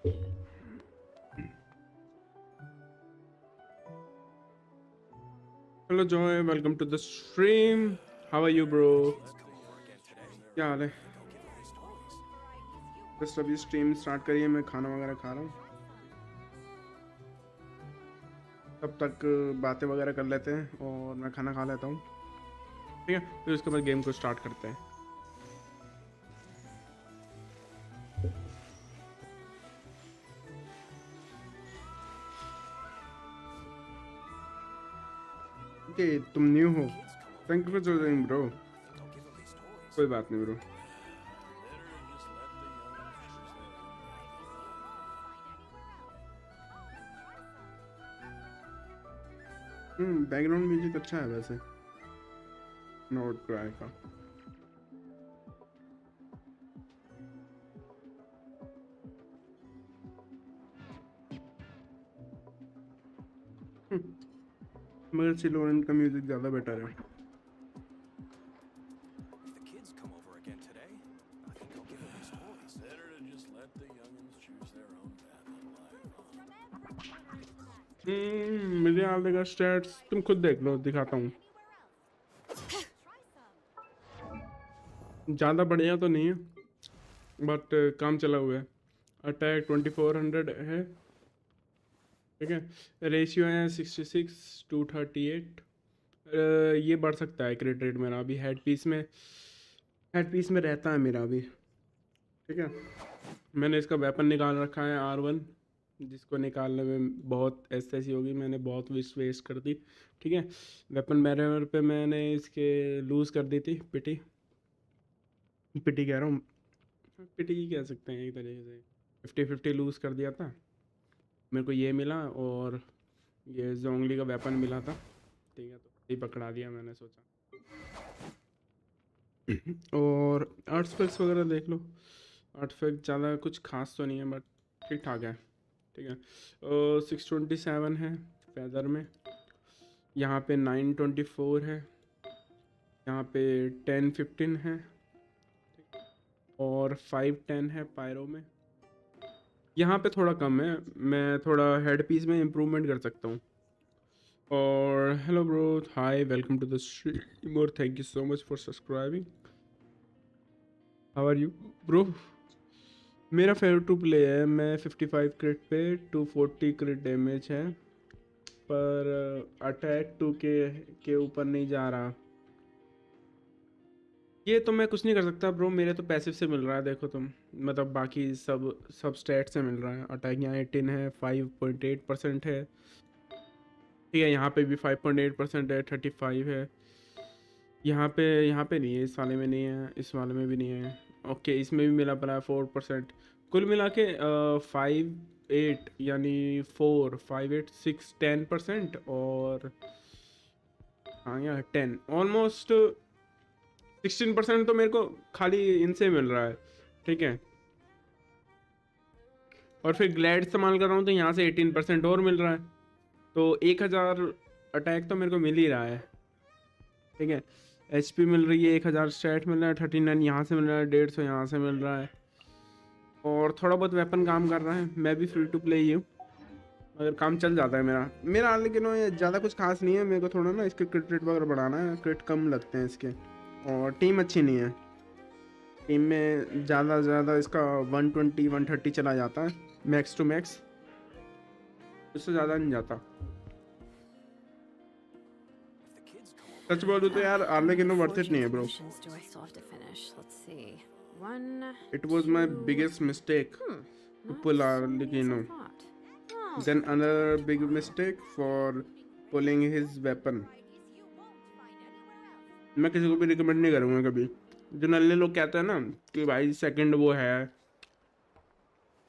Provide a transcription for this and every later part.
Hello Joy, welcome to the stream. How are you bro? क्या हाल है? Just अभी स्ट्रीम स्टार्ट करिए, मैं खाना वगैरह खा रहा हूँ। तब तक बातें वगैरह कर लेते हैं और मैं खाना खा लेता हूँ, ठीक है? फिर उसके बाद गेम को स्टार्ट करते हैं। ओके, तुम न्यू हो? Thank you for joining bro. कोई बात नहीं ब्रो। बैकग्राउंड म्यूजिक अच्छा है वैसे, नोट क्राई का। मगर सिलोरेंट का म्यूजिक ज़्यादा बेटर है। मुझे हाल देगा स्टैट्स, तुम खुद देख लो, दिखाता हूँ। ज़्यादा बढ़िया तो नहीं है, बट काम चला हुआ है। अटैक 2400 है, ठीक है। रेशियो है 66 to 38। ये बढ़ सकता है क्रिट रेट मेरा अभी। हेड पीस में रहता है मेरा अभी, ठीक है। मैंने इसका वेपन निकाल रखा है R1, जिसको निकालने में बहुत ऐसी होगी, मैंने बहुत विश वेस्ट कर दी, ठीक है। वेपन बैरियर पे मैंने इसके लूज़ कर दी थी, पिटी कह रहा हूँ, पिटी ही कह सकते हैं एक तरीके से। 50-50 लूज़ कर दिया था। मेरे को ये मिला और ये जोंगली का वेपन मिला था, ठीक है। तो ये पकड़ा दिया मैंने सोचा। और आर्टिफैक्ट्स वगैरह देख लो। आर्टिफैक्ट ज़्यादा कुछ खास तो नहीं है, बट ठीक ठाक है, ठीक है। 627 है फैदर में, यहाँ पे 924 है, यहाँ पे 1015 है, और 510 है पायरो में। यहाँ पे थोड़ा कम है, मैं थोड़ा हेड पीस में इम्प्रूवमेंट कर सकता हूँ। और hello bro, hi, welcome to the stream और thank you so much for subscribing. How are you bro? मेरा फेवरेट टू प्ले है, मैं 55 क्रिट पे 240 क्रिट डैमेज है, पर अटैक 2 के ऊपर नहीं जा रहा। ये तो मैं कुछ नहीं कर सकता ब्रो, मेरे तो पैसिव से मिल रहा है, देखो तुम। मतलब बाकी सब स्टैट से मिल रहा है। अटैक यहाँ 18 है, 5.8% है, ठीक है। यहाँ पे भी 5.8% है, 35 है। यहाँ पे नहीं है, इस वाले में नहीं है, इस वाले में भी नहीं है। ओके, इसमें भी मिला पड़ा है 4%। कुल मिला के 5-8 यानी 4-5-8-6-10%। और हाँ यार 10 ऑलमोस्ट 16% तो मेरे को खाली इनसे मिल रहा है, ठीक है। और फिर ग्लैड इस्तेमाल कर रहा हूँ तो यहाँ से 18% और मिल रहा है, तो 1000 अटैक तो मेरे को मिल ही रहा है, ठीक है। HP मिल रही है 1000, स्टैट मिल रहा है 39 यहाँ से मिल रहा है, 150 यहाँ से मिल रहा है, और थोड़ा बहुत वेपन काम कर रहा है। मैं भी फ्री टू प्ले ही हूँ, अगर काम चल जाता है मेरा। लेकिन ये ज़्यादा कुछ खास नहीं है, मेरे को थोड़ा ना इसके क्रिट रेट वगैरह बढ़ाना है, क्रिट कम लगते हैं इसके, और टीम अच्छी नहीं है। टीम में ज़्यादा से ज़्यादा इसका 120-130 चला जाता है मैक्स टू मैक्स, उससे ज़्यादा नहीं जाता। सच बोलूं तो यार लेकिन वर्थ इट नहीं है bro. It was my biggest mistake to pull Arlecchino. Then another big mistake for pulling his weapon. मैं किसी को भी रिकमेंड नहीं करूँगा कभी। जो नल्ले लोग कहते हैं ना कि भाई सेकंड वो है,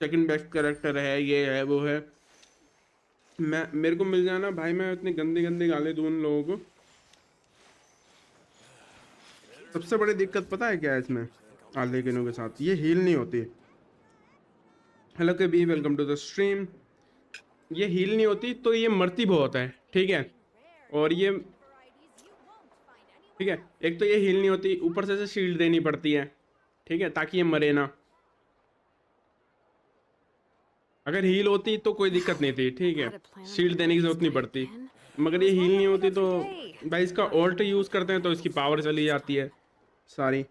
सेकंड बेस्ट कैरेक्टर है, ये है वो है, मेरे को मिल जाना भाई, मैं इतनी गंदी गंदी गाली दूँ उन लोगों को। सबसे बड़ी दिक्कत पता है क्या है इसमें आर्लेकिनो के साथ? ये हील नहीं होती। Hello K B, welcome to the stream. ये हील नहीं होती तो ये मरती बहुत है, ठीक है। और ये ठीक है, एक तो ये हील नहीं होती, ऊपर से शील्ड देनी पड़ती है, ठीक है, ताकि ये मरे ना। अगर हील होती तो कोई दिक्कत नहीं थी, ठीक है, शील्ड देने की जरूरत नहीं पड़ती, मगर ये हील नहीं होती तो भाई इसका ऑल्ट यूज करते हैं तो इसकी पावर चली जाती है सारी।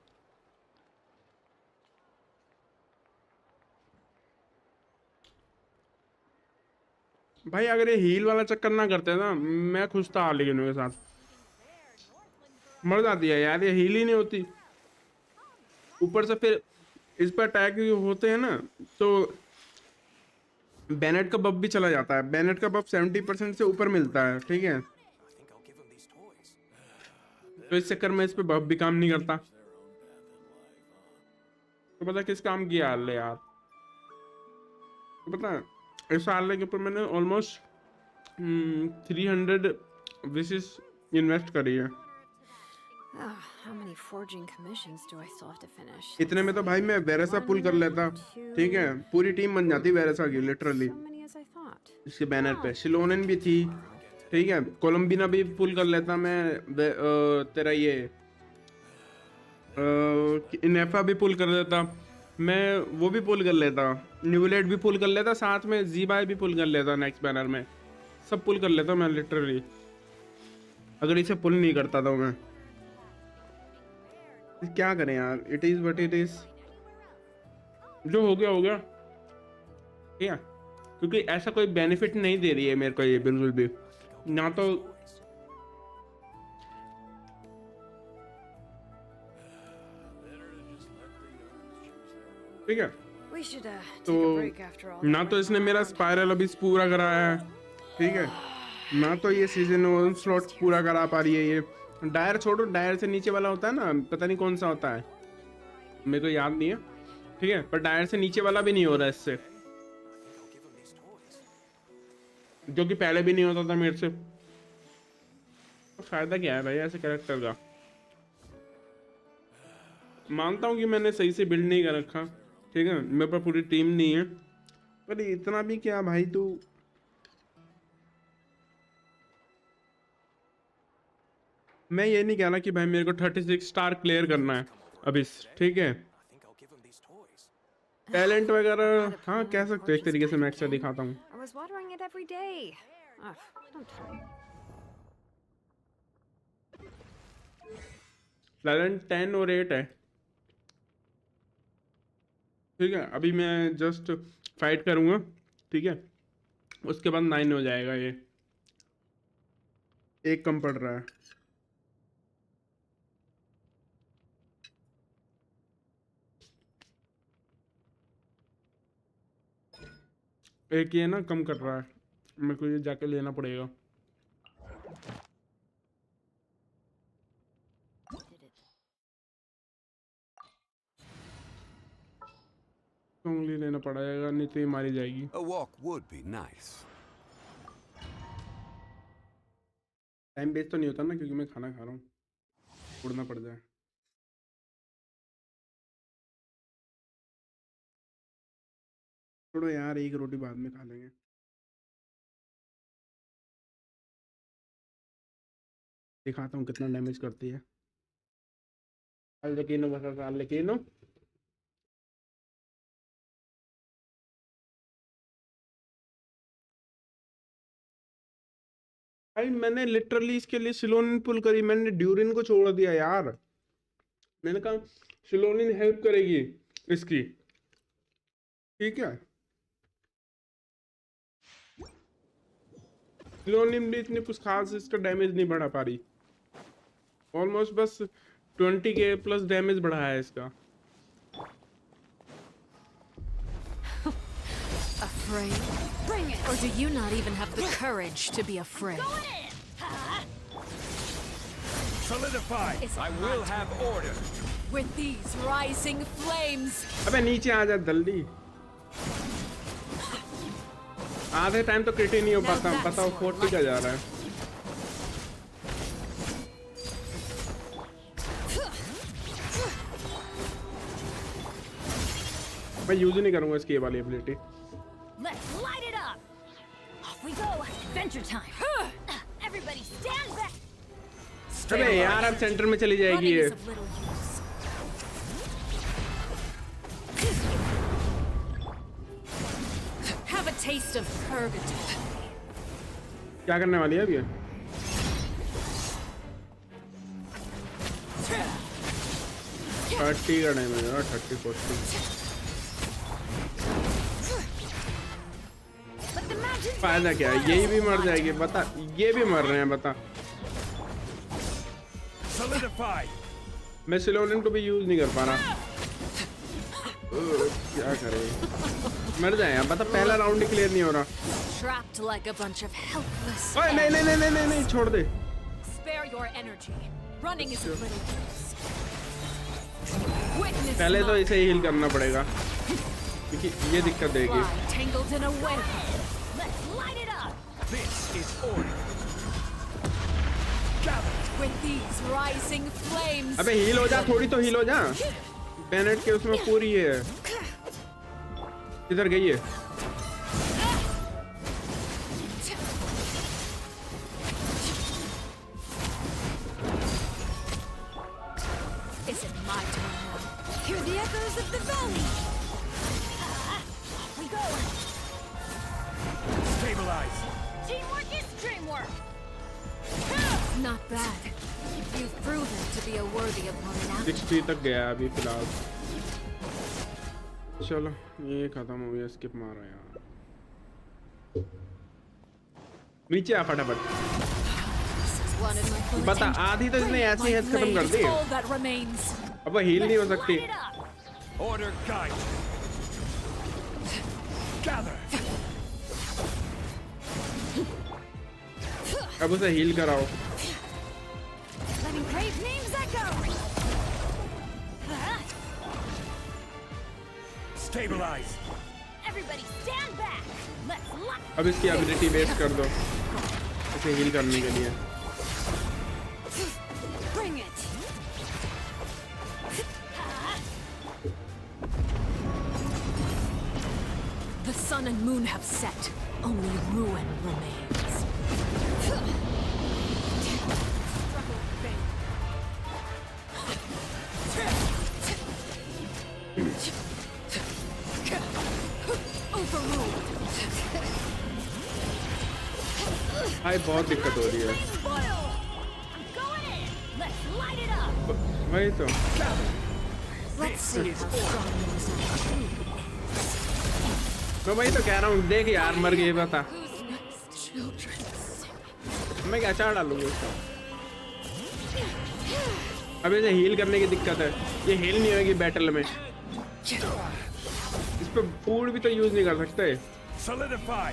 भाई अगर ये हील वाला चक्कर ना करते ना मैं खुश था, लेकिन उनके साथ मर जाती है यार, ये हील ही नहीं होती। ऊपर से फिर इस पर अटैक होते हैं ना तो बैनेट का बफ भी चला जाता है। बैनेट का बफ 70% से ऊपर मिलता है, ठीक है, तो इस चक्कर में इस पे बफ भी काम नहीं करता। तो पता किस काम की हाल है यार, तो पता इस हाल के ऊपर मैंने ऑलमोस्ट 300 विशेस इन्वेस्ट करी है। इतने में तो भाई मैं वेरेसा पुल कर लेता, ठीक है, पूरी टीम बन जाती वेरेसा की लिटरली। इसके बैनर पे शिलोनेन भी थी, ठीक है, कोलंबिना भी पुल कर लेता मैं, तेरा ये नेफा भी पुल कर लेता मैं, वो भी पुल कर लेता, न्यूलेट भी पुल कर लेता, साथ में जीबाई भी पुल कर लेता, नेक्स्ट बैनर में सब पुल कर लेता मैं लिटरली, अगर इसे पुल नहीं करता तो मैं। क्या करें यार, it is what it is, जो हो गया हो गया, ठीक है, क्योंकि ऐसा कोई बेनिफिट नहीं दे रही है मेरे को ये बिल्कुल भी ना, तो ठीक है, तो ना तो इसने मेरा स्पाइरल अभी पूरा कराया है, ठीक है, ना तो ये सीजन 1 स्लॉट पूरा करा पा रही है। ये डायर छोड़ो, डायर से नीचे वाला होता है ना, पता नहीं कौन सा होता है, मेरे को याद नहीं है, ठीक है, पर डायर से नीचे वाला भी नहीं हो रहा है इससे, जो कि पहले भी नहीं होता था मेरे से। तो फायदा क्या है भाई ऐसे कैरेक्टर का। मानता हूँ कि मैंने सही से बिल्ड नहीं कर रखा, ठीक है, मेरे पास पूरी टीम नहीं है, पर इतना भी क्या भाई, तू मैं ये नहीं कहना कि भाई मेरे को 36 स्टार क्लियर करना है अभी, ठीक है, टैलेंट वगैरह हाँ कह सकते हो एक तरीके से, मैं एक्स्ट्रा दिखाता हूँ। टैलेंट 10 और 8 है, ठीक है, अभी मैं जस्ट फाइट करूँगा, ठीक है, उसके बाद 9 हो जाएगा, ये एक कम पड़ रहा है। एक ये ना कम कर रहा है, मेरे को ये जाके लेना पड़ेगा। उंगली लेना पड़ेगा, नहीं तो ये मारी जाएगी। A walk would be nice. Time waste तो नहीं होता ना, क्योंकि मैं खाना खा रहा हूँ, उड़ना पड़ जाए। छोड़ो यार, एक रोटी बाद में खा लेंगे। दिखाता हूँ कितना डैमेज करती है। लेकिन भाई मैंने लिटरली इसके लिए सिलोनिन पुल करी, मैंने ड्यूरिन को छोड़ दिया यार, मैंने कहा सिलोनिन हेल्प करेगी इसकी, ठीक है, सिलोनिन भी इतनी कुछ खास इसका डैमेज नहीं बढ़ा पा रही, ऑलमोस्ट बस 20k प्लस डैमेज बढ़ा है इसका। Afraid? Bring it! Or do you not even have the courage to be afraid? Solidify! I will have order! With these rising flames! अबे नीचे आ जा जल्दी, आधे टाइम तो क्रिट ही नहीं हो पाता, बताओ 40 का जा रहा है। मैं यूज ही नहीं करूंगा इसकी ये वाली ability. Let's light it up. Off we go. Adventure time. Everybody stand back. अबे यार अब सेंटर में चली जाएगी ये। Have taste of purgatory. क्या करने वाली है अब ये? 30 का डैमेज है, 30-40। फायदा क्या है? यही भी मर जाएगी बता, ये भी मर रहे हैं बता। Solidify. मैं सिलोनियम को भी यूज नहीं कर पा रहा। क्या करें? मर जाए यार बता, पहला राउंड ही क्लियर नहीं हो रहा। Trapped like a bunch of helpless. ओए नहीं नहीं नहीं नहीं नहीं, छोड़ दे। Spare your energy. Running is of little use. Witness पहले तो my इसे हील करना पड़ेगा क्योंकि ये दिक्कत देगी। fly tangled in a web. Let's light it up. This is order. Gather. With these rising flames. अबे हील हो जा, थोड़ी तो हील हो जा। बेनेट के उसमें पूरी है। इधर गई है। Is it my turn now? Hear the echoes of the valley. We go. Stabilize. Teamwork is dreamwork. Not bad. You've proven to be a worthy opponent. 60 तक गया अभी फिलहाल। चलो ये खत्म हो गया, स्किप मारो यार। नीचे आ फटाफट। बता, आधी तो इसने ऐसे ही खत्म कर दी। अब हील नहीं हो सकती। Light it up. Order guide. Gather. अब उसे हील कराओ। Letting brave names echo. Stabilize. Everybody stand back. Let's lock. अब इसकी एबिलिटी वेस्ट कर दो इसे हील करने के लिए। Bring it. The sun and moon have set. Only ruin remains. Overruled. भाई बहुत दिक्कत हो रही है। Spoil. I'm going in. Let's light it up. वही तो। Let's see how strong these are. मैं वही तो कह रहा हूँ, देख यार मर गई बता। मैं क्या चाह डालूंगा उसका? अब इसे हील करने की दिक्कत है, ये हील नहीं होगी बैटल में। इस पे फूड भी तो यूज नहीं कर सकते। Solidify.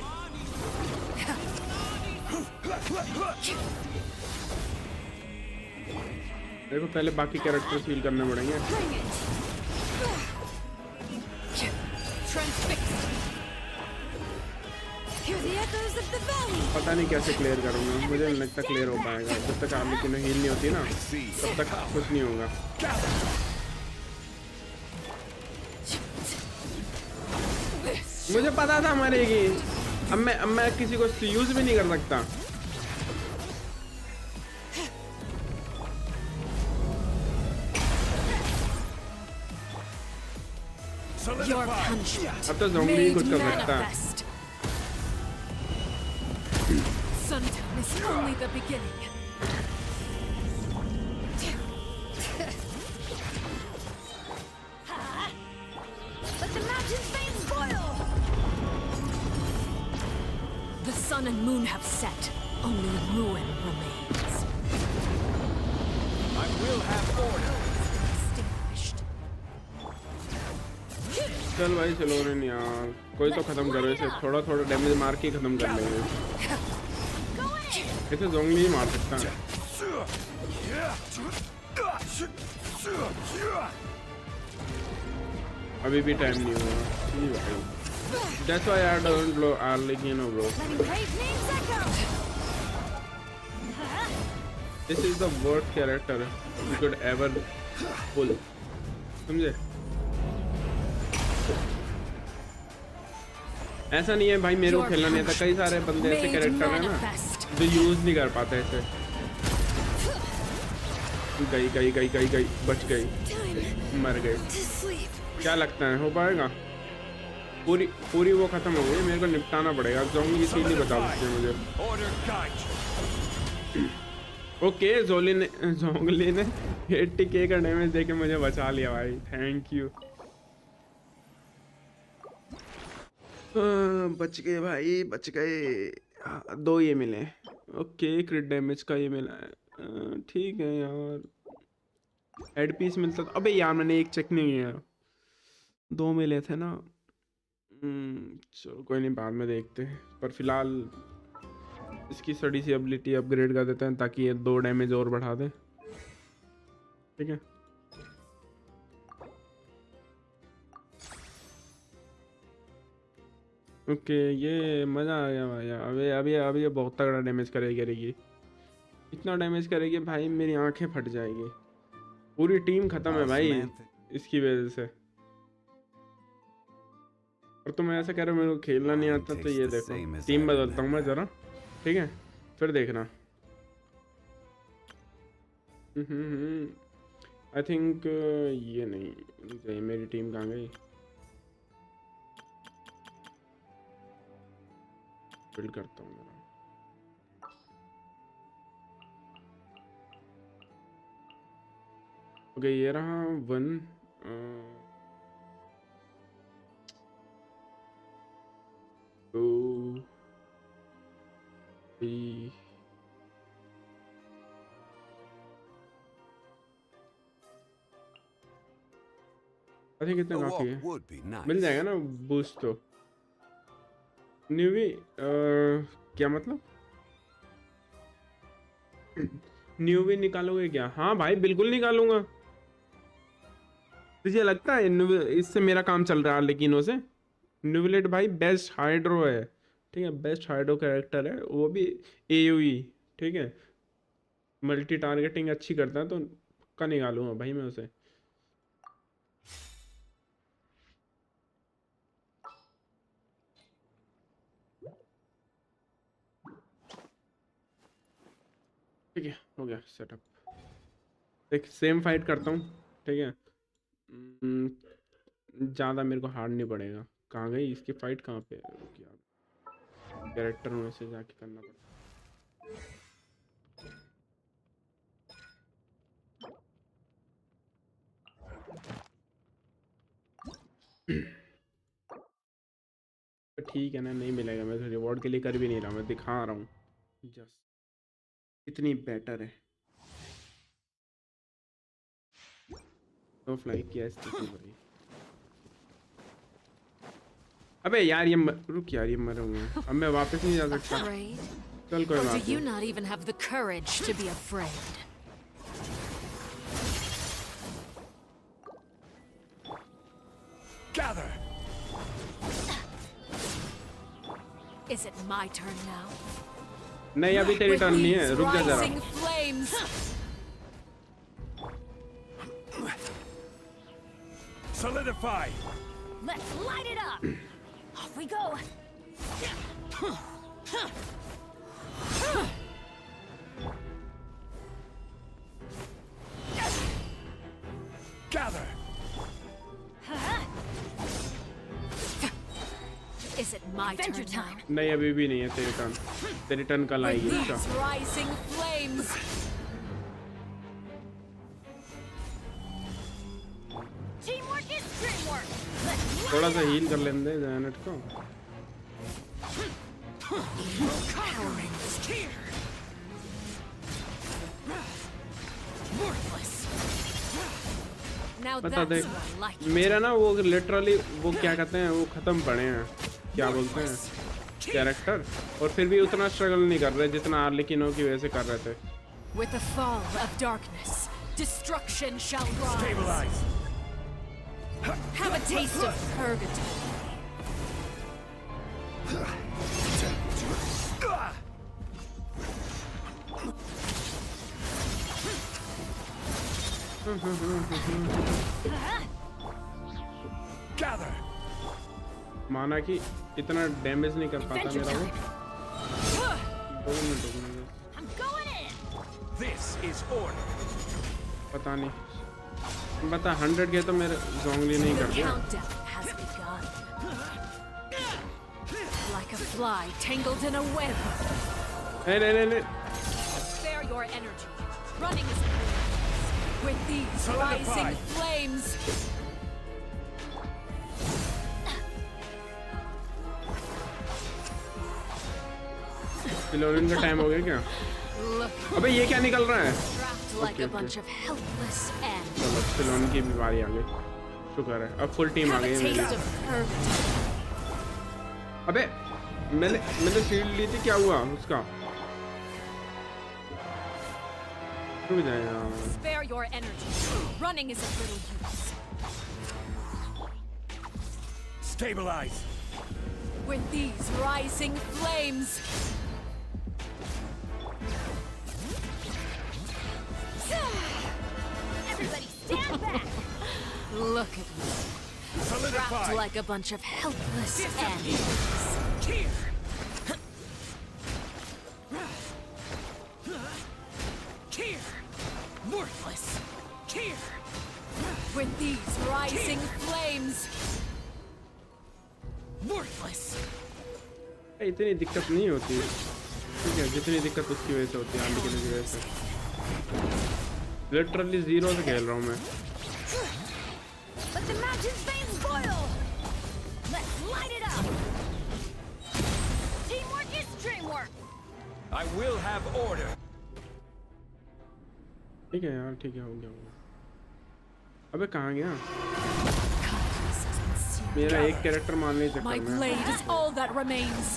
देखो पहले बाकी कैरेक्टर्स हील करने पड़ेंगे। Bring it. Transfixed. Hear the echoes of the valley. पता नहीं कैसे क्लियर करूंगा, मुझे नहीं लगता क्लियर हो पाएगा। जब तक आर्मी की हील नहीं होती ना तब तक कुछ नहीं होगा। मुझे पता था मरेगी। अब मैं किसी को यूज भी नहीं कर सकता। Your punishment अब तो ज़ोंबी ही made कुछ कर सकता है। manifest. Sundown is only the beginning. Let the mountain's veins boil. The sun and moon have set. Only ruin remains. I will have order. Extinguished. चल भाई चलो नहीं यार, कोई तो खत्म करो इसे। थोड़ा थोड़ा डैमेज मार के खत्म कर लेंगे। इसे ज़ोंबी ही मार सकता है। अभी भी टाइम नहीं हुआ। नहीं भाई। That's why I don't blow early, you know, bro. Letting brave names echo. This is the worst character you could ever pull. समझे? ऐसा नहीं है भाई मेरे को खेलना नहीं आता। कई सारे बंदे ऐसे कैरेक्टर हैं ना जो यूज नहीं कर पाते ऐसे। गई बच गई, मर गई। क्या लगता है हो पाएगा? पूरी वो खत्म हो गई, मेरे को निपटाना पड़ेगा। जोंगी की सीट नहीं बता सकते मुझे। Order guide. ओके, जोंगली ने 80k का डैमेज देके मुझे बचा लिया भाई, थैंक यू। बच गए भाई, बच गए। 2 ये मिले। ओके, क्रिट डैमेज का ये मिला है, ठीक है यार। हेड पीस मिलता था। अबे यार मैंने एक चेक नहीं किया, 2 मिले थे ना। चलो कोई नहीं, बाद में देखते हैं। पर फिलहाल इसकी सड़ी सी एबिलिटी अपग्रेड कर देते हैं ताकि ये 2 डैमेज और बढ़ा दे, ठीक है। ओके, ये मज़ा आ गया भाई। अभी ये बहुत तगड़ा डैमेज करेगी। इतना डैमेज करेगी भाई, मेरी आंखें फट जाएगी। पूरी टीम खत्म है भाई इसकी वजह से। और तुम ऐसा कह रहे हो मेरे को खेलना नहीं आता, तो ये देखो टीम बदलता हूँ मैं ज़रा, ठीक है, फिर देखना। आई थिंक ये नहीं, मेरी टीम कहाँ गई? बिल्ड करता हूँ मेरा। ओके, ये रहा 1 2 3 आई थिंक इतना काफी है, मिल जाएगा ना बूस्ट तो। न्यूवी क्या मतलब? न्यूवी निकालोगे क्या? हाँ भाई बिल्कुल निकालूंगा। तुझे लगता है इससे मेरा काम चल रहा है लेकिन से? न्यूविलेट भाई बेस्ट हाइड्रो है, ठीक है, बेस्ट हाइड्रो कैरेक्टर है, वो भी AoE, ठीक है, मल्टी टारगेटिंग अच्छी करता है, तो पक्का निकालूंगा भाई मैं उसे। ठीक है, हो गया सेटअप। देख सेम फाइट करता हूँ, ठीक है, ज़्यादा मेरे को हार्ड नहीं पड़ेगा। कहाँ गई इसकी फाइट? कहाँ पे है? कैरेक्टर में से जाके करना पड़ेगा। ठीक है ना, नहीं मिलेगा, मैं तो रिवॉर्ड के लिए कर भी नहीं रहा, मैं दिखा रहा हूँ जस्ट इतनी बेटर है। तो फ्लाई किया इस भाई। अबे यार ये रुक यार, ये मर हुए हैं, अब मैं वापस नहीं जा सकता। चल कोई बात Do you not even have the courage to be afraid? Gather. Is it my turn now? नहीं, अभी तेरी टर्न नहीं है, रुक जा जरा। Rising flames. Solidify. Let's light it up. Off we go. Gather. Is it my turn Adventure now? time. नहीं अभी भी नहीं है तेरी टर्न, तेरी टर्न कल आएगी। अच्छा Release rising flames. Teamwork is dreamwork. Let's थोड़ा सा हील कर लेने दे जैनेट को। Cowards. Worthless. Now पता that's देख, what I like. मेरा ना वो लिटरली वो क्या कहते हैं, वो खत्म पड़े हैं, क्या बोलते हैं, कैरेक्टर, और फिर भी उतना स्ट्रगल नहीं कर रहे जितना आर्लेकिनो की वजह से कर रहे थे। With the fall of darkness, destruction shall rise. Stabilize. Have a taste of purgatory. Gather. माना कि इतना डैमेज नहीं कर पाता Adventure मेरा वो। time. 2 मिनट रुकना, I'm going in. This is order. पता नहीं, बता 100 के तो मेरे जोंगली नहीं The कर दिया। countdown has begun. like a fly tangled in a web. नहीं Spare your energy. Running is with these rising flames. फिलोरिन का टाइम हो गया क्या? Look, अबे ये क्या निकल रहा है? trapped like a bunch of helpless ants. चलो फिलोरिन की भी बारी आ गई। शुक्र है अब फुल टीम आ Have गई a है मेरी। taste of purgatory. अबे मैंने शील्ड ली थी, क्या हुआ उसका? रुक जाए यार। Spare your energy. Running is of little use. Stabilize. With these rising flames. Everybody stand back! Look at me. Trapped Solidify. like a bunch of helpless ants. Here. Here. Worthless. Here. With these rising flames. Worthless. इतनी दिक्कत नहीं होती, ठीक है, जितनी दिक्कत उसकी वजह से होती है, आंधी की वजह से। लिटरली जीरो से खेल रहा हूँ मैं। Let the mountain's veins boil! Let's light it up! Teamwork is dreamwork! I will have order. ठीक है यार, ठीक है, हो गया। अबे कहाँ गया? Kindness has been seared. मेरा एक कैरेक्टर मारने के My चक्कर में। blade is all that remains.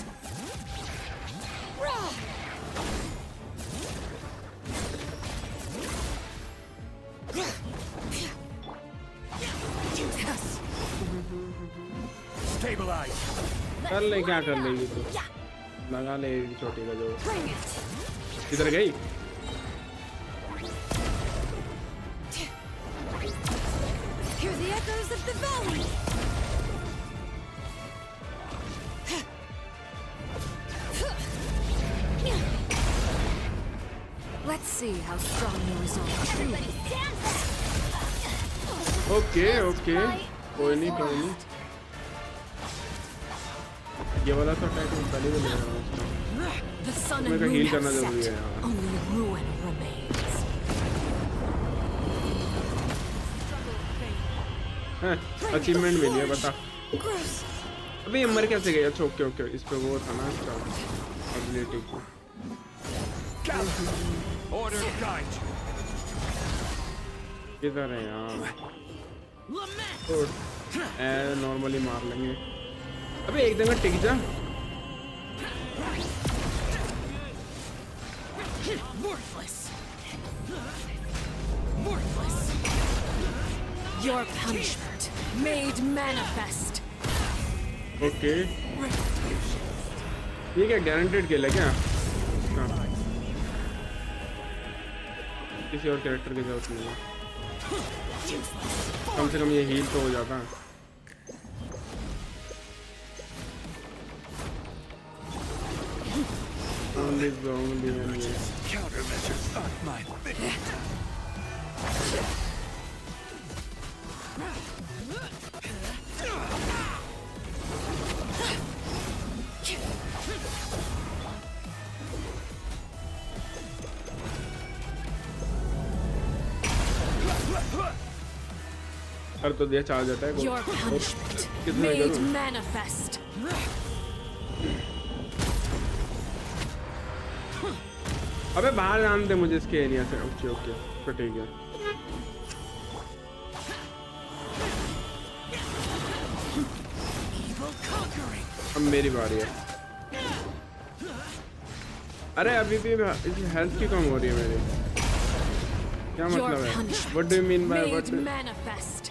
Stabilize. कर ले, क्या कर लेगी तू? लगा ले छोटी का जो। Bring it! इधर गई? Hear the echoes of the valley! Let's see how strong your resolve is. Everybody stand back! Okay okay, कोई नहीं कोई नहीं। ये वाला तो अटैक में पहले भी ले रहा हूँ उसका। The sun मेरे and को moon heal have करना जरूरी है set. यार। Only ruin remains. अचीवमेंट मिली है, बता। अबे ये मर कैसे गया? अच्छा ओके ओके, इस पे वो था ना इसका एबिलिटी को। Order guide. किधर है यार? नॉर्मली मार लेंगे। अबे एक जगह टिक जा। Worthless. Worthless. Your punishment made manifest. Okay, ये क्या गारंटेड किल है क्या? किसी और कैरेक्टर की जरूरत नहीं है, कम से कम ये हील तो हो जाता है। Countermeasures aren't my thing. कर तो दिया, चार्ज अटैक। Your punishment कितना made करूं? manifest. अबे बाहर जान दे मुझे इसके एरिया से। ओके ओके तो ठीक है। अब मेरी बारी है। अरे अभी भी हेल्थ की कम हो रही है मेरी। क्या Your मतलब है? punishment What do you mean by made what? manifest.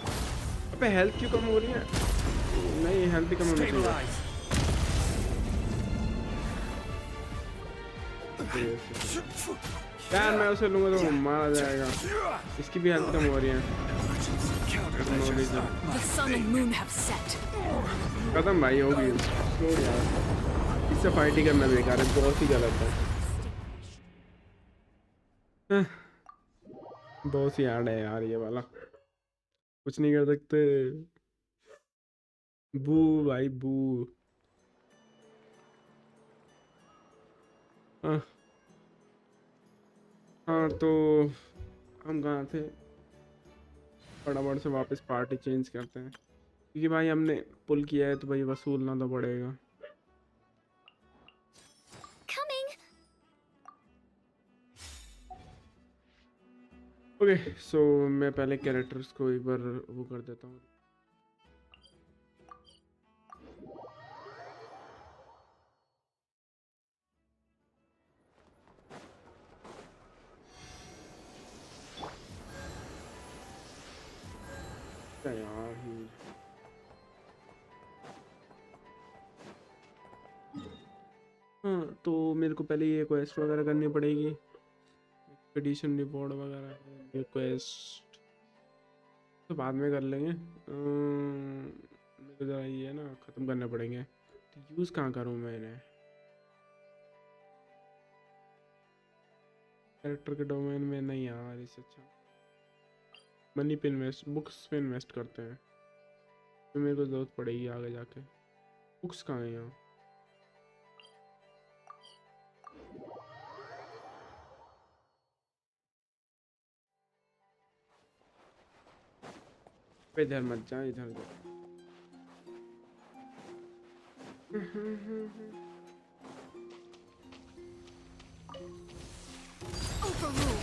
अबे हेल्थ क्यों कम हो रही है? नहीं, हेल्थ ही कम होनी चाहिए। Stabilize. यार मैं उसे लूंगा तो मारा जाएगा। इसकी भी हेल्थ कम हो रही है। Countermeasures aren't my The sun and moon have set. खत्म भाई, होगी। छोड़ यार, इससे फाइट ही करना बेकार है, बहुत ही गलत है। बहुत ही हार्ड है यार ये वाला, कुछ नहीं कर सकते। बू भाई बू। हाँ हाँ, तो हम कहाँ थे? फटाफट से वापस पार्टी चेंज करते हैं, क्योंकि भाई हमने पुल किया है तो भाई वसूलना तो पड़ेगा। Coming. ओके, सो मैं पहले कैरेक्टर्स को एक बार वो कर देता हूँ। क्या यार ही। हाँ, तो मेरे को पहले ये क्वेस्ट वगैरह करनी पड़ेगी, एक्सपीडिशन रिपोर्ट वगैरह। ये क्वेस्ट तो बाद में कर लेंगे। मेरे को ज़रा ये ना ख़त्म करने पड़ेंगे। तो यूज़ कहाँ करूँ मैं इन्हें? कैरेक्टर के डोमेन में नहीं यार, इससे अच्छा मनी पे इन्वेस्ट, बुक्स पे इन्वेस्ट करते हैं, तो मेरे को ज़रूरत पड़ेगी आगे जाके। बुक्स कहाँ है यहाँ? इधर मत जा, इधर जा। Overruled.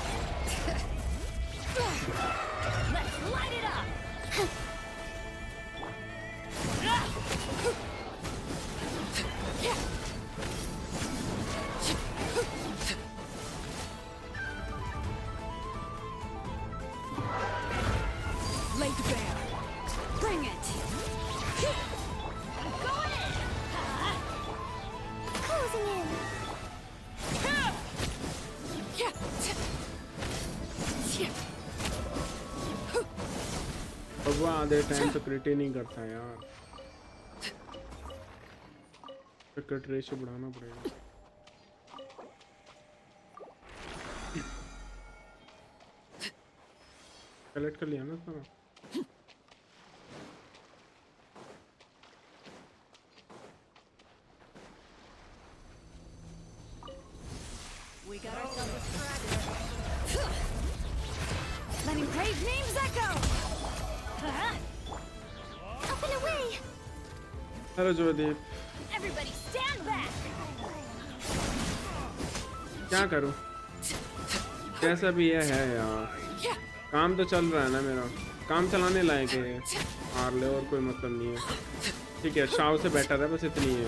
Let's light it up. Laid bare. Bring it. I'm going in. Closing in. भगवान आधे टाइम तो क्रिट ही नहीं करता यार, क्रिट रेशियो बढ़ाना पड़ेगा। कलेक्ट कर लिया ना सारा। We got ourselves a straggler. Letting brave names echo. Up and away. Hello Jodeep, Everybody stand back. क्या करूं? कैसा भी ये है यार, काम तो चल रहा है ना मेरा, काम चलाने लायक है, हार ले और कोई मतलब नहीं है। ठीक है, शाव से बेटर है, बस इतनी है।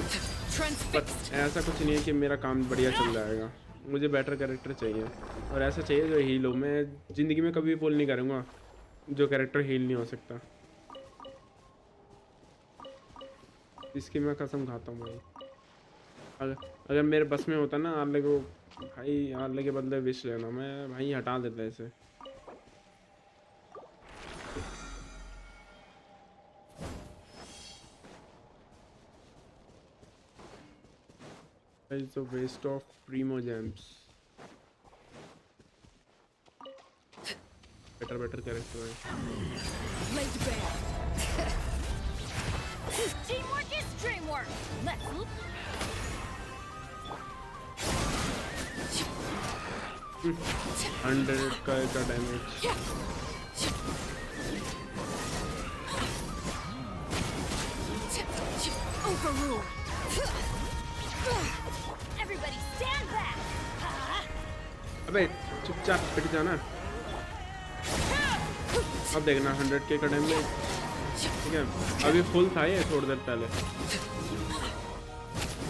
बट ऐसा कुछ नहीं है कि मेरा काम बढ़िया चल जाएगा। मुझे बेटर कैरेक्टर चाहिए, और ऐसा चाहिए जो हील हो। मैं ज़िंदगी में कभी पुल नहीं करूँगा जो कैरेक्टर हील नहीं हो सकता, इसकी मैं कसम खाता हूँ भाई। अगर मेरे बस में होता ना आर्ले को, भाई आर्ले के बदले विश लेना, मैं भाई हटा देता इसे। It's a waste of primo gems. Better character है। Laid bare. Teamwork is dreamwork. Let's 100 का damage. Overruled. everybody stand back. अबे चुपचाप पिट जाना। अब देखना 100K का डैमेज, ठीक है। अभी फुल था ये थोड़ी देर पहले।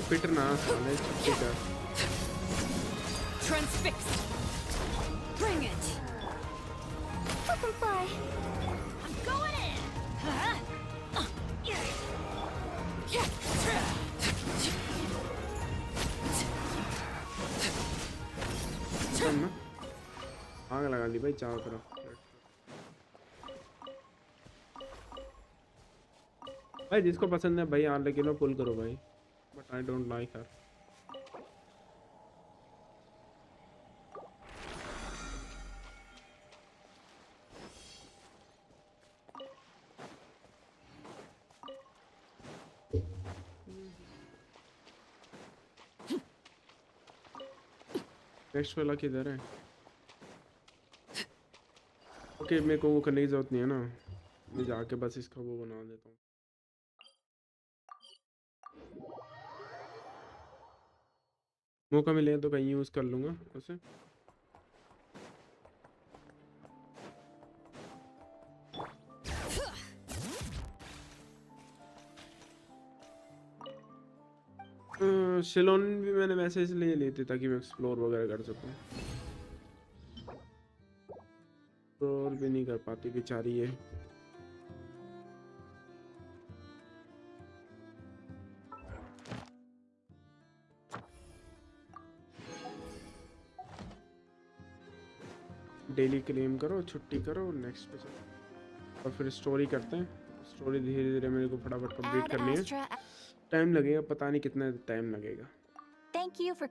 पिटना साले, छुट्टी कर। Transfixed. Bring it. Flip and fly. I'm going in. ना आग लगा दी भाई चारों तरफ। भाई जिसको पसंद है भाई आर लेकिन पुल करो भाई, but I don't like her. Next वाला किधर है? ओके मेरे को वो करने की जरूरत नहीं है ना, मैं जाके बस इसका वो बना देता हूँ। मौका मिले तो कहीं यूज़ कर लूँगा उसे। शिलोन भी मैंने वैसे इसलिए ली थी ताकि मैं एक्सप्लोर वगैरह कर सकूँ। एक्सप्लोर भी नहीं कर पाती बेचारी है। डेली क्लेम करो, छुट्टी करो, नेक्स्ट पे चलो और फिर स्टोरी करते हैं। स्टोरी धीरे धीरे मेरे को फटाफट कंप्लीट Ad करनी है। Astra. टाइम लगेगा, पता नहीं कितना टाइम लगेगा। Thank you for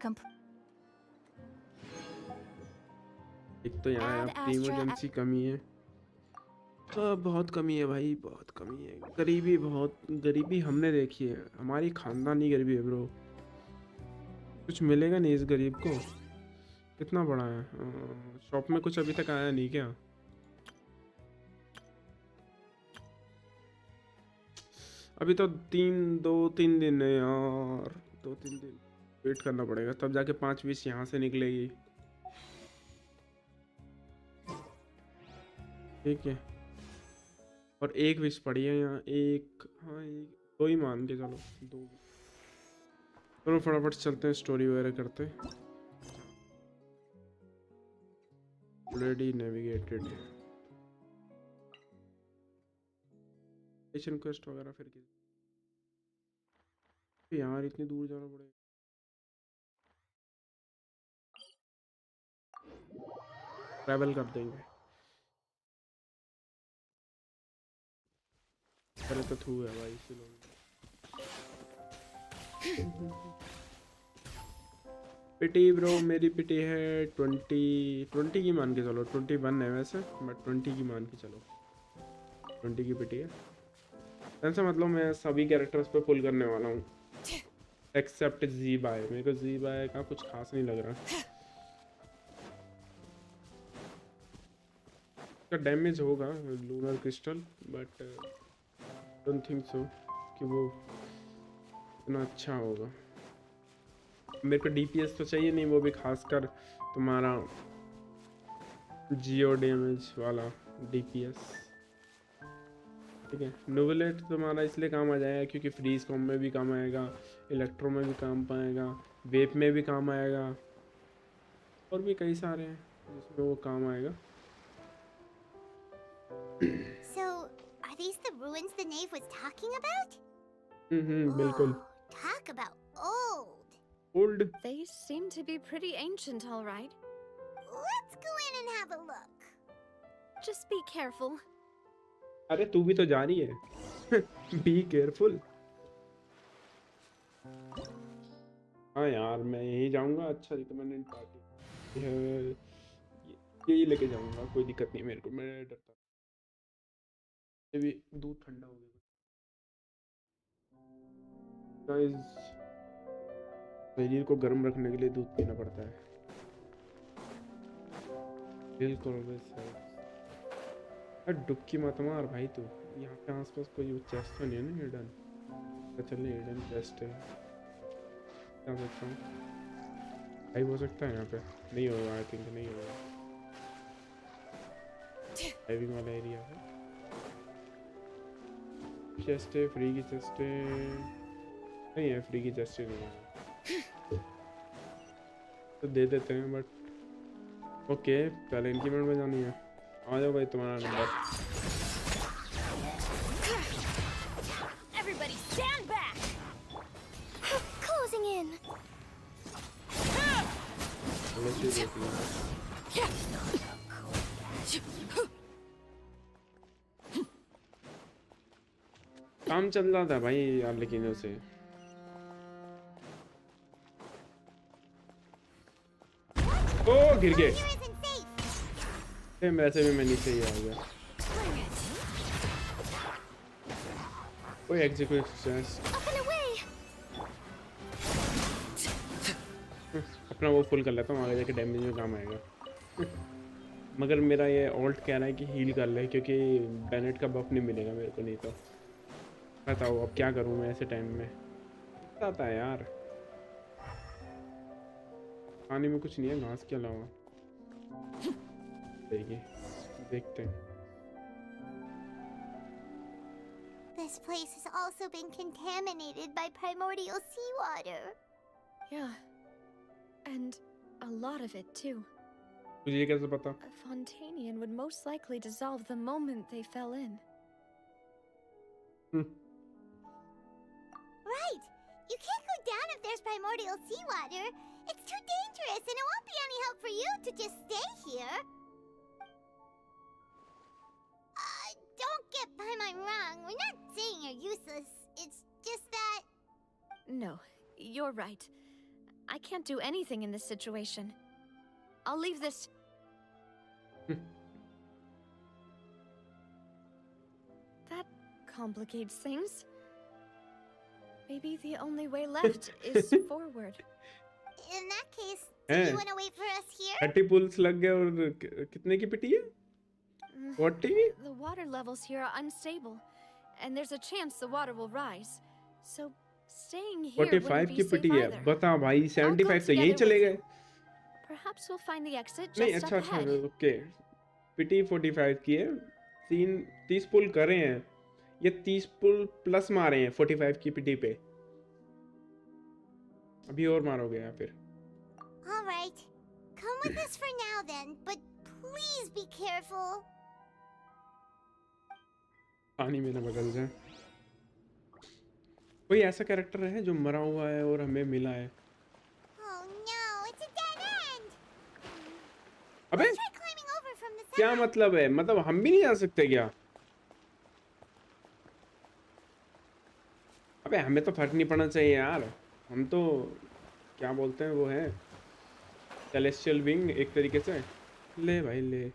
एक तो यहाँ Ad आपकी Astra. इमरजेंसी कमी है। बहुत कमी है भाई, बहुत कमी है। गरीबी, बहुत गरीबी हमने देखी है, हमारी खानदानी गरीबी है ब्रो। कुछ मिलेगा नहीं इस गरीब को। कितना बड़ा है शॉप में, कुछ अभी तक आया नहीं क्या? अभी तो 2-3 दिन है यार, 2-3 दिन वेट करना पड़ेगा तब जाके 5 विश यहाँ से निकलेगी। ठीक है, और एक विश पड़ी है यहाँ, एक, हाँ एक, 2 ही मान के चलो, 2। चलो फटाफट चलते हैं, स्टोरी वगैरह करते हैं। ऑलरेडी नेविगेटेड है मिशन क्वेस्ट वगैरह, फिर यार इतनी दूर जाना पड़ेगा। ट्रैवल कर देंगे। अरे तो थू है भाई इसी लोग। पिटी ब्रो, मेरी पिटी है 20 की मान के चलो। 21 है वैसे, बट 20 की मान के चलो, 20 की पिटी है। ऐसा मतलब मैं सभी कैरेक्टर्स पे पुल करने वाला हूँ एक्सेप्ट जी बाय। मेरे को जी बाय का कुछ खास नहीं लग रहा। इसका डैमेज होगा lunar crystal, but don't think so कि वो इतना अच्छा होगा। मेरे को डीपीएस तो चाहिए नहीं, वो भी खासकर तुम्हारा जियो डैमेज वाला डीपीएस। ठीक है, नोवेलेट तुम्हारा इसलिए काम आ जाएगा क्योंकि फ्रीज कॉम में भी काम आएगा, इलेक्ट्रो में भी काम पाएगा, वेप में भी काम आएगा, और भी कई सारे हैं जिसमें वो काम आएगा। So, are these the ruins the knave was talking about? बिल्कुल। Whoa, talk about old. Old. They seem to be pretty ancient, all right. Let's go in and have a look. Just be careful. अरे तू भी तो जा रही है। Be careful. हाँ यार मैं यही जाऊंगा। अच्छा रिकमेंडेड पार्टी यही लेके जाऊंगा, कोई दिक्कत नहीं मेरे को, मैं डरता भी। दूध ठंडा हो गया गाइस, शरीर को गर्म रखने के लिए दूध पीना पड़ता है। बिल्कुल डुबकी मत मार भाई तू। यहाँ पे आसपास कोई चेस्ट तो नहीं है ना हिडन? तो चलिए हिडन चेस्ट है, क्या सकता हूँ भाई, हो सकता है यहाँ पे। नहीं होगा, आई थिंक नहीं होगा। ड्राइविंग वाला एरिया है। चेस्ट है, फ्री की चेस्ट है नहीं है, फ्री की चेस्ट नहीं है तो दे देते हैं। बट ओके, पहले इनकी मिनट में जानी है। आ जाओ भाई, तुम्हारा number. Everybody stand back! Closing in. चलो चीज़ देख लो। काम चल रहा था भाई यार, लेकिन उसे ओ गिर गए। Here isn't safe. वैसे भी मैं नीचे ही आ गया। कोई एग्जीक्यूट Up and away. अपना वो फुल कर लेता हूँ, आगे जाके डैमेज में काम आएगा। मगर मेरा ये ऑल्ट कह रहा है कि हील कर ले, क्योंकि बैनेट का बफ नहीं मिलेगा मेरे को, नहीं तो बताओ अब क्या करूँ मैं ऐसे टाइम में। आता है यार, पानी में कुछ नहीं है घास के अलावा। देखिए, देखते हैं। This place has also been contaminated by primordial seawater. Yeah. And a lot of it, too. तुझे ये कैसे पता? A Fontanian would most likely dissolve the moment they fell in. Right! You can't go down if there's primordial seawater. It's too dangerous, and it won't be any help for you to just stay here. Don't get by my wrong. We're not saying you're useless. It's just that... No, you're right. I can't do anything in this situation. I'll leave this... That complicates things. Maybe the only way left is forward. In that case, do you want to wait for us here? 30 pools लग गए और कितने की पिटी है? 40? The water levels here are unstable, and there's a chance the water will rise. So staying here wouldn't 45 be की safe पिटी है, either. बता भाई 75 तो यही together चले with गए। Perhaps we'll find the exit नहीं just अच्छा up अच्छा, ahead. ओके। पिटी 45 की है, 30 पुल करे हैं, ये 30 पुल प्लस मारे हैं 45 की पिटी पे। अभी और मारोगे या फिर? All right. Come with us for now then, but please be careful. पानी में ना बदल जाए। कोई ऐसा कैरेक्टर है जो मरा हुआ है और हमें मिला है? Oh no, it's a dead end. अबे Try climbing over from the क्या side. मतलब है? मतलब हम भी नहीं जा सकते क्या? अबे हमें तो फर्क नहीं पड़ना चाहिए यार, हम तो क्या बोलते हैं वो है सेलेस्टियल विंग एक तरीके से। ले भाई ले,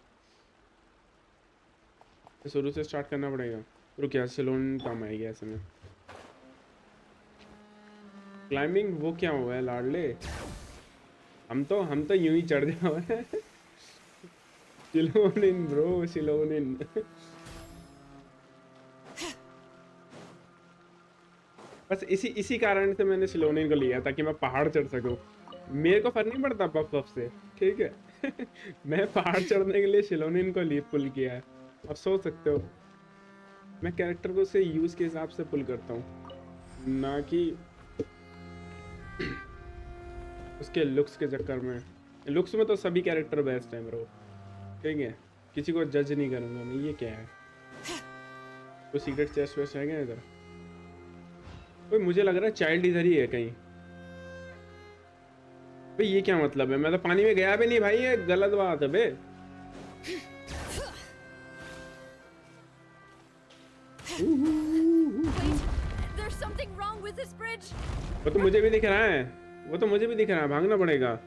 शुरू से स्टार्ट करना पड़ेगा। रुक यार, सिलोन काम आएगी ऐसे में। क्लाइंबिंग वो क्या हुआ है लाडले? हम तो यूं ही चढ़ जाओ। सिलोन इन ब्रो, सिलोन इन। बस इसी कारण से मैंने सिलोनिन को लिया, ताकि मैं पहाड़ चढ़ सकूं। मेरे को फर्क नहीं पड़ता बफ से, ठीक है। मैं पहाड़ चढ़ने के लिए सिलोनिन को पुल किया है। अब सोच सकते हो, मैं कैरेक्टर को उसे यूज के हिसाब से पुल करता हूँ, ना कि उसके लुक्स के चक्कर में। लुक्स में तो सभी कैरेक्टर बेस्ट हैं ब्रो, ठीक है, किसी को जज नहीं करूँगा मैं। ये क्या है? कोई सीक्रेट चेस्ट वेस्ट है क्या इधर? भाई मुझे लग रहा है चाइल्ड इधर ही है कहीं। भाई ये क्या मतलब है? मैं तो पानी में गया भी नहीं भाई, ये गलत बात है बे। Wait, there's something wrong with this bridge. वो तो मुझे भी दिख रहा है, वो तो मुझे भी दिख रहा है, भागना पड़ेगा।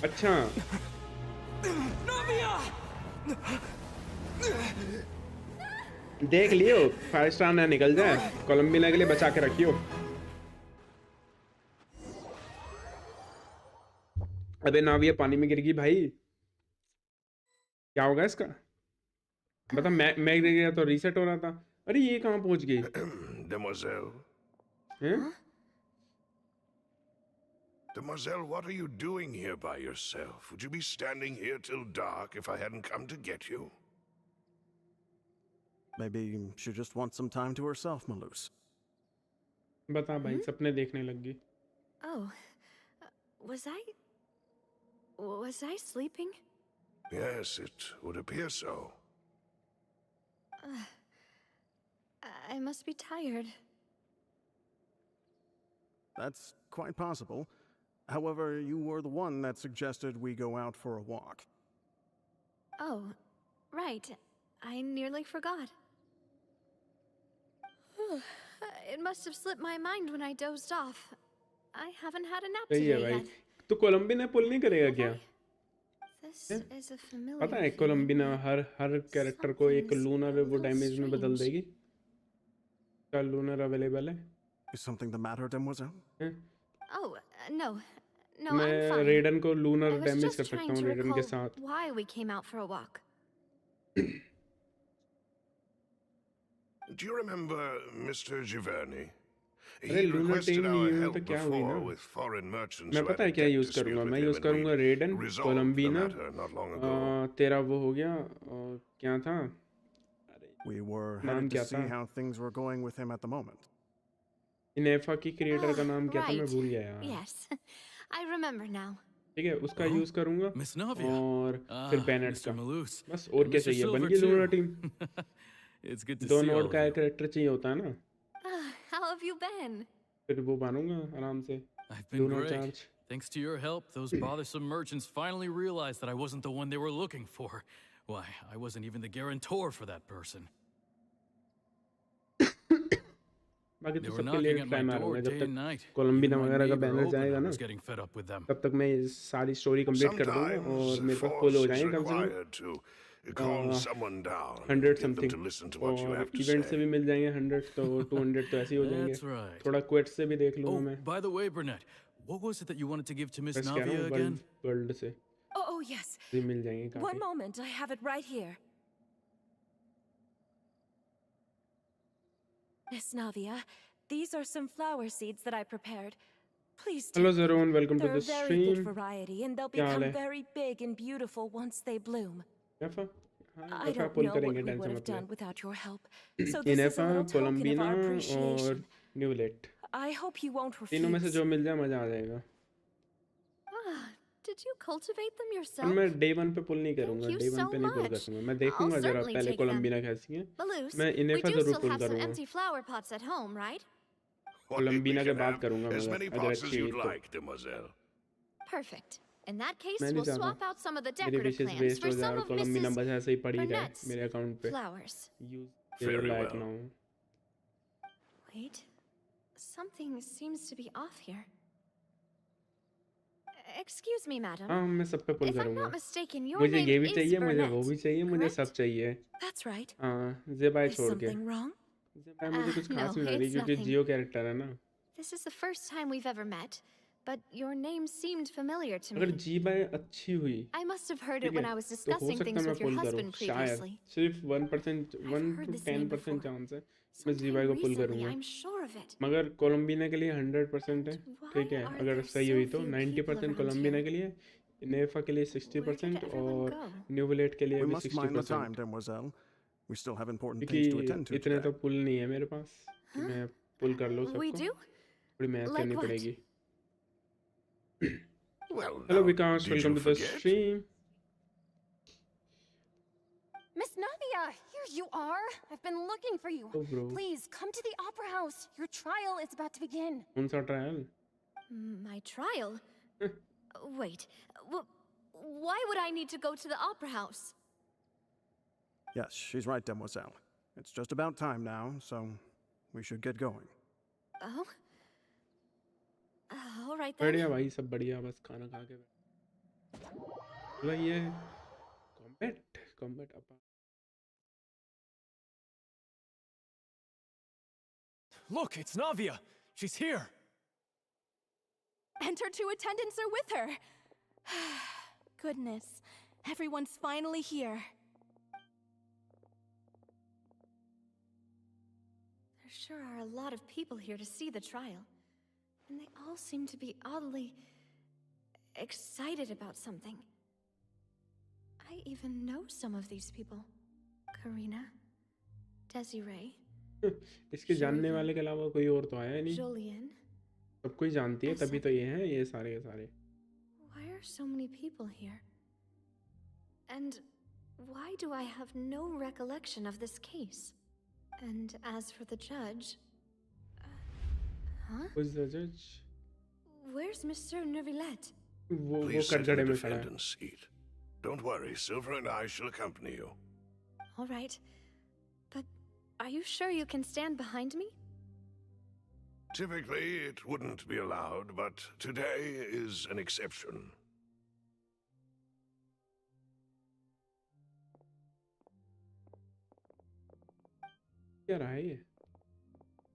अच्छा देख लियो, 5 स्टार ना निकल जाए, कोलंबिना के लिए बचा के रखियो। अबे नाविया पानी में गिर गई भाई, क्या होगा इसका? बता, मैं गिर गया तो रीसेट हो रहा था। अरे ये कहाँ पहुंच गई? Demoiselle. हैं? Demoiselle, what are you doing here by yourself? Would you be standing here till dark if I hadn't come to get you? Maybe she just wants some time to herself, Maloose. बता भाई, सपने देखने लग गई। Oh, was I sleeping? Yes, it would appear so. I must be tired. That's quite possible. However, you were the one that suggested we go out for a walk. Oh, right. I nearly forgot. It must have slipped my mind when I dozed off. I haven't had a nap सही है today भाई। yet. तो कोलंबिना पुल नहीं करेगा क्या? This is a familiar पता है feeling, कोलम्बिना but her character को एक something's लूनर a वो little डैमेज में बदल strange. देगी। क्या लूनर अवेलेबल है? Is something the matter, demoiselle? हैं? Oh, no. No, I'm मैं fine. रेडन को I lunar was damage just कर सकता trying हूँ to रेडन के recall साथ। why we came out for a walk. Do you remember Mr. Giverny? अरे He लूनर requested टीम नहीं our हुई help तो क्या हुई ना? before with foreign merchants मैं who पता had है a क्या debt यूज dispute करूंगा? with मैं him, यूज and करूंगा we रेडन, resolved the कोलम्बिना, matter not long ago. तेरा वो हो गया क्या था? We were नाम headed क्या to see था? how things were going with him at the moment. इनेफा की क्रिएटर का Ah, नाम क्या था? मैं right. भूल गया यार। Yes, I remember now. ठीक है, उसका Oh, यूज करूंगा Miss Navia. और फिर बेनेट Mr. का। Maloose. बस और And क्या Mr. चाहिए? बन Silver गई lunar too. Team. It's good to दो see all नोड of का you. कैरेक्टर चाहिए होता है ना? How have you been? फिर वो बनूंगा आराम से। I've been lunar great. Charge. Thanks to your help, those bothersome merchants finally realized that I wasn't the one they were looking for. Why, I wasn't even the guarantor for that person. बाकी They तो were सबके knocking लिए at my try door मारूंगा जब day तक and night. कोलम्बिना Even my वगैरह का neighbor banner जाएगा Obina ना, was getting fed up with them. तब तक मैं ये सारी स्टोरी कंप्लीट कर दूंगा और Sometimes मेरे पास फुल हो force is जाएंगे कम से कम required to calm someone down, 100 get them something, to listen to what you और have to इवेंट से say. भी मिल जाएंगे 100, तो 200 तो ऐसे ही हो जाएंगे। That's right. थोड़ा क्वेट से भी देख लूंगा Oh, मैं। by the way, Burnett, what was it that you wanted to give to Miss बस कह रहा Navia हूँ again? वर्ल्ड से Oh, yes. भी मिल जाएंगे One काफी। moment, I have it right here. Miss Navia, these are some flower seeds that I prepared. Please take hello them. ज़रून, welcome to They're the a very good stream. variety, and they'll क्या हाल become है? very big and beautiful once they bloom. इनेफा, हाँ I इनेफा don't पुल know what करेंगे, we would tension have मत ले। done without your help. So this is a इनेफा, little token of कोलम्बिना our और appreciation. न्यूलेट, I hope you won't तीनों में से refuse. जो मिल जाए मजा आ जाएगा। Ah, did you cultivate them और yourself? मैं डे 1 पे पुल नहीं करूंगा, you डे 1 so पे नहीं पुल much. करूंगा। मैं I'll देखूंगा जरा certainly पहले take them. कोलम्बिना कैसी है। Maloose, मैं we इनेफा do जरूर still पुल have some करूंगा। empty flower pots at home, right? Why, कोलम्बिना we के can बाद have करूंगा as मगर many अगर pots as अच्छी हुई you'd तो। like, demoiselle. Perfect. In that case, मैं नहीं we'll चाहता swap out some of the मेरी decorative विशेष plants वेस्ट for हो जाए some और of कोलम्बिना Mrs. बस ऐसे ही पड़ी रहे Burnett's मेरे अकाउंट पे। flowers. यूज Very लायक well. ना हो। Wait, something seems to be off here. Excuse me, madam. हाँ मैं सब पे पुल If I'm करूंगा। not mistaken, your मुझे name ये भी is चाहिए, मुझे वो Burnett, भी चाहिए, मुझे सब correct? चाहिए। That's right. हाँ ज़ेबाय Is छोड़ के। something wrong? ज़ेबाय मुझे कुछ no, खास नहीं लग रही it's क्योंकि nothing. जियो कैरेक्टर है ना। This is the first time we've ever met, but your name seemed familiar to अगर me. जीबाय अच्छी हुई, I must have heard ठीक it when है, I was तो हो discussing सकता things है मैं with your पुल करूँ, husband शायद previously. सिर्फ 1%, 1 heard to this name 10% before. Chance है मैं Sometime जीबाय को पुल recently, करूँगा। I'm sure of it. मगर कोलम्बिना के लिए 100% है, And why ठीक है। are अगर there सही so हुई तो few 90% people around कोलम्बिना here? के लिए, इनेफा के लिए Where did 60% everyone और go? न्यूवलेट के लिए We भी must mind the time, 60%। demoiselle. We still have important things to attend क्योंकि to इतने today. तो पुल नहीं है मेरे पास कि मैं पुल कर लूँ We सबको। do? थोड़ी मेहनत Like करनी what? पड़ेगी। Well, hello now, Vikas, did welcome you to the forget? Stream. Miss Navia, here you are. I've been looking for you. Oh bro, Please come to the opera house. Your trial is about to begin. कौन सा trial? My trial? Wait, why would I need to go to the opera house? Yes, she's right, demoiselle. It's just about time now, so we should get going. Oh? All right then. बढ़िया भाई, सब बढ़िया, बस खाना खा के मतलब ये कॉम्बैट अपा। Look, it's Navia. She's here. And her two attendants are with her. Goodness, everyone's finally here. There sure are a lot of people here to see the trial. And they all seem to be oddly excited about something. I even know some of these people. Karina, Desiree, इसके जानने वाले के अलावा कोई और तो आया नहीं। Julien. सब कोई जानती है, तभी तो ये हैं ये सारे के सारे। Why are so many people here? And why do I have no recollection of this case? And as for the judge... huh? Who's the judge? Where's Mr. Neuvillette? वो Please sit in the कटघरे में खड़ा है। defendant's seat. Don't worry, Silver and I shall accompany you. All right. But are you sure you can stand behind me? Typically, it wouldn't be allowed, but today is an exception. क्या रहा है ये?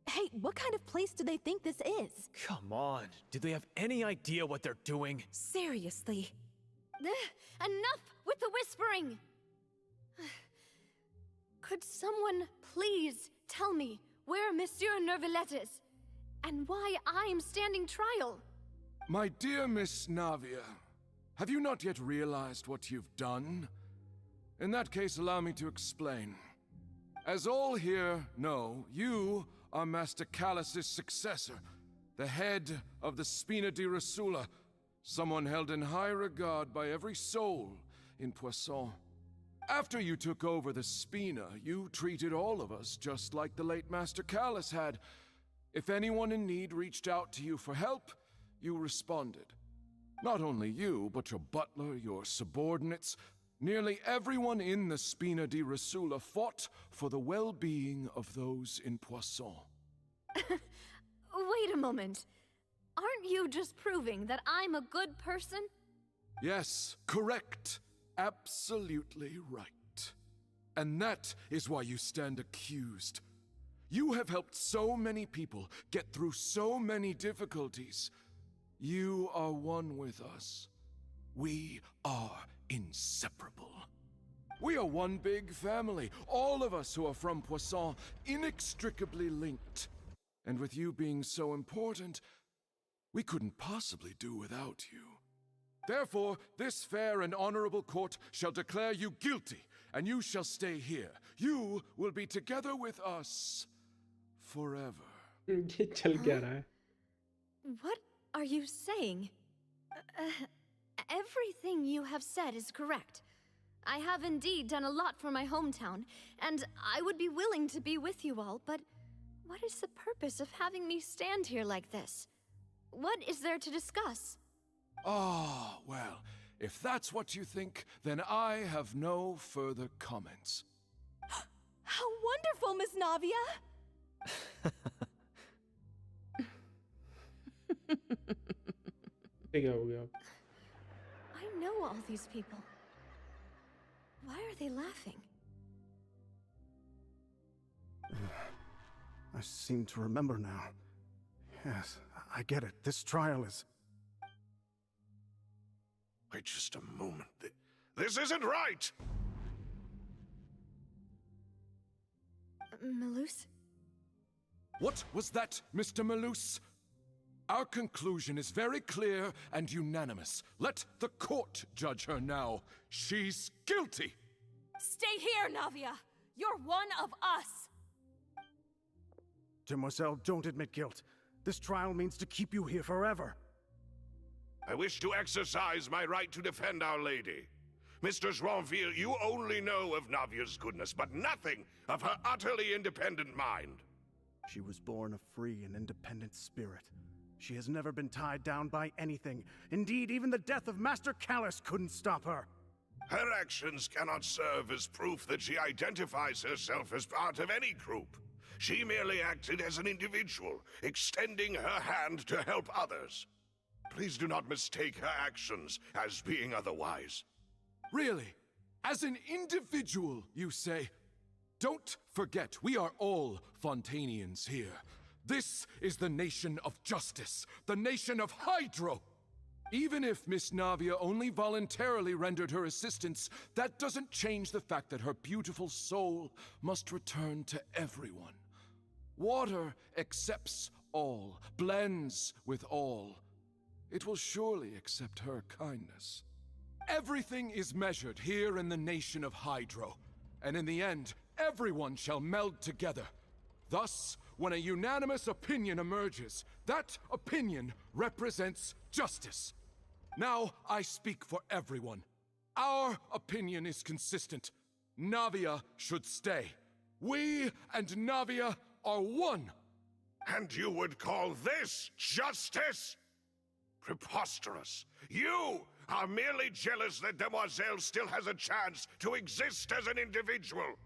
Hey, what kind of place do they think this is? Come on. Do they have any idea what they're doing? Seriously. Enough with the whispering! Could someone please tell me where Monsieur Nervalette is? And why I'm standing trial? My dear Miss Navia, have you not yet realized what you've done? In that case, allow me to explain. As all here know, you are Master Callus's successor, the head of the Spina di Rasula, someone held in high regard by every soul in Poisson. After you took over the Spina, you treated all of us just like the late Master Callus had. If anyone in need reached out to you for help, you responded. Not only you, but your butler, your subordinates, nearly everyone in the Spina di Rasula fought for the well-being of those in Poisson. Wait a moment. Aren't you just proving that I'm a good person? Yes, correct. Absolutely right. And that is why you stand accused. You have helped so many people get through so many difficulties. You are one with us. We are inseparable. We are one big family, all of us who are from Poisson, inextricably linked. And with you being so important, we couldn't possibly do without you. Therefore, this fair and honorable court shall declare you guilty, and you shall stay here. You will be together with us forever. ये चल क्या रहा है? What are you saying? Everything you have said is correct. I have indeed done a lot for my hometown, and I would be willing to be with you all, but what is the purpose of having me stand here like this? What is there to discuss? Ah, well, if that's what you think, then I have no further comments. How wonderful, Miss Navia! ये क्या हो गया? I know all these people. Why are they laughing? I seem to remember now. Yes, I get it. This trial is... Wait just a moment. This isn't right! Melus? What was that, Mr. Malus? Our conclusion is very clear and unanimous. Let the court judge her now. She's guilty! Stay here, Navia! You're one of us! Demoiselle, don't admit guilt. This trial means to keep you here forever. I wish to exercise my right to defend Our Lady. Mr. Joinville, you only know of Navia's goodness, but nothing of her utterly independent mind. She was born a free and independent spirit. She has never been tied down by anything. Indeed, even the death of Master Callus couldn't stop her. Her actions cannot serve as proof that she identifies herself as part of any group. She merely acted as an individual, extending her hand to help others. Please do not mistake her actions as being otherwise. Really? As an individual, you say? Don't forget, we are all Fontanians here. This is the nation of justice, the nation of Hydro. Even if Miss Navia only voluntarily rendered her assistance, that doesn't change the fact that her beautiful soul must return to everyone. Water accepts all, blends with all. It will surely accept her kindness. Everything is measured here in the nation of Hydro, and in the end, everyone shall meld together. Thus, when a unanimous opinion emerges, that opinion represents justice. Now I speak for everyone. Our opinion is consistent. Navia should stay. We and Navia are one. And you would call this justice? Preposterous. You are merely jealous that Demoiselle still has a chance to exist as an individual.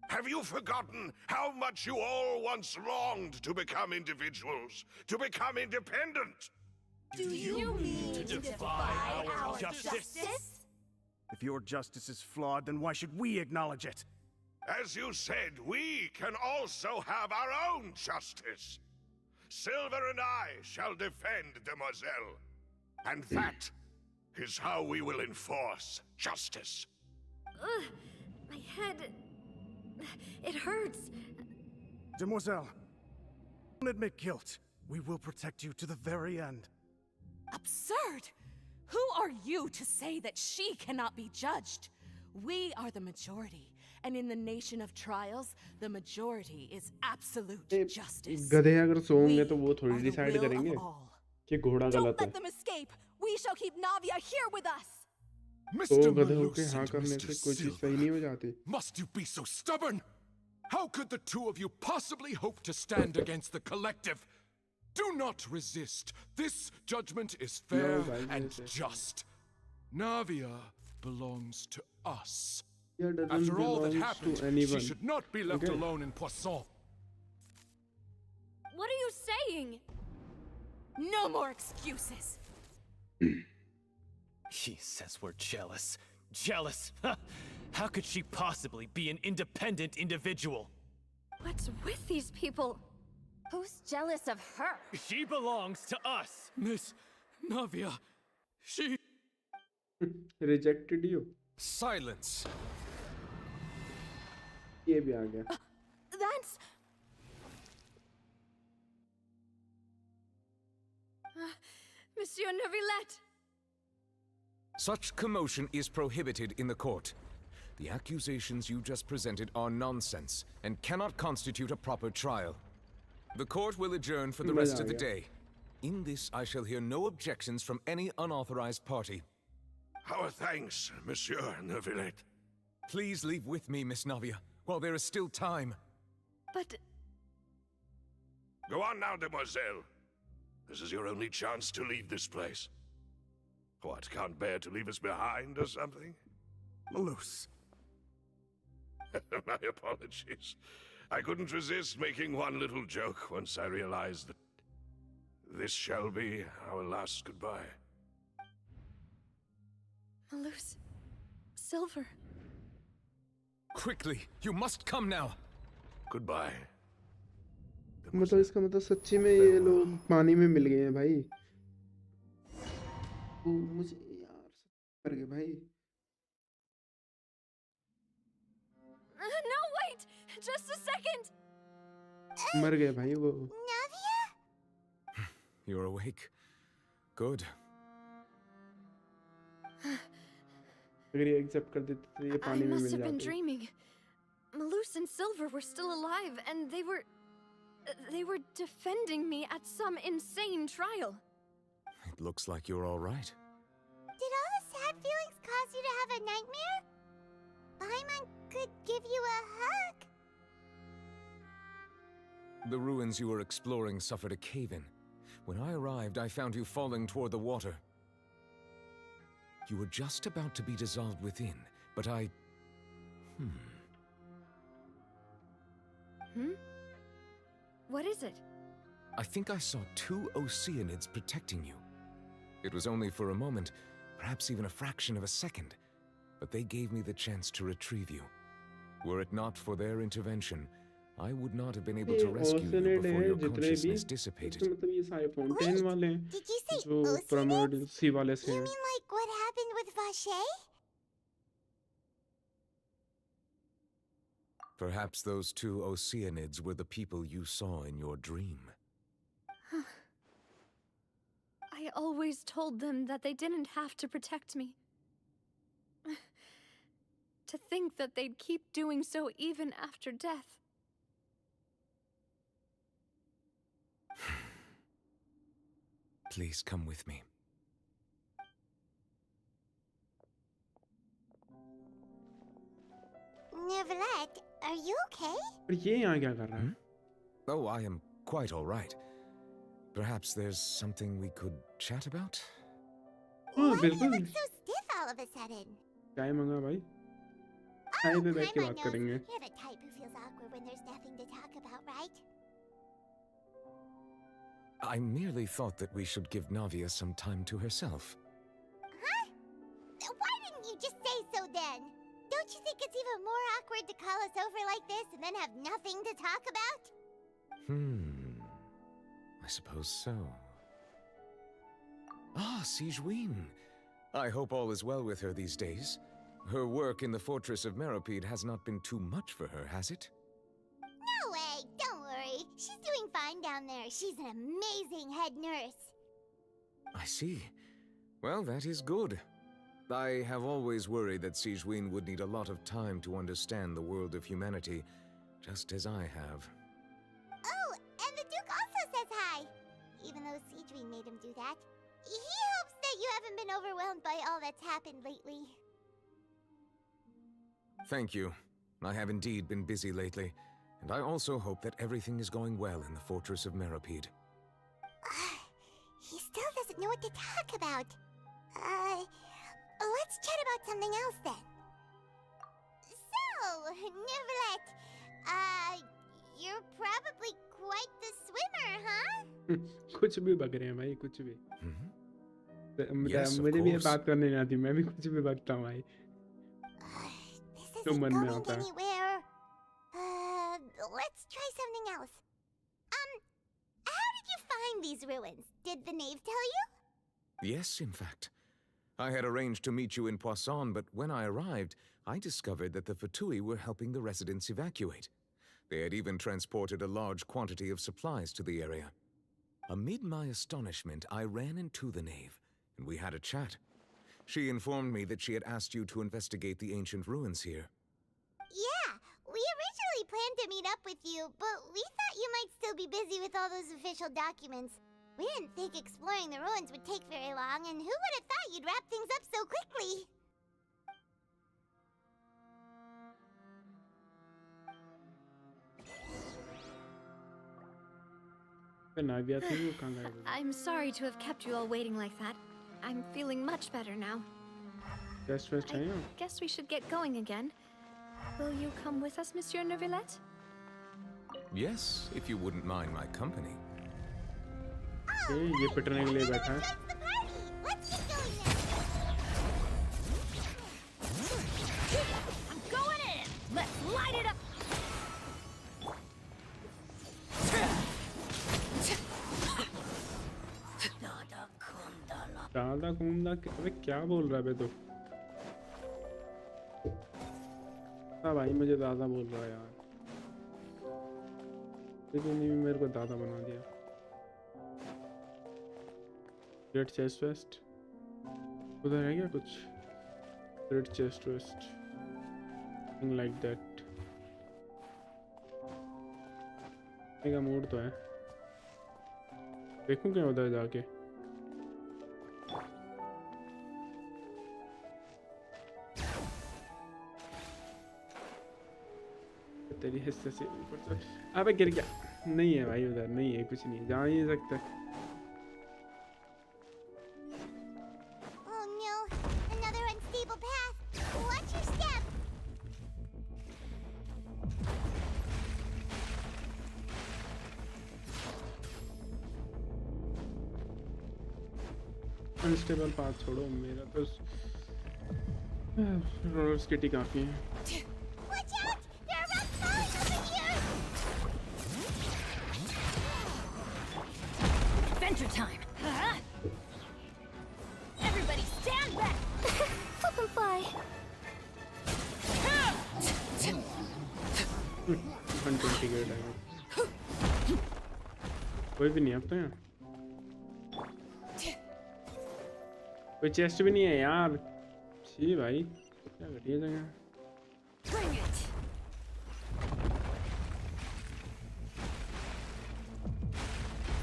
Have you forgotten how much you all once longed to become individuals, to become independent? Do you mean to defy our justice? If your justice is flawed, then why should we acknowledge it? As you said, we can also have our own justice. Silver and I shall defend Demoiselle. And that is how we will enforce justice. Ugh, my head... It hurts. Demoiselle, don't admit guilt. We will protect you to the very end. Absurd! Who are you to say that she cannot be judged? We are the majority, and in the nation of trials, the majority is absolute justice. गधे अगर सोएंगे तो वो We थोड़ी are the decide will करेंगे of all. कि घोड़ा Don't गलत है. let them escape! We shall keep Navia here with us! तो Mr. गधों के Malus हाँ and करने Mr. से कोई चीज Silver, सही नहीं हो जाती. must you be so stubborn? How could the two of you possibly hope to stand against the collective? Do not resist. This judgment is fair and just. Navia belongs to us. After all that happened, she should not be left alone in Poisson. What are you saying? No more excuses! He says we're jealous. Jealous? How could she possibly be an independent individual? What's with these people? Who's jealous of her? She belongs to us. Miss Navia, she... Rejected you. Silence. ये भी आ गया. That's... Monsieur Neuvillette! Such commotion is prohibited in the court. The accusations you just presented are nonsense and cannot constitute a proper trial. The court will adjourn for the rest of the day. In this, I shall hear no objections from any unauthorized party. Our thanks, Monsieur Neuvillette. Please leave with me, Miss Navia, while there is still time. But... Go on now, Demoiselle. This is your only chance to leave this place. What, can't bear to leave us behind or something? Malus. My apologies. I couldn't resist making one little joke once I realized that this shall be our last goodbye. Malus... Silver... Quickly, you must come now. Goodbye. मतलब इसका मतलब सच्ची में ये लोग पानी में मिल गए हैं भाई. मुझे यार मर गए भाई. No, wait! Just a second! मर गए भाई वो. Navia? You're awake. Good. अगर ये accept कर देते तो ये I पानी में must मिल have been जाते. dreaming. Malus and Silver were still alive, and they were defending me at some insane trial. It looks like you're all right. Did all the sad feelings cause you to have a nightmare? Paimon could give you a hug. The ruins you were exploring suffered a cave-in. When I arrived, I found you falling toward the water. You were just about to be dissolved within, but I... What is it? I think I saw 2 Oceanids protecting you. It was only for a moment, perhaps even a fraction of a second, but they gave me the chance to retrieve you. Were it not for their intervention, I would not have been able to rescue you before your consciousness dissipated. मतलब ये सारे fountain वाले हैं Did you say जो Oceanids? Primordial सी वाले से You हैं. mean like what happened with Vache? Perhaps those 2 Oceanids were the people you saw in your dream. I always told them that they didn't have to protect me. To think that they'd keep doing so even after death. Please come with me. Neuvillette, are you okay? पर ये यहाँ क्या कर रहा है? Oh, I am quite all right. Perhaps there's something we could chat about? हाँ Why do you बिल्कुल. look so stiff all of a sudden? चाय मंगा भाई. चाय पे बैठ के Paimon बात knows. करेंगे. You're the type who feels awkward when there's nothing to talk about, right? I merely thought that we should give Navia some time to herself. Huh? Why didn't you just say so then? Don't Don't you think it's even more awkward to call us over like this and then have nothing to talk about? I suppose so. Ah, Sigewin. I hope all is well with her these days. Her work in the Fortress of Meropide has not been too much for her, has it? No way, don't worry. She's doing fine down there. She's an amazing head nurse. I see. Well, that is good. I have always worried that Sigewin would need a lot of time to understand the world of humanity, just as I have. Oh, and the Duke also says hi. Even though Sigewin made him do that. He hopes that you haven't been overwhelmed by all that's happened lately. Thank you. I have indeed been busy lately, and I also hope that everything is going well in the Fortress of Meropide. He still doesn't know what to talk about. Let's chat about something else then. So, Neverlet, you're probably quite the swimmer, huh? कुछ भी बक रहे हैं भाई, कुछ भी। Yes, of मुझे भी ये course. बात करने नहीं आती, मैं भी कुछ भी बकता हूँ भाई। This तो isn't मन में going आता है। anywhere. Let's try something else. How did you find these ruins? Did the knave tell you? Yes, in fact. I had arranged to meet you in Poisson, but when I arrived, I discovered that the Fatui were helping the residents evacuate. They had even transported a large quantity of supplies to the area. Amid my astonishment, I ran into the knave, and we had a chat. She informed me that she had asked you to investigate the ancient ruins here. Yeah, we originally planned to meet up with you, but we thought you might still be busy with all those official documents. We didn't think exploring the ruins would take very long, and who would have thought you'd wrap things up so quickly? I'm sorry to have kept you all waiting like that. I'm feeling much better now. I guess we should get going again. Will you come with us, Monsieur Neuvillette? Yes, if you wouldn't mind my company. ये पिटने के लिए बैठा है। Let's get going then. I'm going in! Let's light it up! दादा कुंदा अबे क्या बोल रहा है बे तू? हाँ भाई मुझे दादा बोल रहा है यार। लेकिन ये मेरे को दादा बना दिया। रेड चेस्ट वेस्ट उधर है क्या कुछ? Red chest vest thing like that. का मूड तो है, देखूं क्या उधर जाके। तेरी हिस्से से ऊपर से अबे गिर गया। नहीं है भाई, उधर नहीं है, कुछ नहीं है, जा ही नहीं सकते। Oh no, another unstable path. Watch your step. Unstable path छोड़ो, मेरा तो रोलर स्केटिंग काफी है। Watch out! There are rocks falling over here! Adventure time! Everybody stand back! Flip and fly. 120 के टाइम कोई भी नहीं अब तो यहाँ। कोई चेस्ट भी नहीं है यार। छी भाई क्या घटिया जगह। Bring it!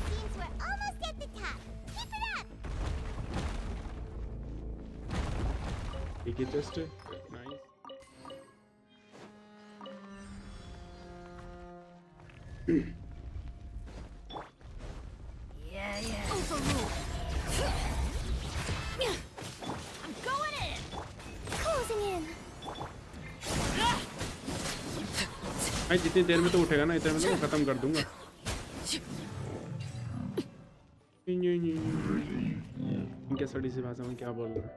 Seems we're almost at the top. Keep it up! ठीक है chest nice. Yeah. Overruled. I'm going in! Closing in. भाई जितनी देर में तो उठेगा ना, इतने में तो मैं खत्म कर दूंगा। इनके सड़ी सी भाषा में क्या बोल रहा है?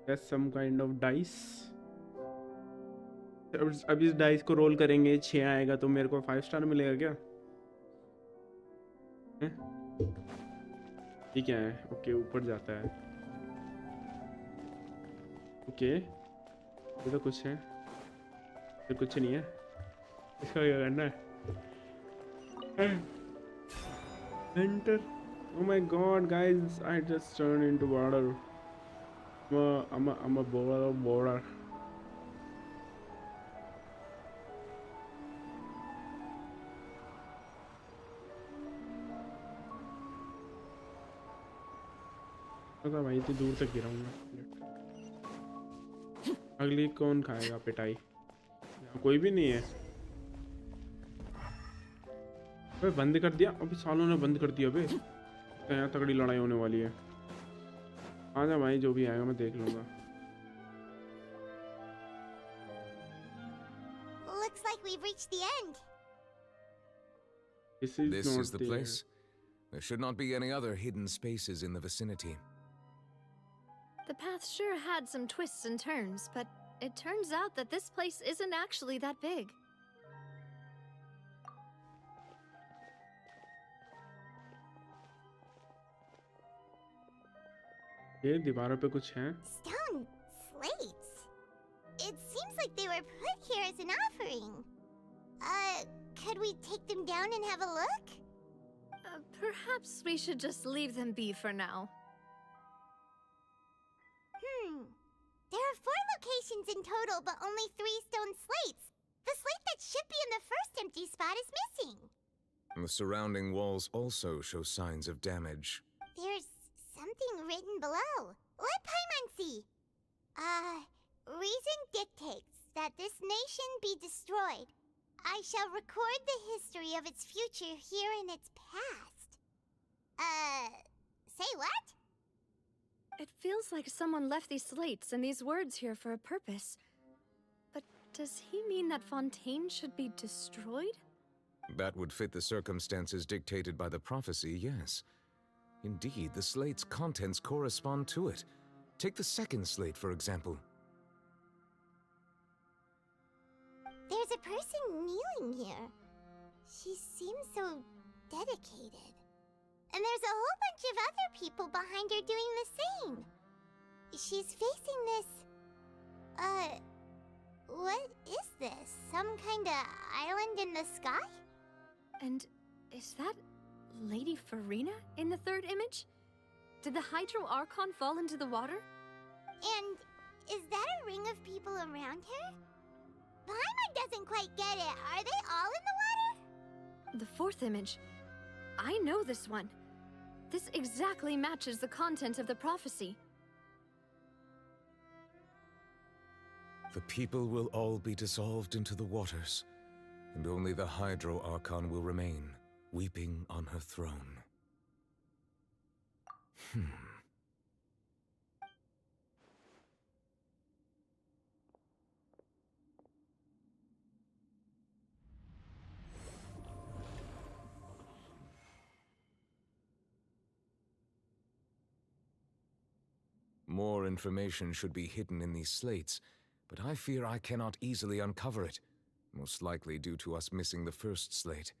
That's some kind of dice. अब इस डाइस को रोल करेंगे, 6 आएगा तो मेरे को 5 स्टार मिलेगा क्या? ये क्या है? ओके, ऊपर जाता है। ओके, ये तो कुछ है, फिर कुछ नहीं है। इसका क्या करना है? Enter. Oh my God, guys! I just turned into water. I'm a ball of water. पता भाई, इतनी दूर तक गिराऊंगा। अगली कौन खाएगा पिटाई? यहाँ कोई भी नहीं है। अबे बंद कर दिया, अभी सालों ने बंद कर दिया। अबे तो यहाँ तगड़ी लड़ाई होने वाली है। आजा भाई, जो भी आएगा मैं देख लूंगा। Looks like we've reached the end. This is the place. There should not be any other hidden spaces in the vicinity. The path sure had some twists and turns, but it turns out that this place isn't actually that big. ये दीवारों पे कुछ है। Stone slates. It seems like they were put here as an offering. Could we take them down and have a look? Perhaps we should just leave them be for now. There are 4 locations in total, but only 3 stone slates. The slate that should be in the first empty spot is missing. The surrounding walls also show signs of damage. There's something written below. Let Paimon see. Reason dictates that this nation be destroyed. I shall record the history of its future here in its past. Say what? It feels like someone left these slates and these words here for a purpose. But does he mean that Fontaine should be destroyed? That would fit the circumstances dictated by the prophecy, yes. Indeed, the slate's contents correspond to it. Take the second slate, for example. There's a person kneeling here. She seems so dedicated. And there's a whole bunch of other people behind her doing the same. She's facing this... what is this? Some kind of island in the sky? And is that Lady Farina in the third image? Did the Hydro Archon fall into the water? And is that a ring of people around her? Paimon doesn't quite get it. Are they all in the water? The fourth image. I know this one. This exactly matches the content of the prophecy. The people will all be dissolved into the waters, and only the Hydro Archon will remain, weeping on her throne. More information should be hidden in these slates, but I fear I cannot easily uncover it, most likely due to us missing the first slate.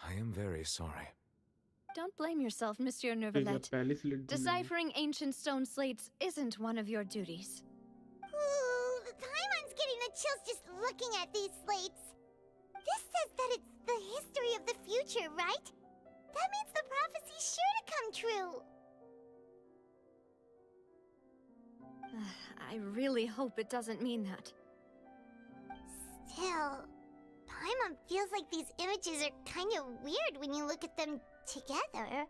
I am very sorry. Don't blame yourself, Monsieur Neuvillette. Deciphering ancient stone slates isn't one of your duties. Ooh, Paimon's getting the chills just looking at these slates. This says that it's the history of the future, right? That means the prophecy's sure to come true. I really hope it doesn't mean that. Still, Paimon feels like these images are kind of weird when you look at them together.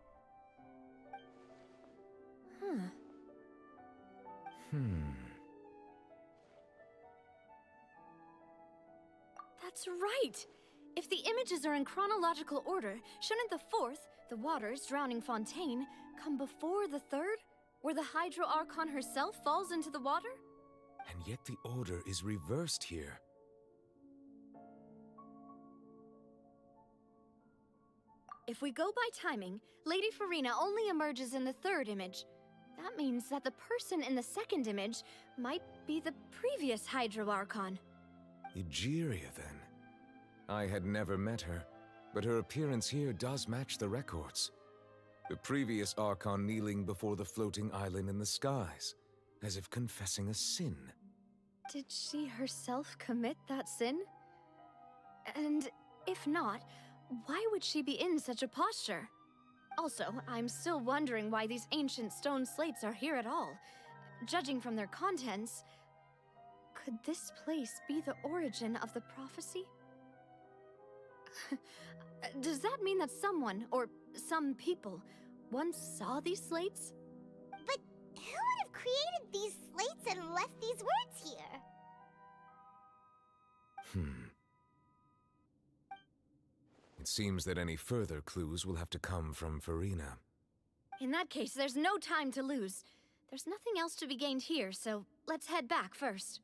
That's right! If the images are in chronological order, shouldn't the fourth, the waters drowning Fontaine, come before the third, where the Hydro Archon herself falls into the water? And yet the order is reversed here. If we go by timing, Lady Farina only emerges in the third image. That means that the person in the second image might be the previous Hydro Archon. Egeria, then. I had never met her, but her appearance here does match the records. The previous Archon kneeling before the floating island in the skies, as if confessing a sin. Did she herself commit that sin? And if not, why would she be in such a posture? Also, I'm still wondering why these ancient stone slates are here at all. Judging from their contents, could this place be the origin of the prophecy? Does that mean that someone, or some people, once saw these slates? But who would have created these slates and left these words here? It seems that any further clues will have to come from Farina. In that case, there's no time to lose. There's nothing else to be gained here, so let's head back first.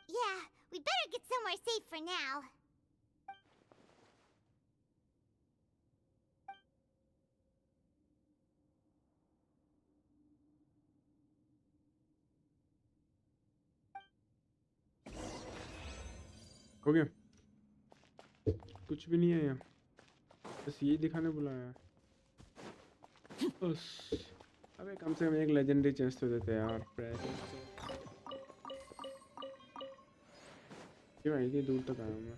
Yeah, we better get somewhere safe for now. हो गया कुछ भी नहीं है यहाँ बस ये दिखाने बुलाया है बस अबे कम से कम एक लेजेंडरी चेस्ट तो देते यार क्यों इतनी दूर तक आया मैं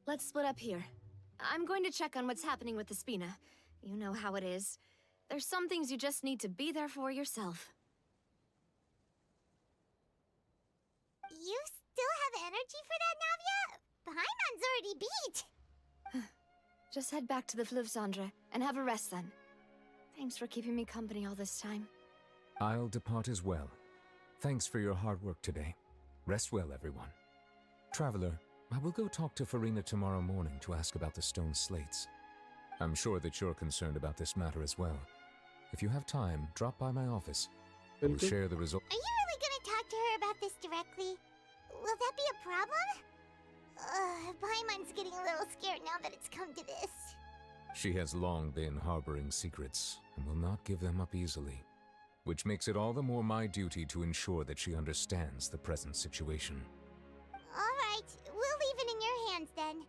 Let's split up here. I'm going to check on what's happening with the Spina. You know how it is. There's some things you just need to be there for yourself. You still have energy for that, Navia? Paimon's already beat! Just head back to the Fleuve Cendre and have a rest then. Thanks for keeping me company all this time. I'll depart as well. Thanks for your hard work today. Rest well, everyone. Traveler, I will go talk to Farina tomorrow morning to ask about the stone slates. I'm sure that you're concerned about this matter as well. If you have time, drop by my office. We'll share the result. Are you really gonna talk to her about this directly? Will that be a problem? Paimon's getting a little scared now that it's come to this. She has long been harboring secrets and will not give them up easily, which makes it all the more my duty to ensure that she understands the present situation. Alright, we'll leave it in your hands then.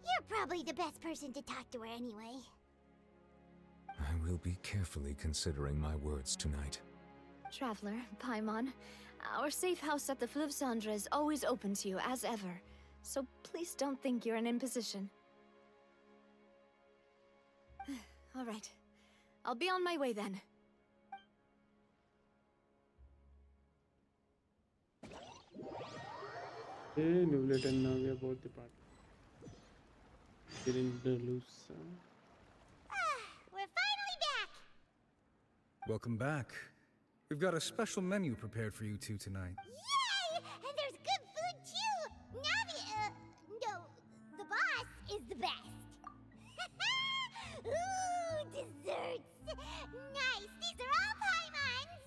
You're probably the best person to talk to her anyway. I will be carefully considering my words tonight. Traveler, Paimon, our safe house at the Fleuve Cendre is always open to you as ever, so please don't think you're an imposition. Alright, I'll be on my way then. Hey, Newlet and Navia both depart. Getting the loose. We're finally back! Welcome back. We've got a special menu prepared for you two tonight. Yay! And there's good food too! Navia, no, the boss is the best. Ooh, desserts! Nice, these are all Paimon's!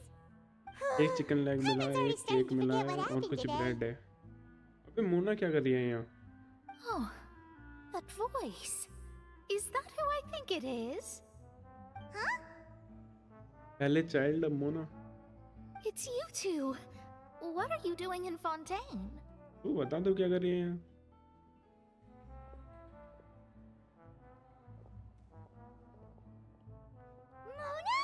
एक chicken leg मिला है एक cake मिला है और कुछ bread है अबे मोना क्या कर रही है यहाँ Oh, that voice. Is that who I think it is? Huh? पहले चाइल्ड अब Mona It's you two. What are you doing in Fontaine? तू बता दो क्या कर रही है यहाँ Mona?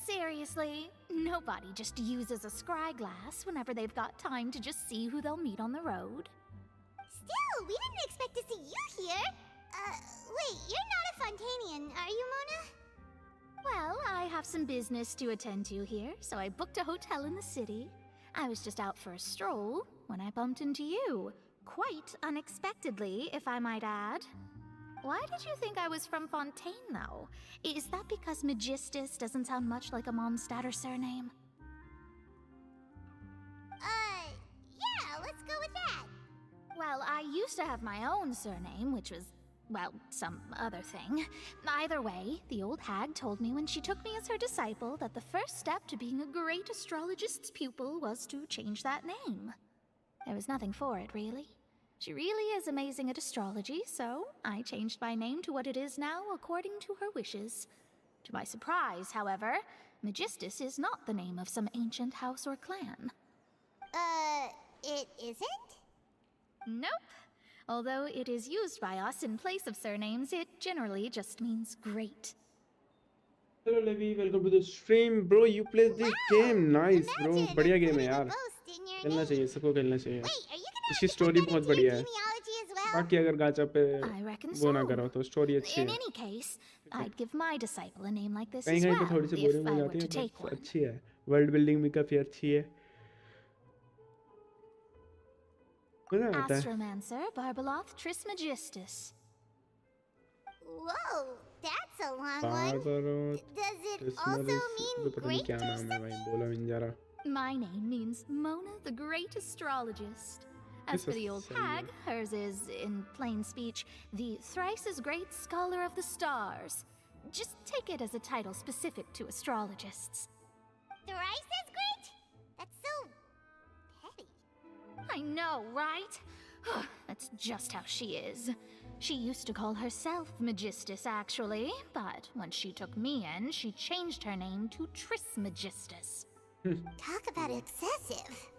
Seriously, nobody just uses a scry glass whenever they've got time to just see who they'll meet on the road. Still, we didn't expect to see you here. Wait, you're not a Fontanian, are you, Mona? Well, I have some business to attend to here, so I booked a hotel in the city. I was just out for a stroll when I bumped into you. Quite unexpectedly, if I might add. Why did you think I was from Fontaine, though? Is that because Magistus doesn't sound much like a Mondstatter surname? Yeah, let's go with that. Well, I used to have my own surname, which was well, some other thing. Either way, the old hag told me when she took me as her disciple that the first step to being a great astrologist's pupil was to change that name. There was nothing for it, really. She really is amazing at astrology, so I changed my name to what it is now according to her wishes. To my surprise, however, Megistus is not the name of some ancient house or clan. It isn't? Nope. Although it is used by us in place of surnames, it generally just means great. Hello Levi, welcome to the stream, bro. You play this game, nice, bro. बढ़िया game है यार. खेलना चाहिए, सबको खेलना चाहिए. इसकी story बहुत बढ़िया है. बाकी अगर गाचा पे वो ना करो तो स्टोरी अच्छी है. In any case, I'd give my disciple a name like this as कहीं-कहीं पे थोड़ी well सी if बोरिंग I हो were जाती to है, take बट one. अच्छी है. वर्ल्ड बिल्डिंग भी काफी अच्छी है. मजा आता है. Astromancer Barbeloth Trismegistus. Whoa, that's a long one. Does it also mean पता नहीं great क्या or नाम है भाई, बोला नहीं जा रहा. My name means Mona the Great Astrologist. As This for is the old so hag, hers is, in plain speech, the thrice as great scholar of the stars. Just take it as a title specific to astrologists. Thrice as great? That's so petty. I know, right? That's just how she is. She used to call herself Megistus, actually, but when she took me in, she changed her name to Trismegistus. Talk about excessive.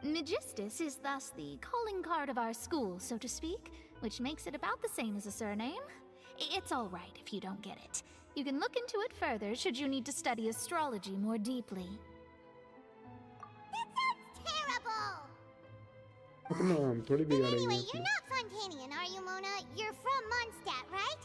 Megistus is thus the calling card of our school, so to speak, which makes it about the same as a surname. It's all right if you don't get it. You can look into it further should you need to study astrology more deeply. That sounds terrible! अपना नाम थोड़ी But बिगाड़ेंगे anyway, अपना. you're not Fontanian, are you, Mona? You're from Mondstadt, right?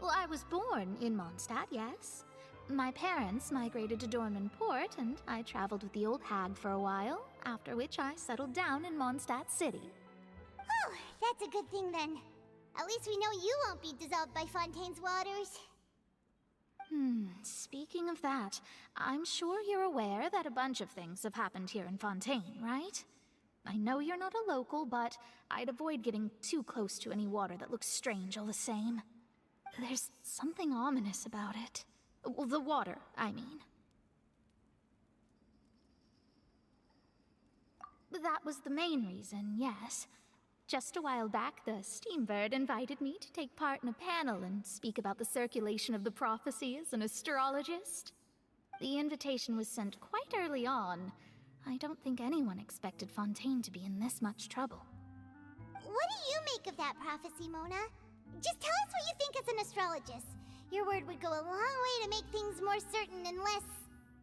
Well, I was born in Mondstadt, yes. My parents migrated to Dorman Port, and I traveled with the old hag for a while, after which I settled down in Mondstadt City. Oh, that's a good thing then. At least we know you won't be dissolved by Fontaine's waters. Speaking of that, I'm sure you're aware that a bunch of things have happened here in Fontaine, right? I know you're not a local, but I'd avoid getting too close to any water that looks strange all the same. There's something ominous about it. Well, the water, I mean. That was the main reason, yes. Just a while back, the Steambird invited me to take part in a panel and speak about the circulation of the prophecy as an astrologist. The invitation was sent quite early on. I don't think anyone expected Fontaine to be in this much trouble. What do you make of that prophecy, Mona? Just tell us what you think as an astrologist. Your word would go a long way to make things more certain and less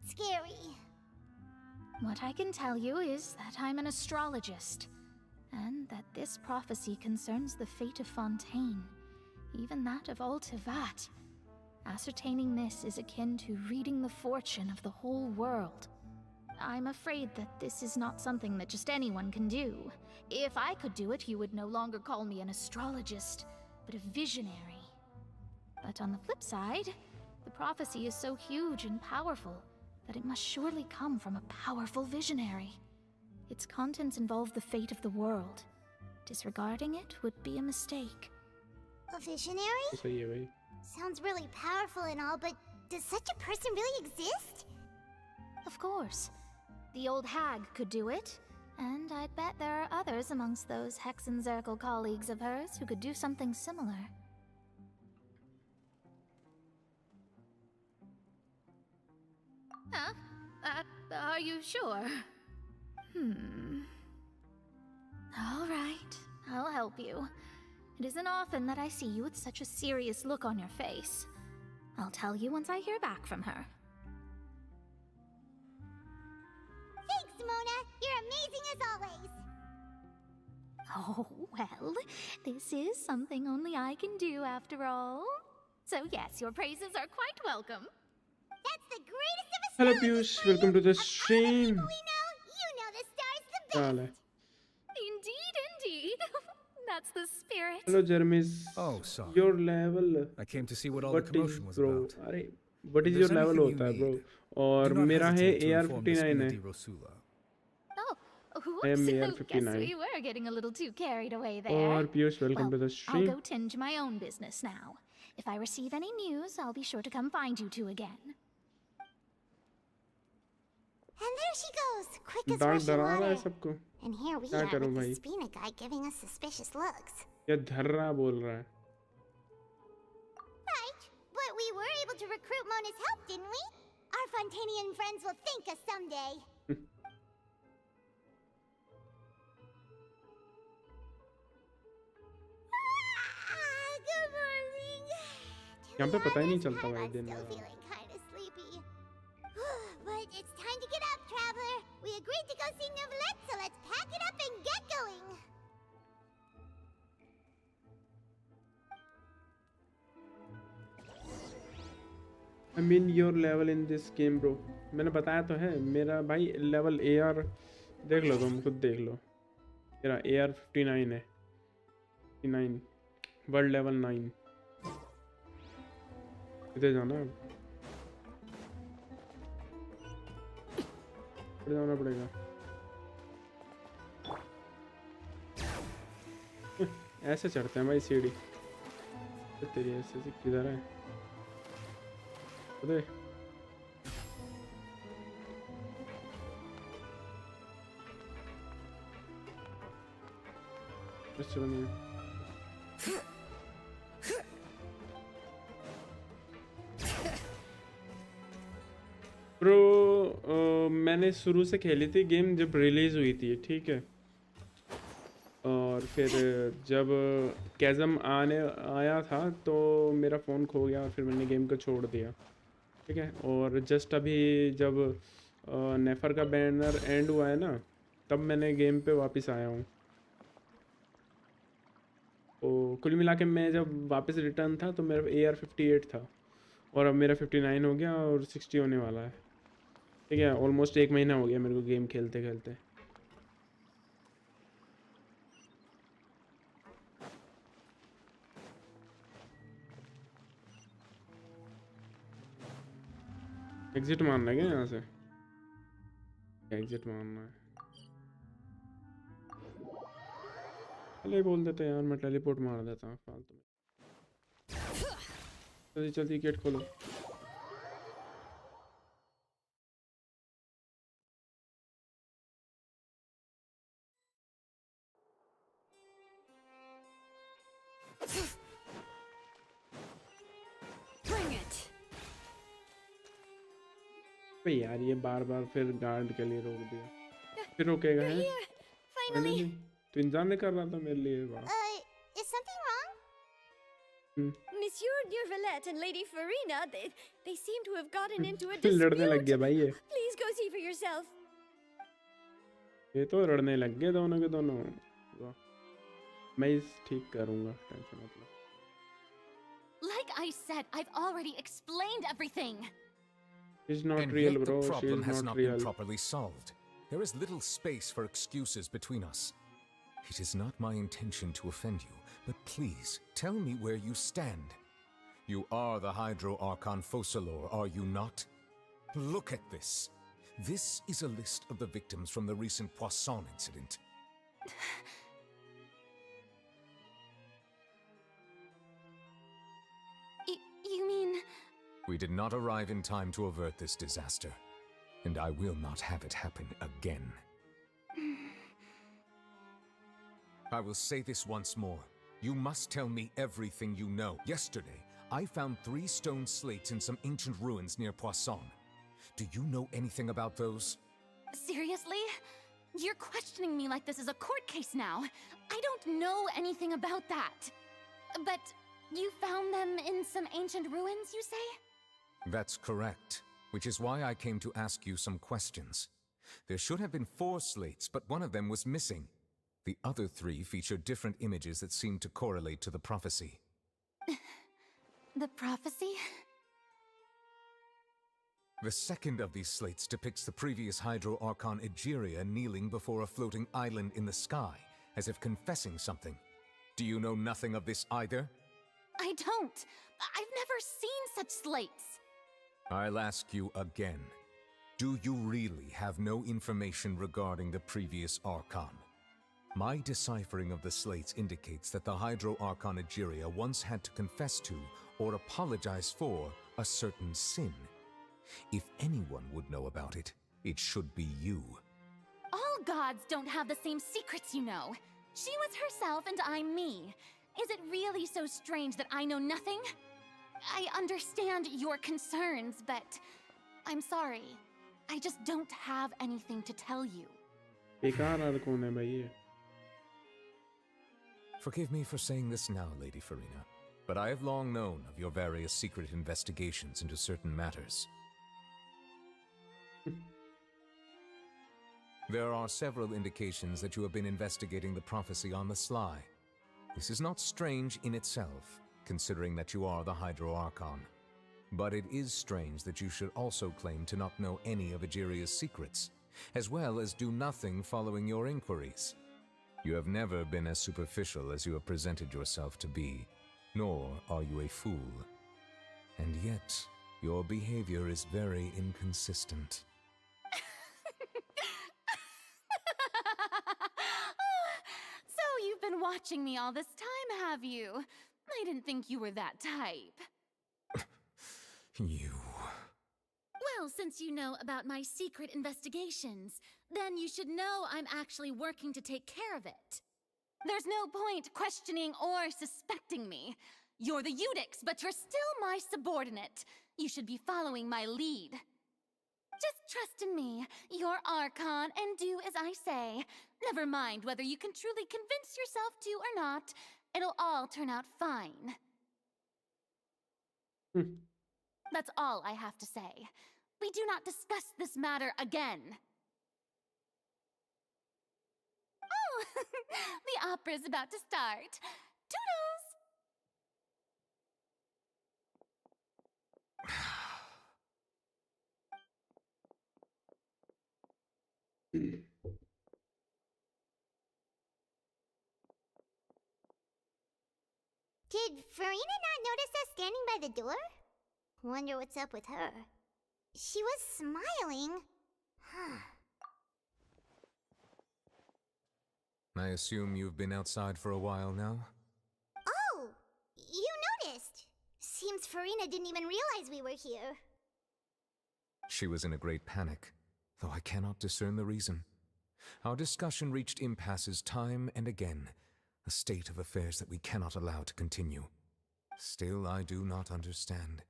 scary. What I can tell you is that I'm an astrologist, and that this prophecy concerns the fate of Fontaine, even that of all Tevat. Ascertaining this is akin to reading the fortune of the whole world. I'm afraid that this is not something that just anyone can do. If I could do it, you would no longer call me an astrologist, but a visionary. But on the flip side, the prophecy is so huge and powerful that it must surely come from a powerful visionary. Its contents involve the fate of the world. Disregarding it would be a mistake. A visionary? सही है भाई. Sounds really powerful and all, but does such a person really exist? Of course. The old hag could do it, and I'd bet there are others amongst those Hexenzirkel colleagues of hers who could do something similar. Huh? Are you sure? All right, I'll help you. It isn't often that I see you with such a serious look on your face. I'll tell you once I hear back from her. Thanks, Mona. You're amazing as always. Oh, well, this is something only I can do after all. So yes, your praises are quite welcome. That's the greatest of Hello astrologers. Piyush, welcome to the stream. We know, you know the stars the best. हाल है? Indeed. That's the spirit. Hello Jermis. Oh, sorry. Your level. I came to see what all What the is commotion was bro? about. अरे what is If your there's level anything होता है you bro? need, और do not मेरा है hesitate to inform the AR-59 है. Spina di Rosula. Oh, I am Whoops, Mayor guess 59. we were getting a little too carried away there. Or Piyush, welcome to the I'll stream. go tend to my own business now. If I receive any news, I'll be sure to come find you two again. And there she goes, quick as डांट rushing डरा रहा है water. सबको. And here we क्या are करूं with भाई? the Spina guy giving us suspicious looks. ये धर्रा बोल रहा है. Right, but we were able to recruit Mona's help, didn't we? Our Fontanian friends will thank us someday. Good morning. यहाँ पे पता ही नहीं चलता भाई दिन Still में. feeling kind of sleepy. But it's time to get up, traveler. We agreed to go see Neuvillette, so let's pack it up and get going. I mean your level in this game bro. मैंने बताया तो है मेरा भाई level AR देख लो तुम खुद देख लो. मेरा AR 59 है. 59 वर्ल्ड लेवल 9. किधर जाना है? किधर जाना पड़ेगा? ऐसे चढ़ते हैं भाई सीढ़ी. तेरी ऐसे से किधर है? उधर. बस चलो नहीं. ब्रो मैंने शुरू से खेली थी गेम जब रिलीज़ हुई थी, ठीक है. और फिर जब कैज़म आया था तो मेरा फ़ोन खो गया और फिर मैंने गेम को छोड़ दिया, ठीक है. और जस्ट अभी जब नेफर का बैनर एंड हुआ है ना, तब मैंने गेम पे वापस आया हूँ. तो कुल मिला के मैं जब वापस रिटर्न था तो मेरा AR 58 था और अब मेरा 59 हो गया और 60 होने वाला है, ठीक है. ऑलमोस्ट 1 महीना हो गया मेरे को गेम खेलते खेलते. एग्जिट मारना है क्या यहाँ से? एग्जिट मारना है. चलिए बोल देते हैं यार, मैं टेलीपोर्ट मार देता हूँ फालतू में. जल्दी जल्दी गेट खोलो. Bring it. भाई यार ये बार बार फिर गार्ड के लिए रोक दिया. फिर रोकेगा है? Finally. तो इंतजार नहीं कर रहा था मेरे लिए. वाह. Is something wrong? Monsieur Neuvillette and Lady Farina, they seem to have gotten into a लड़ने लग dispute. गया भाई ये. Please go see for yourself. ये तो लड़ने लग गए दोनों के दोनों. वाह. मैं इस ठीक करूँगा, टेंशन मत लो. Like I said, I've already explained everything. She's not And real yet bro. the She problem is has not not real. been properly solved. There is little space for excuses between us. It is not my intention to offend you, but please tell me where you stand. You are the Hydro Archon Focalor, are you not? Look at this. This is a list of the victims from the recent Poisson incident. You mean... We did not arrive in time to avert this disaster, and I will not have it happen again. I will say this once more. You must tell me everything you know. Yesterday, I found 3 stone slates in some ancient ruins near Poisson. Do you know anything about those? Seriously? You're questioning me like this is a court case now. I don't know anything about that. But you found them in some ancient ruins, you say? That's correct, which is why I came to ask you some questions. There should have been 4 slates, but one of them was missing. The other 3 feature different images that seem to correlate to the prophecy. The prophecy? The second of these slates depicts the previous Hydro Archon Egeria kneeling before a floating island in the sky, as if confessing something. Do you know nothing of this either? I don't. I've never seen such slates. I'll ask you again. Do you really have no information regarding the previous Archon? My deciphering of the slates indicates that the Hydro Archon Egeria once had to confess to or apologize for a certain sin. If anyone would know about it, it should be you. All gods don't have the same secrets, you know. She was herself and I'm me. Is it really so strange that I know nothing? I understand your concerns, but I'm sorry. I just don't have anything to tell you. बेकार Arcon है भाई ये. Forgive me for saying this now, Lady Farina, but I have long known of your various secret investigations into certain matters. There are several indications that you have been investigating the prophecy on the sly. This is not strange in itself, considering that you are the Hydro Archon. But it is strange that you should also claim to not know any of Egeria's secrets, as well as do nothing following your inquiries. You have never been as superficial as you have presented yourself to be, nor are you a fool. And yet, your behavior is very inconsistent. So you've been watching me all this time, have you? I didn't think you were that type. You... Well, since you know about my secret investigations, then you should know I'm actually working to take care of it. There's no point questioning or suspecting me. You're the Eudix, but you're still my subordinate. You should be following my lead. Just trust in me, your Archon, and do as I say. Never mind whether you can truly convince yourself to or not. It'll all turn out fine. That's all I have to say. We do not discuss this matter again. Oh, the opera's about to start. Toodles! Did Farina not notice us standing by the door? Wonder what's up with her. She was smiling. I assume you've been outside for a while now? Oh, you noticed. Seems Farina didn't even realize we were here. She was in a great panic, though I cannot discern the reason. Our discussion reached impasses time and again, a state of affairs that we cannot allow to continue. Still, I do not understand.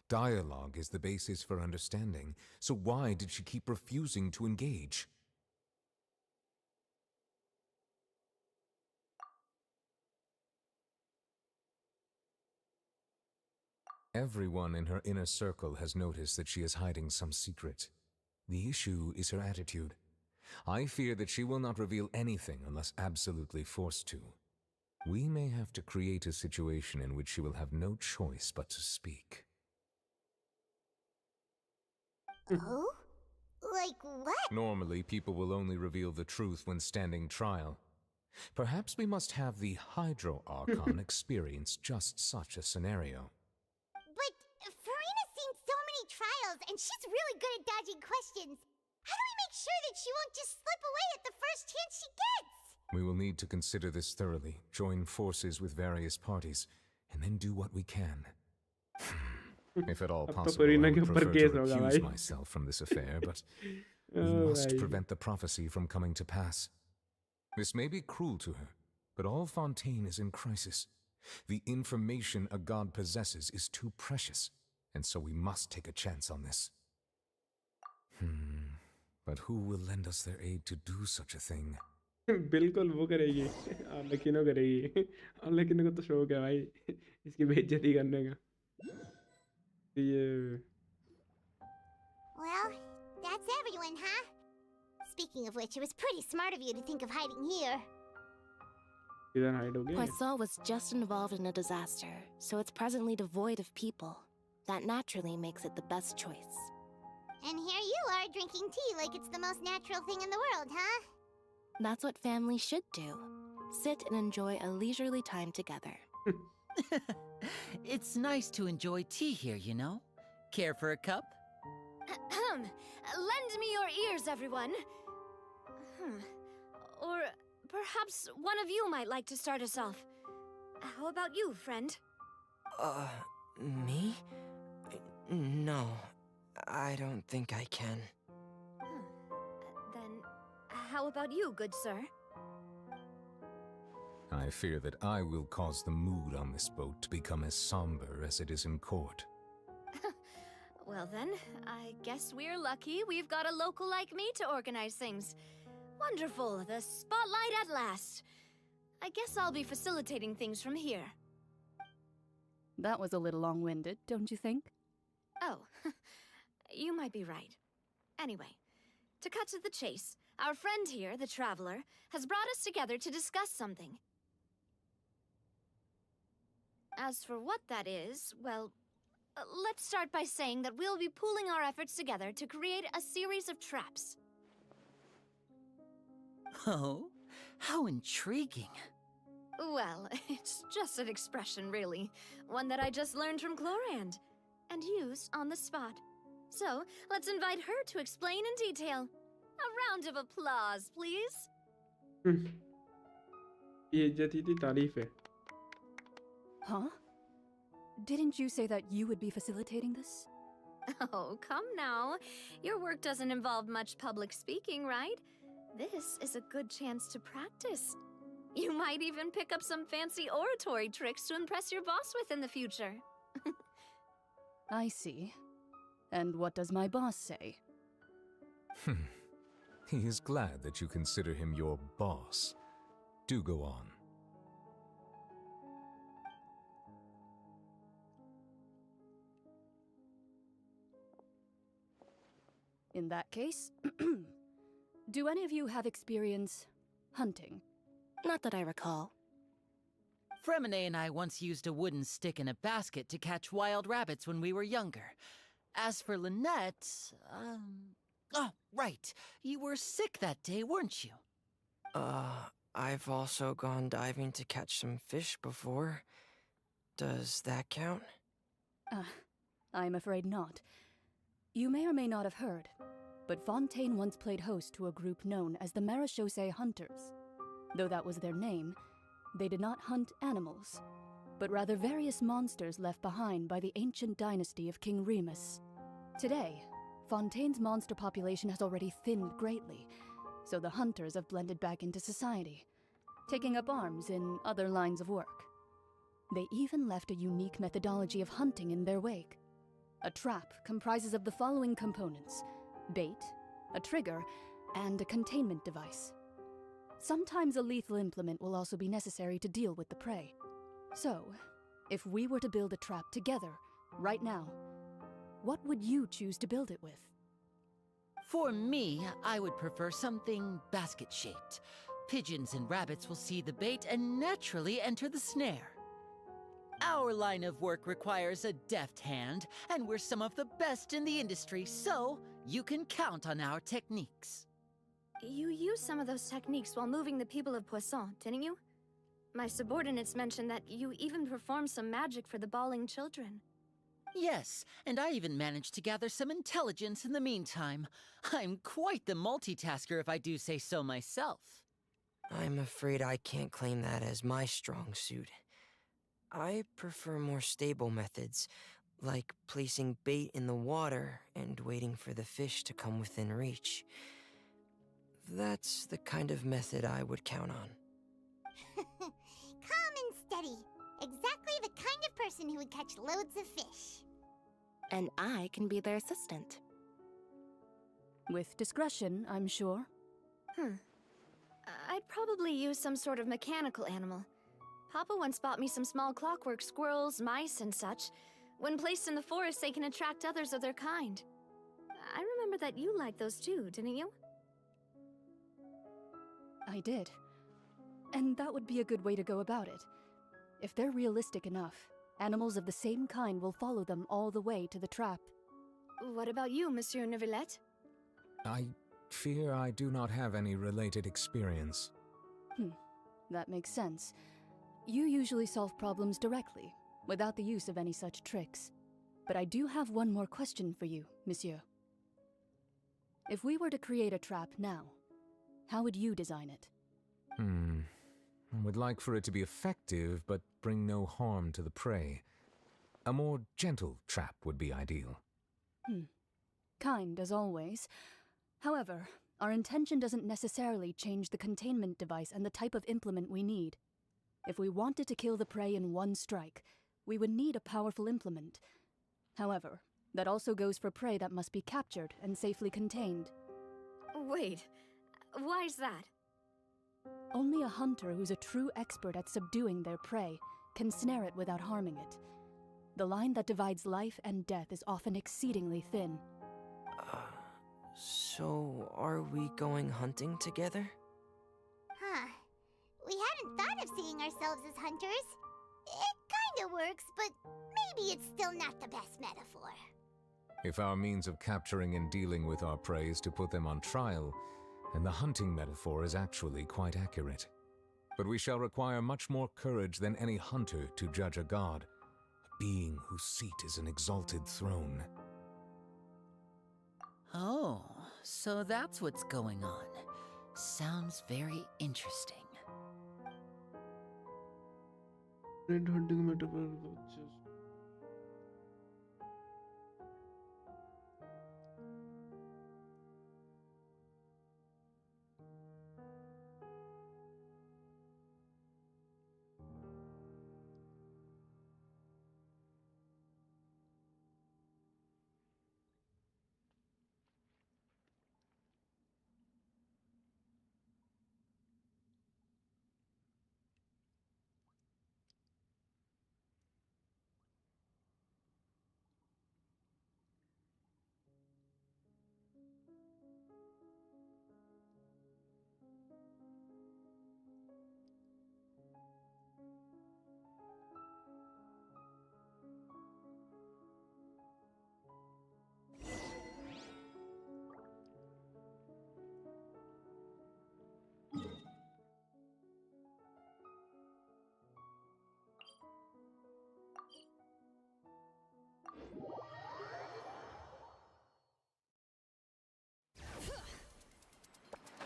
Dialogue is the basis for understanding, so why did she keep refusing to engage? Everyone in her inner circle has noticed that she is hiding some secret. The issue is her attitude. I fear that she will not reveal anything unless absolutely forced to. We may have to create a situation in which she will have no choice but to speak. Oh? Like what? Normally, people will only reveal the truth when standing trial. Perhaps we must have the Hydro Archon experience just such a scenario. But Farina's seen so many trials, and she's really good at dodging questions. How do we make sure that she won't just slip away at the first chance she gets? We will need to consider this thoroughly, join forces with various parties, and then do what we can. If at all possible, I would prefer to recuse myself from this affair, but we must prevent the prophecy from coming to pass. This may be cruel to her, but all Fontaine is in crisis. The information a god possesses is too precious, and so we must take a chance on this. But who will lend us their aid to do such a thing? बिल्कुल वो करेगी. आर्लेकिनो करेगी. आर्लेकिनो को तो शौक है भाई इसकी बेइज्जती करने का. ये Well, that's everyone, huh? Speaking of which, it was pretty smart of you to think of hiding here. इधर हाइड हो गए. Poisson was just involved in a disaster, so it's presently devoid of people. That naturally makes it the best choice. And here you are drinking tea like it's the most natural thing in the world, huh? That's what family should do. Sit and enjoy a leisurely time together. It's nice to enjoy tea here, you know? Care for a cup? Lend me your ears, everyone. Or perhaps one of you might like to start us off. How about you, friend? Me? No, I don't think I can. Then, how about you, good sir? I fear that I will cause the mood on this boat to become as somber as it is in court. Well then, I guess we're lucky we've got a local like me to organize things. Wonderful, the spotlight at last. I guess I'll be facilitating things from here. That was a little long-winded, don't you think? Oh, you might be right. Anyway, to cut to the chase, our friend here, the Traveler, has brought us together to discuss something. As for what that is, well, let's start by saying that we'll be pooling our efforts together to create a series of traps. Oh, how intriguing. Well, it's just an expression, really. One that I just learned from Chlorand, and used on the spot. So, let's invite her to explain in detail. A round of applause, please. ये इज्जत थी तारीफ है. Huh? Didn't you say that you would be facilitating this? Oh, come now. Your work doesn't involve much public speaking, right? This is a good chance to practice. You might even pick up some fancy oratory tricks to impress your boss with in the future. I see. And what does my boss say? He is glad that you consider him your boss. Do go on. In that case, do any of you have experience hunting? Not that I recall. Fremine and I once used a wooden stick in a basket to catch wild rabbits when we were younger. As for Lynette, oh, right. You were sick that day, weren't you? I've also gone diving to catch some fish before. Does that count? I'm afraid not. You may or may not have heard, but Fontaine once played host to a group known as the Marechaussee Hunters. Though that was their name, they did not hunt animals, but rather various monsters left behind by the ancient dynasty of King Remus. Today, Fontaine's monster population has already thinned greatly, so the hunters have blended back into society, taking up arms in other lines of work. They even left a unique methodology of hunting in their wake. A trap comprises of the following components: bait, a trigger, and a containment device. Sometimes a lethal implement will also be necessary to deal with the prey. So, if we were to build a trap together, right now, what would you choose to build it with? For me, I would prefer something basket-shaped. Pigeons and rabbits will see the bait and naturally enter the snare. Our line of work requires a deft hand, and we're some of the best in the industry, so you can count on our techniques. You used some of those techniques while moving the people of Poisson, didn't you? My subordinates mentioned that you even performed some magic for the bawling children. Yes, and I even managed to gather some intelligence in the meantime. I'm quite the multitasker if I do say so myself. I'm afraid I can't claim that as my strong suit. I prefer more stable methods, like placing bait in the water and waiting for the fish to come within reach. That's the kind of method I would count on. Calm and steady. Exactly the kind of person who would catch loads of fish. And I can be their assistant. With discretion, I'm sure. I'd probably use some sort of mechanical animal. Papa once bought me some small clockwork squirrels, mice, and such. When placed in the forest, they can attract others of their kind. I remember that you liked those too, didn't you? I did. And that would be a good way to go about it. If they're realistic enough, animals of the same kind will follow them all the way to the trap. What about you, Monsieur Neuvillette? I fear I do not have any related experience. That makes sense. You usually solve problems directly, without the use of any such tricks. But I do have one more question for you, Monsieur. If we were to create a trap now, how would you design it? I would like for it to be effective, but bring no harm to the prey. A more gentle trap would be ideal. Kind, as always. However, our intention doesn't necessarily change the containment device and the type of implement we need. If we wanted to kill the prey in one strike, we would need a powerful implement. However, that also goes for prey that must be captured and safely contained. Wait, why is that? Only a hunter who's a true expert at subduing their prey can snare it without harming it. The line that divides life and death is often exceedingly thin. So are we going hunting together? Huh. We hadn't thought of seeing ourselves as hunters. It kinda works, but maybe it's still not the best metaphor. If our means of capturing and dealing with our prey is to put them on trial, then the hunting metaphor is actually quite accurate. But we shall require much more courage than any hunter to judge a god, a being whose seat is an exalted throne. Oh, so that's what's going on. Sounds very interesting. Red hunting metaphor just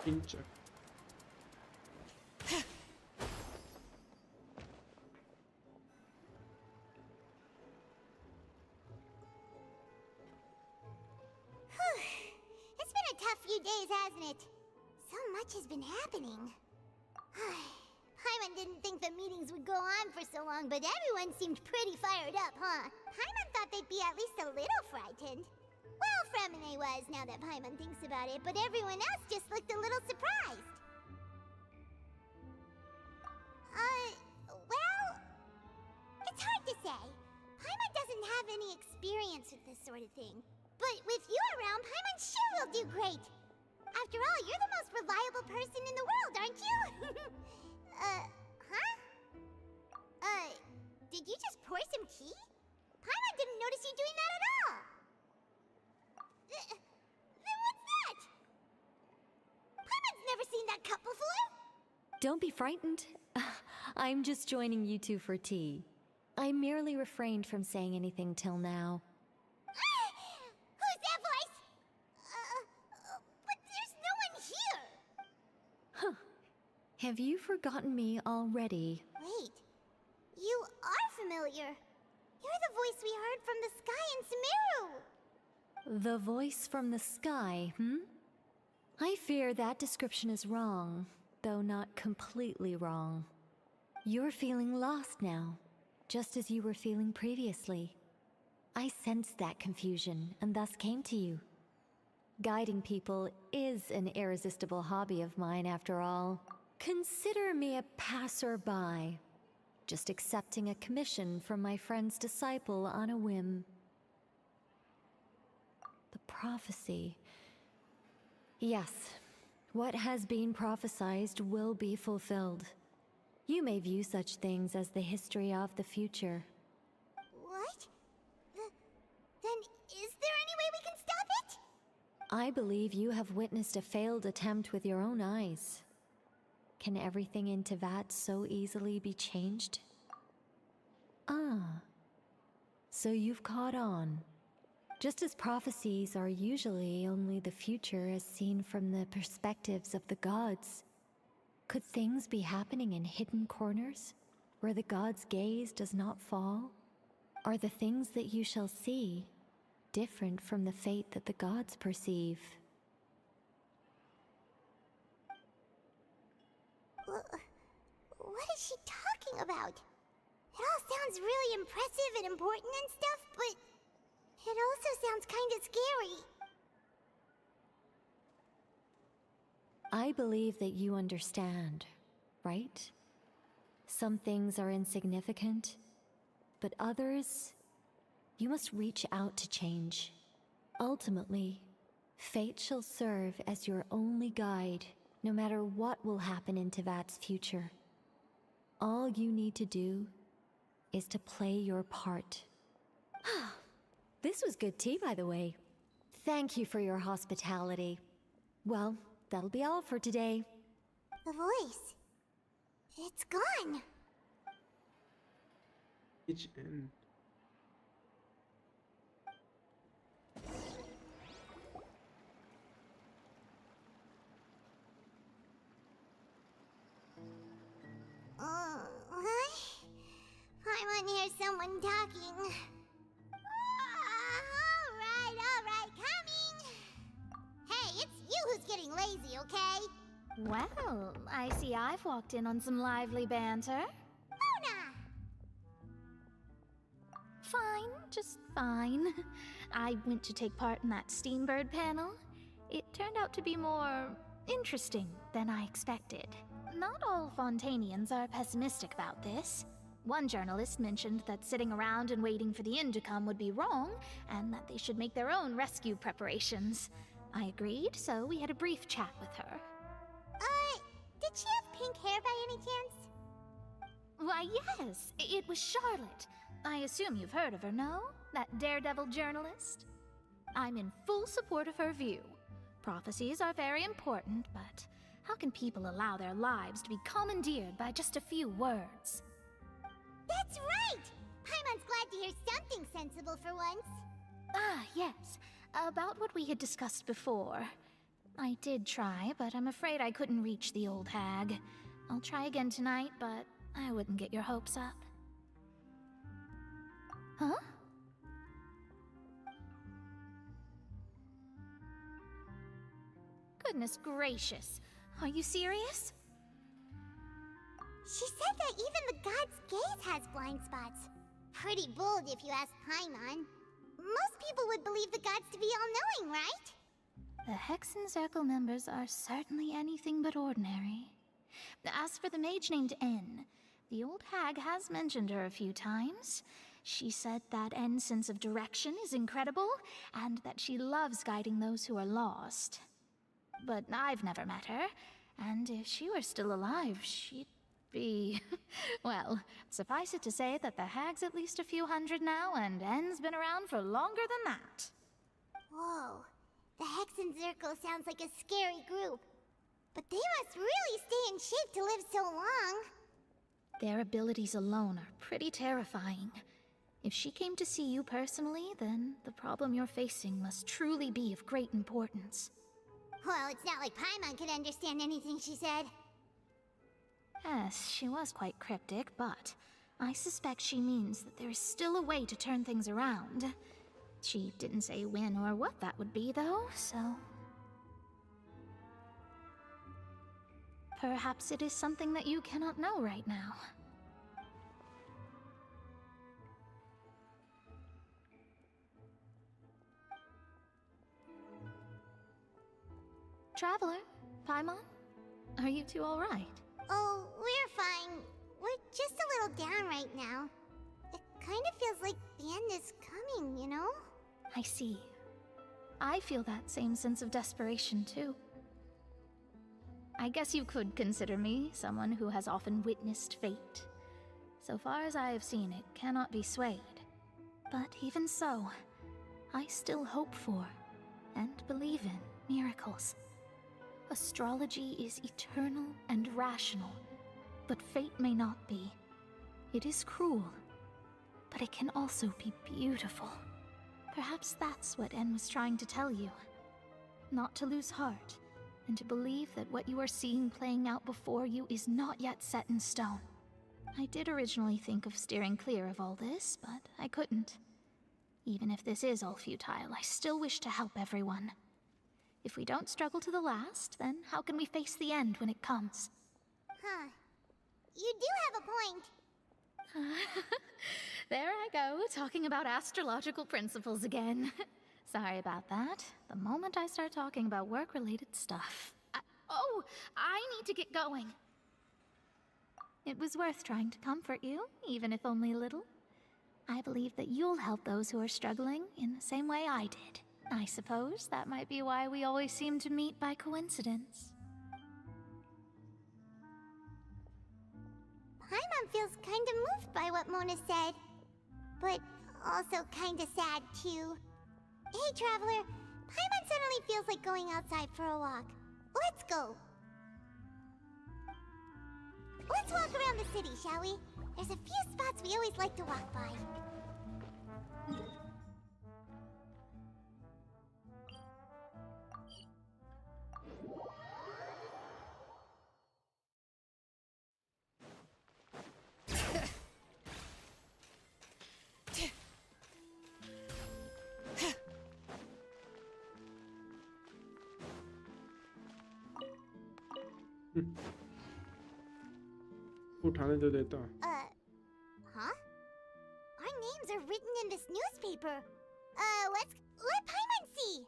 pinch. It's been a tough few days, hasn't it? So much has been happening. Paimon didn't think the meetings would go on for so long, but everyone seemed pretty fired up, huh? Paimon thought they'd be at least a little frightened. Well, Fremine was, now that Paimon thinks about it, but everyone else just looked a little surprised. Well, it's hard to say. Paimon doesn't have any experience with this sort of thing. But with you around, Paimon sure will do great. After all, you're the most reliable person in the world, aren't you? Did you just pour some tea? Paimon didn't notice you doing that at all. Then what's that? Paimon's never seen that cup before. Don't be frightened. I'm just joining you two for tea. I merely refrained from saying anything till now. Who's that voice? But there's no one here. Huh. Have you forgotten me already? Wait, you are familiar. You're the voice we heard from the sky in Sumeru. The voice from the sky, I fear that description is wrong, though not completely wrong. You're feeling lost now, just as you were feeling previously. I sensed that confusion, and thus came to you. Guiding people is an irresistible hobby of mine, after all. Consider me a passerby, just accepting a commission from my friend's disciple on a whim. The prophecy. Yes, what has been prophesied will be fulfilled. You may view such things as the history of the future. What? Then is there any way we can stop it? I believe you have witnessed a failed attempt with your own eyes. Can everything in Teyvat so easily be changed? Ah. So you've caught on. Just as prophecies are usually only the future as seen from the perspectives of the gods, could things be happening in hidden corners, where the gods' gaze does not fall? Are the things that you shall see different from the fate that the gods perceive? What is she talking about? It all sounds really impressive and important and stuff, but it also sounds kinda scary. I believe that you understand, right? Some things are insignificant, but others, you must reach out to change. Ultimately, fate shall serve as your only guide, no matter what will happen in Tevat's future. All you need to do is to play your part. This was good tea, by the way. Thank you for your hospitality. Well, that'll be all for today. The voice. It's gone. Each end. I hear someone talking. Alright, coming! Hey, it's you who's getting lazy, okay? Well, I see I've walked in on some lively banter. Mona! Fine, just fine. I went to take part in that Steambird panel. It turned out to be more interesting than I expected. Not all Fontainians are pessimistic about this. One journalist mentioned that sitting around and waiting for the end to come would be wrong, and that they should make their own rescue preparations. I agreed, so we had a brief chat with her. Did she have pink hair by any chance? Why, yes, it was Charlotte. I assume you've heard of her, no? That daredevil journalist? I'm in full support of her view. Prophecies are very important, but how can people allow their lives to be commandeered by just a few words? That's right! Paimon's glad to hear something sensible for once. Ah, yes. About what we had discussed before. I did try, but I'm afraid I couldn't reach the old hag. I'll try again tonight, but I wouldn't get your hopes up. Huh? Goodness gracious. Are you serious? She said that even the god's gaze has blind spots. Pretty bold if you ask Paimon. Most people would believe the gods to be all-knowing, right? The Hexen Circle members are certainly anything but ordinary. As for the mage named N, the old hag has mentioned her a few times. She said that N's sense of direction is incredible, and that she loves guiding those who are lost. But I've never met her, and if she were still alive, she'd be... well, suffice it to say that the hag's at least a few hundred now, and N's been around for longer than that. Whoa. The Hexen Circle sounds like a scary group. But they must really stay in shape to live so long. Their abilities alone are pretty terrifying. If she came to see you personally, then the problem you're facing must truly be of great importance. Well, it's not like Paimon could understand anything she said. Yes, she was quite cryptic, but I suspect she means that there is still a way to turn things around. She didn't say when or what that would be, though, so... perhaps it is something that you cannot know right now. Traveler, Paimon, are you two all right? Oh, we're fine. We're just a little down right now. It kind of feels like the end is coming, you know? I see. I feel that same sense of desperation, too. I guess you could consider me someone who has often witnessed fate. So far as I have seen, it cannot be swayed. But even so, I still hope for, and believe in, miracles. Astrology is eternal and rational, but fate may not be. It is cruel, but it can also be beautiful. Perhaps that's what N was trying to tell you. Not to lose heart, and to believe that what you are seeing playing out before you is not yet set in stone. I did originally think of steering clear of all this, but I couldn't. Even if this is all futile, I still wish to help everyone. If we don't struggle to the last, then how can we face the end when it comes? Huh. You do have a point. There I go, talking about astrological principles again. Sorry about that. The moment I start talking about work-related stuff. I need to get going. It was worth trying to comfort you, even if only a little. I believe that you'll help those who are struggling in the same way I did. I suppose that might be why we always seem to meet by coincidence. Paimon feels kinda moved by what Mona said. But also kinda sad, too. Hey, Traveler. Paimon suddenly feels like going outside for a walk. Let's go. Let's walk around the city, shall we? There's a few spots we always like to walk by. उठाने तो देता. Huh? Our names are written in this newspaper. Let Paimon see.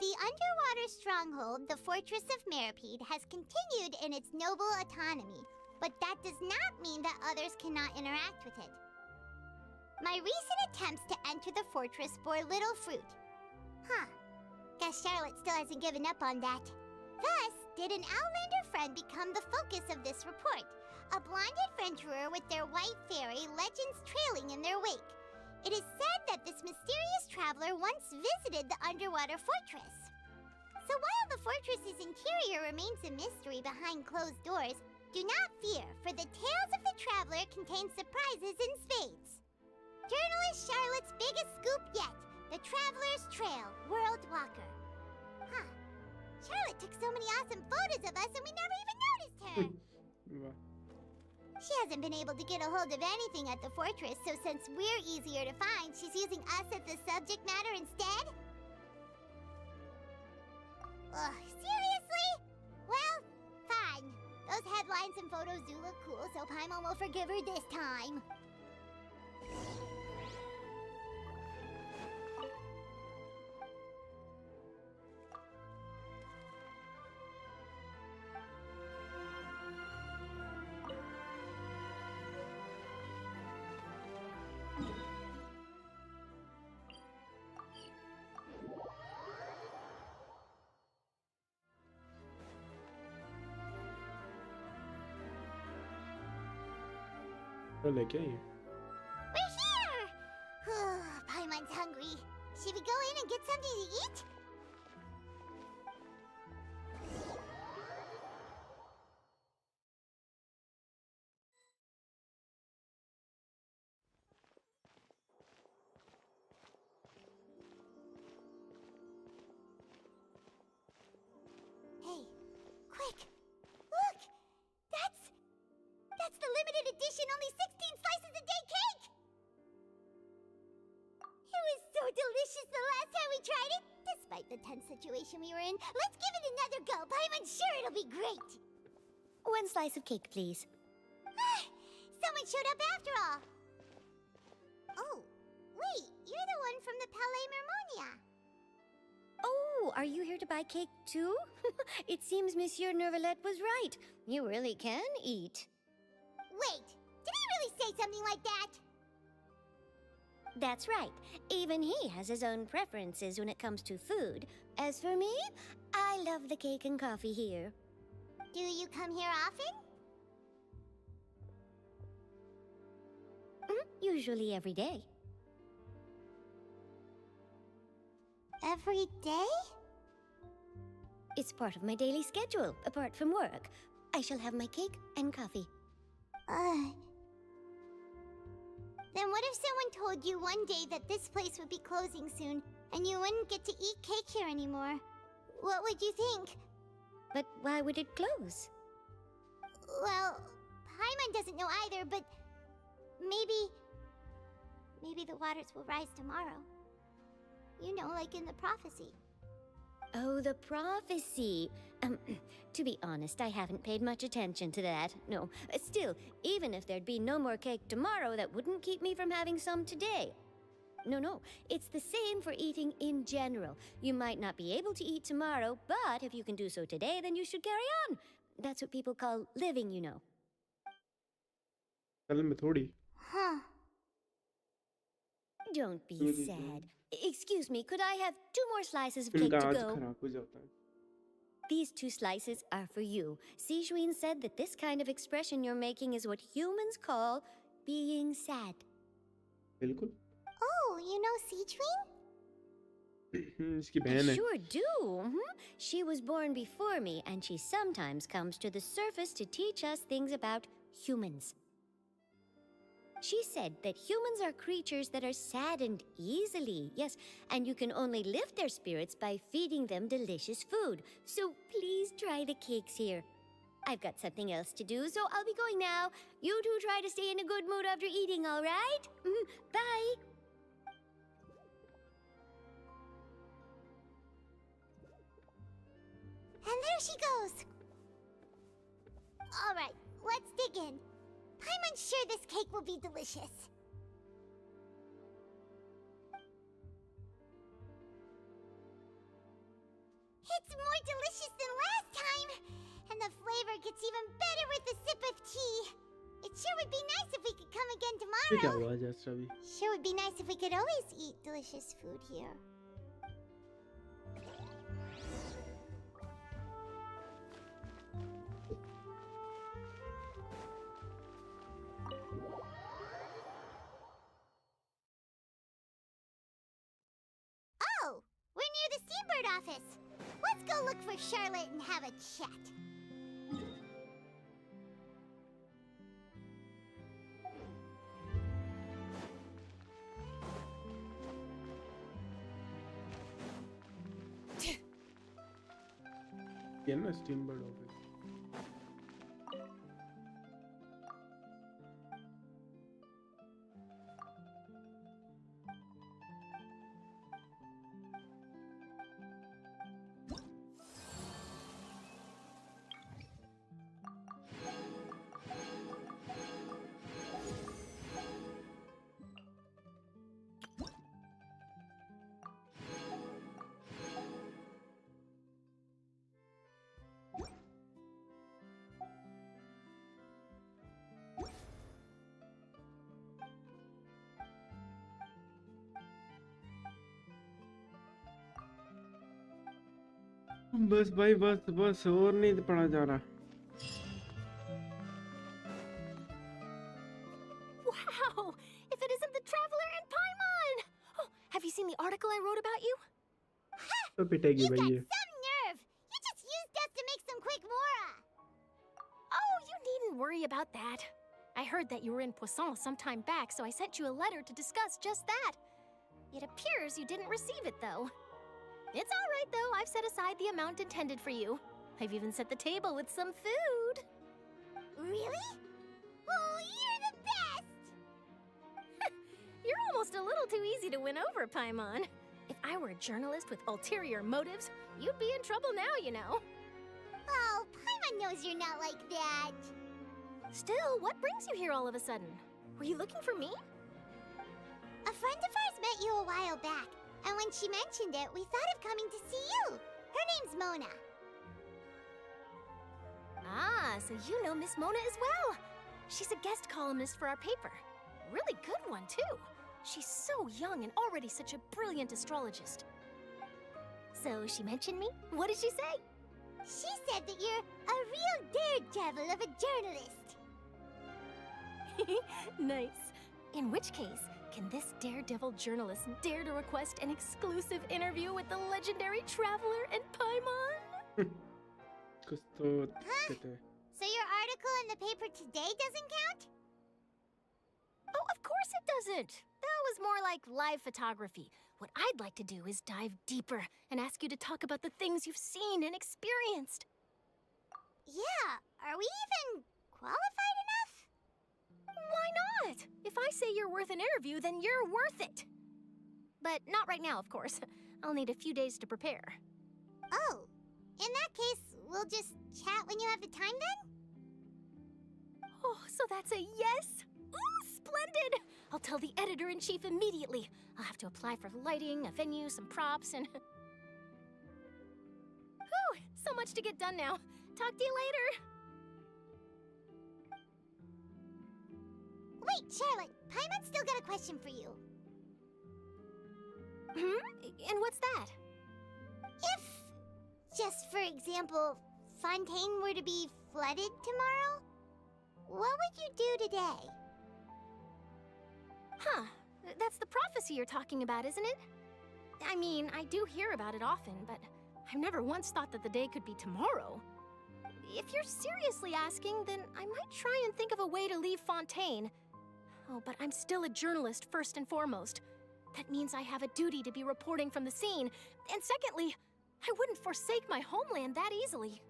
The underwater stronghold, the Fortress of Meripede, has continued in its noble autonomy, but that does not mean that others cannot interact with it. My recent attempts to enter the fortress bore little fruit. Huh. Guess Charlotte still hasn't given up on that. Thus, did an Outlander friend become the focus of this report? A blonde adventurer with their white fairy, legends trailing in their wake. It is said that this mysterious traveler once visited the underwater fortress. So while the fortress's interior remains a mystery behind closed doors, do not fear, for the tales of the traveler contain surprises in spades. Journalist Charlotte's biggest scoop yet, the Traveler's Trail, World Walker. Huh. Charlotte took so many awesome photos of us and we never even noticed her! She hasn't been able to get a hold of anything at the fortress, so since we're easier to find, she's using us as the subject matter instead? Ugh, seriously? Well, fine. Those headlines and photos do look cool, so Paimon will forgive her this time. लेके आइए. We're here! Paimon's hungry. Should we go in and get something to eat? Hey, quick! Look! That's the limited edition only 16 slices a day cake! It was so delicious the last time we tried it. Despite the tense situation we were in, let's give it another go. I'm sure it'll be great. One slice of cake, please. Someone showed up after all. Oh, wait, you're the one from the Palais Mermonia. Oh, are you here to buy cake too? It seems Monsieur Nervalette was right. You really can eat. Wait, did he really say something like that? That's right. Even he has his own preferences when it comes to food. As for me, I love the cake and coffee here. Do you come here often? Usually every day. Every day? It's part of my daily schedule, apart from work. I shall have my cake and coffee. Then what if someone told you one day that this place would be closing soon, and you wouldn't get to eat cake here anymore? What would you think? But why would it close? Well, Paimon doesn't know either, but maybe the waters will rise tomorrow. You know, like in the prophecy. Oh, the prophecy. To be honest, I haven't paid much attention to that. No, still, even if there'd be no more cake tomorrow, that wouldn't keep me from having some today. No, it's the same for eating in general. You might not be able to eat tomorrow, but if you can do so today, then you should carry on. That's what people call living, you know. कल में थोड़ी Huh. Don't be sad. Excuse me, could I have 2 more slices of cake इनका to आज go? खराब हो जाता है These 2 slices are for you. Sijun said that this kind of expression you're making is what humans call being sad. बिल्कुल Oh, you know Sichuan? इसकी I बहन है sure do. She was born before me, and she sometimes comes to the surface to teach us things about humans. She said that humans are creatures that are saddened easily, yes, and you can only lift their spirits by feeding them delicious food. So please try the cakes here. I've got something else to do, so I'll be going now. You two try to stay in a good mood after eating, all right? Bye. And there she goes. All right, let's dig in. Paimon's sure this cake will be delicious. It's more delicious than last time, and the flavor gets even better with a sip of tea. It sure would be nice if we could come again ये क्या tomorrow. हुआ जैसा भी Sure would be nice if we could always eat delicious food here. Oh, we're near the Steambird office. Let's go look for Charlotte and have a chat. ये ना स्टीमबर्ड office बस भाई बस और नहीं पढ़ा जा रहा Wow! If it isn't the Traveler and Paimon! Oh, have you seen the article I wrote about you? तो पिटेगी भाई ये Some nerve! You just used us to make some quick mora! Oh, you needn't worry about that. I heard that you were in Poisson some time back, so I sent you a letter to discuss just that. It appears you didn't receive it, though. It's all right, though. I've set aside the amount intended for you. I've even set the table with some food. Really? Oh, you're the best! You're almost a little too easy to win over, Paimon. If I were a journalist with ulterior motives, you'd be in trouble now, you know. Oh, Paimon knows you're not like that. Still, what brings you here all of a sudden? Were you looking for me? A friend of ours met you a while back, and when she mentioned it, we thought of coming to see you. Her name's Mona. Ah, so you know Miss Mona as well. She's a guest columnist for our paper. Really good one, too. She's so young and already such a brilliant astrologist. So she mentioned me? What did she say? She said that you're a real daredevil of a journalist. Nice. In which case, can this daredevil journalist dare to request an exclusive interview with the legendary Traveler and Paimon? कुछ तो कहते हैं So your article in the paper today doesn't count? Oh, of course it doesn't. That was more like live photography. What I'd like to do is dive deeper and ask you to talk about the things you've seen and experienced. Yeah, are we even qualified enough? Why not? If I say you're worth an interview, then you're worth it. But not right now, of course. I'll need a few days to prepare. Oh, in that case, we'll just chat when you have the time then? Oh, so that's a yes? Ooh, splendid! I'll tell the editor-in-chief immediately. I'll have to apply for lighting, a venue, some props, and... Whew, so much to get done now. Talk to you later. Wait, Charlotte, Paimon's still got a question for you. And what's that? If, just for example, Fontaine were to be flooded tomorrow, what would you do today? Huh, that's the prophecy you're talking about, isn't it? I mean, I do hear about it often, but I've never once thought that the day could be tomorrow. If you're seriously asking, then I might try and think of a way to leave Fontaine. Oh, but I'm still a journalist first and foremost. That means I have a duty to be reporting from the scene. And secondly, I wouldn't forsake my homeland that easily.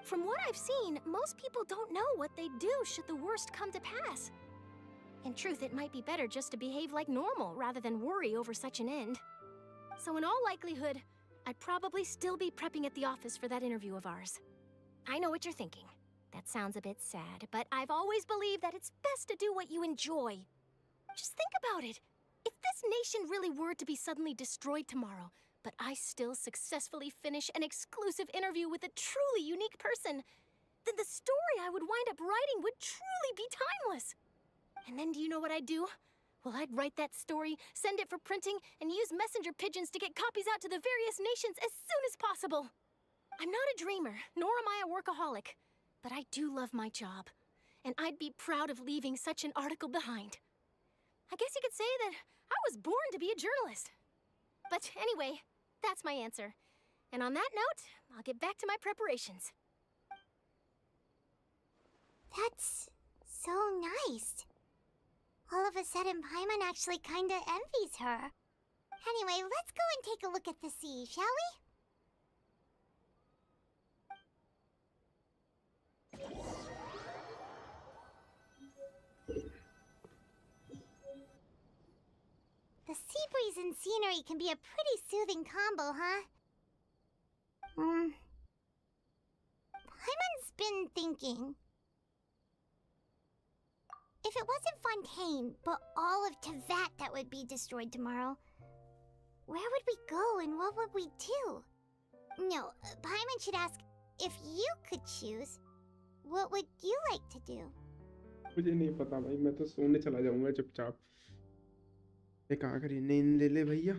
From what I've seen, most people don't know what they'd do should the worst come to pass. In truth, it might be better just to behave like normal rather than worry over such an end. So in all likelihood, I'd probably still be prepping at the office for that interview of ours. I know what you're thinking. That sounds a bit sad, but I've always believed that it's best to do what you enjoy. Just think about it. If this nation really were to be suddenly destroyed tomorrow, but I still successfully finish an exclusive interview with a truly unique person, then the story I would wind up writing would truly be timeless. And then do you know what I'd do? Well, I'd write that story, send it for printing, and use messenger pigeons to get copies out to the various nations as soon as possible. I'm not a dreamer, nor am I a workaholic, but I do love my job, and I'd be proud of leaving such an article behind. I guess you could say that I was born to be a journalist. But anyway, that's my answer. And on that note, I'll get back to my preparations. That's so nice. All of a sudden, Paimon actually kinda envies her. Anyway, let's go and take a look at the sea, shall we? The sea breeze and scenery can be a pretty soothing combo, huh? Paimon's been thinking. If it wasn't Fontaine, but all of Tevat that would be destroyed tomorrow, where would we go and what would we do? No, Paimon should ask, if you could choose, what would you like to do? मुझे नहीं पता भाई, मैं तो सोने चला जाऊंगा चुपचाप। ये कहाँ करी, नींद ले ले भैया।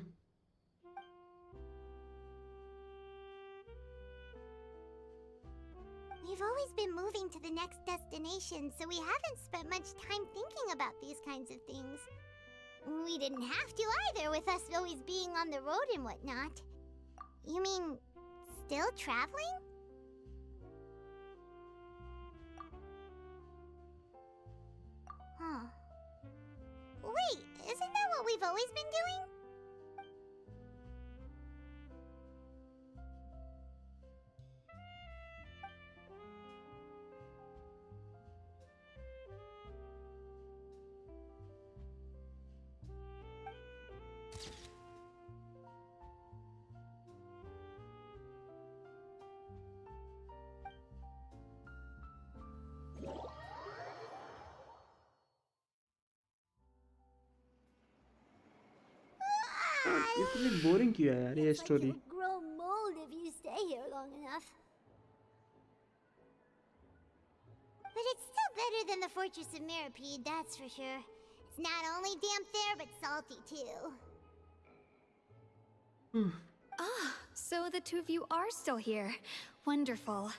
We've always been moving to the next destination, so we haven't spent much time thinking about these kinds of things. We didn't have to either, with us always being on the road and whatnot. You mean, still traveling? Huh. Wait, isn't that what we've always been doing? इतनी boring क्यों है यार ये story? It would grow mold if you stay here long enough. But it's still better than the Fortress of Mirapede, that's for sure. It's not only damp there, but salty too. Ah, so the two of you are still here. Wonderful.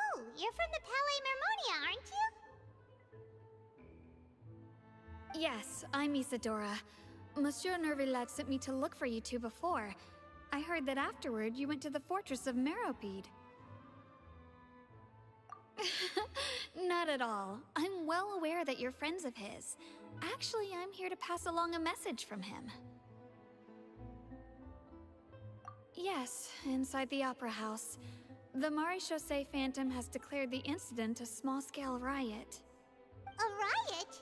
Oh, you're from the Palais Mermonia, aren't you? Yes, I'm Isadora. Monsieur Nervilette sent me to look for you two before. I heard that afterward you went to the Fortress of Meropide. Not at all. I'm well aware that you're friends of his. Actually, I'm here to pass along a message from him. Yes, inside the Opera House. The Marechaussee Phantom has declared the incident a small-scale riot. A riot?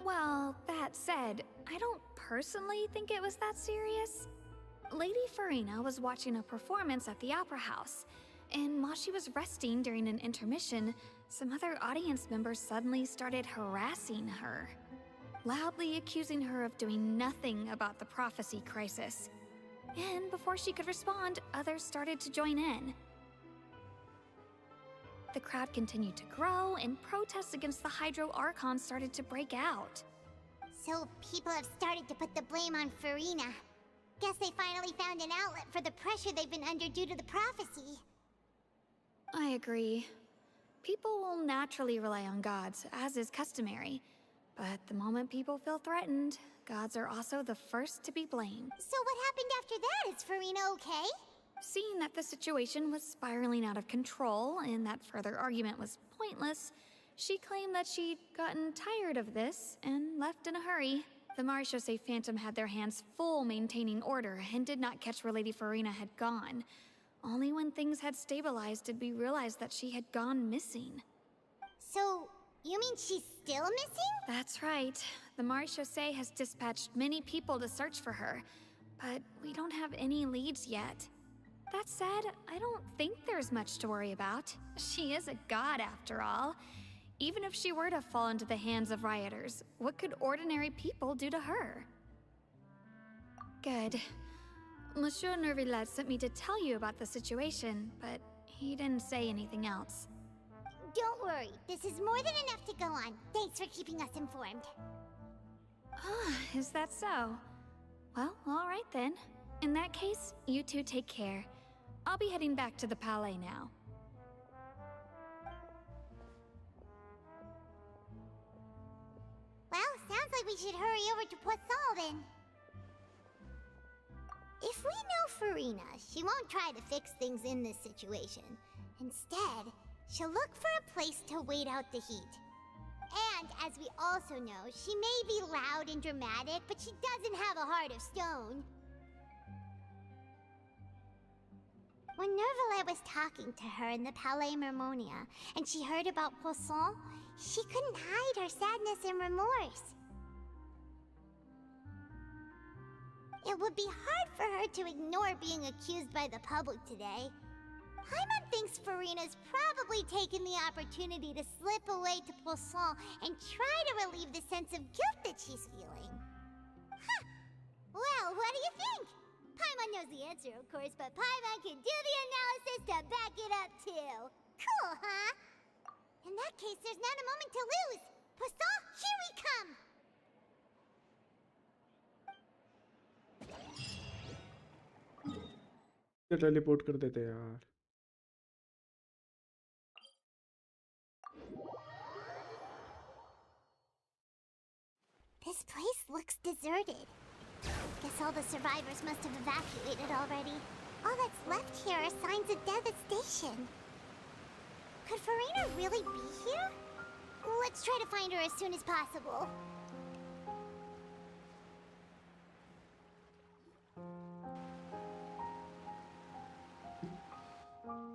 Well, that said, I don't personally think it was that serious. Lady Farina was watching a performance at the Opera House, and while she was resting during an intermission, some other audience members suddenly started harassing her, loudly accusing her of doing nothing about the prophecy crisis. And before she could respond, others started to join in. The crowd continued to grow, and protests against the Hydro Archon started to break out. So people have started to put the blame on Farina. Guess they finally found an outlet for the pressure they've been under due to the prophecy. I agree. People will naturally rely on gods, as is customary. But the moment people feel threatened, gods are also the first to be blamed. So what happened after that? Is Farina okay? Seeing that the situation was spiraling out of control and that further argument was pointless, she claimed that she'd gotten tired of this and left in a hurry. The Marechaussee Phantom had their hands full maintaining order and did not catch where Lady Farina had gone. Only when things had stabilized did we realize that she had gone missing. So, you mean she's still missing? That's right. The Marechaussee has dispatched many people to search for her, but we don't have any leads yet. That said, I don't think there's much to worry about. She is a god after all. Even if she were to fall into the hands of rioters, what could ordinary people do to her? Good. Monsieur Nervillet sent me to tell you about the situation, but he didn't say anything else. Don't worry, this is more than enough to go on. Thanks for keeping us informed. Ah, is that so? Well, all right then. In that case, you two take care. I'll be heading back to the Palais now. Well, sounds like we should hurry over to Poisson then. If we know Farina, she won't try to fix things in this situation. Instead, she'll look for a place to wait out the heat. And, as we also know, she may be loud and dramatic, but she doesn't have a heart of stone. When Nervillet was talking to her in the Palais Mermonia, and she heard about Poisson, she couldn't hide her sadness and remorse. It would be hard for her to ignore being accused by the public today. Paimon thinks Farina's probably taken the opportunity to slip away to Poisson and try to relieve the sense of guilt that she's feeling. Huh. Well, what do you think? Paimon knows the answer, of course, but Paimon can do the analysis to back it up, too. Cool, huh? In that case, there's not a moment to lose. Poisson, here we come! Teleport कर देते यार. This place looks deserted. Guess all the survivors must have evacuated already. All that's left here are signs of death at station. Could Farina really be here? Let's try to find her as soon as possible.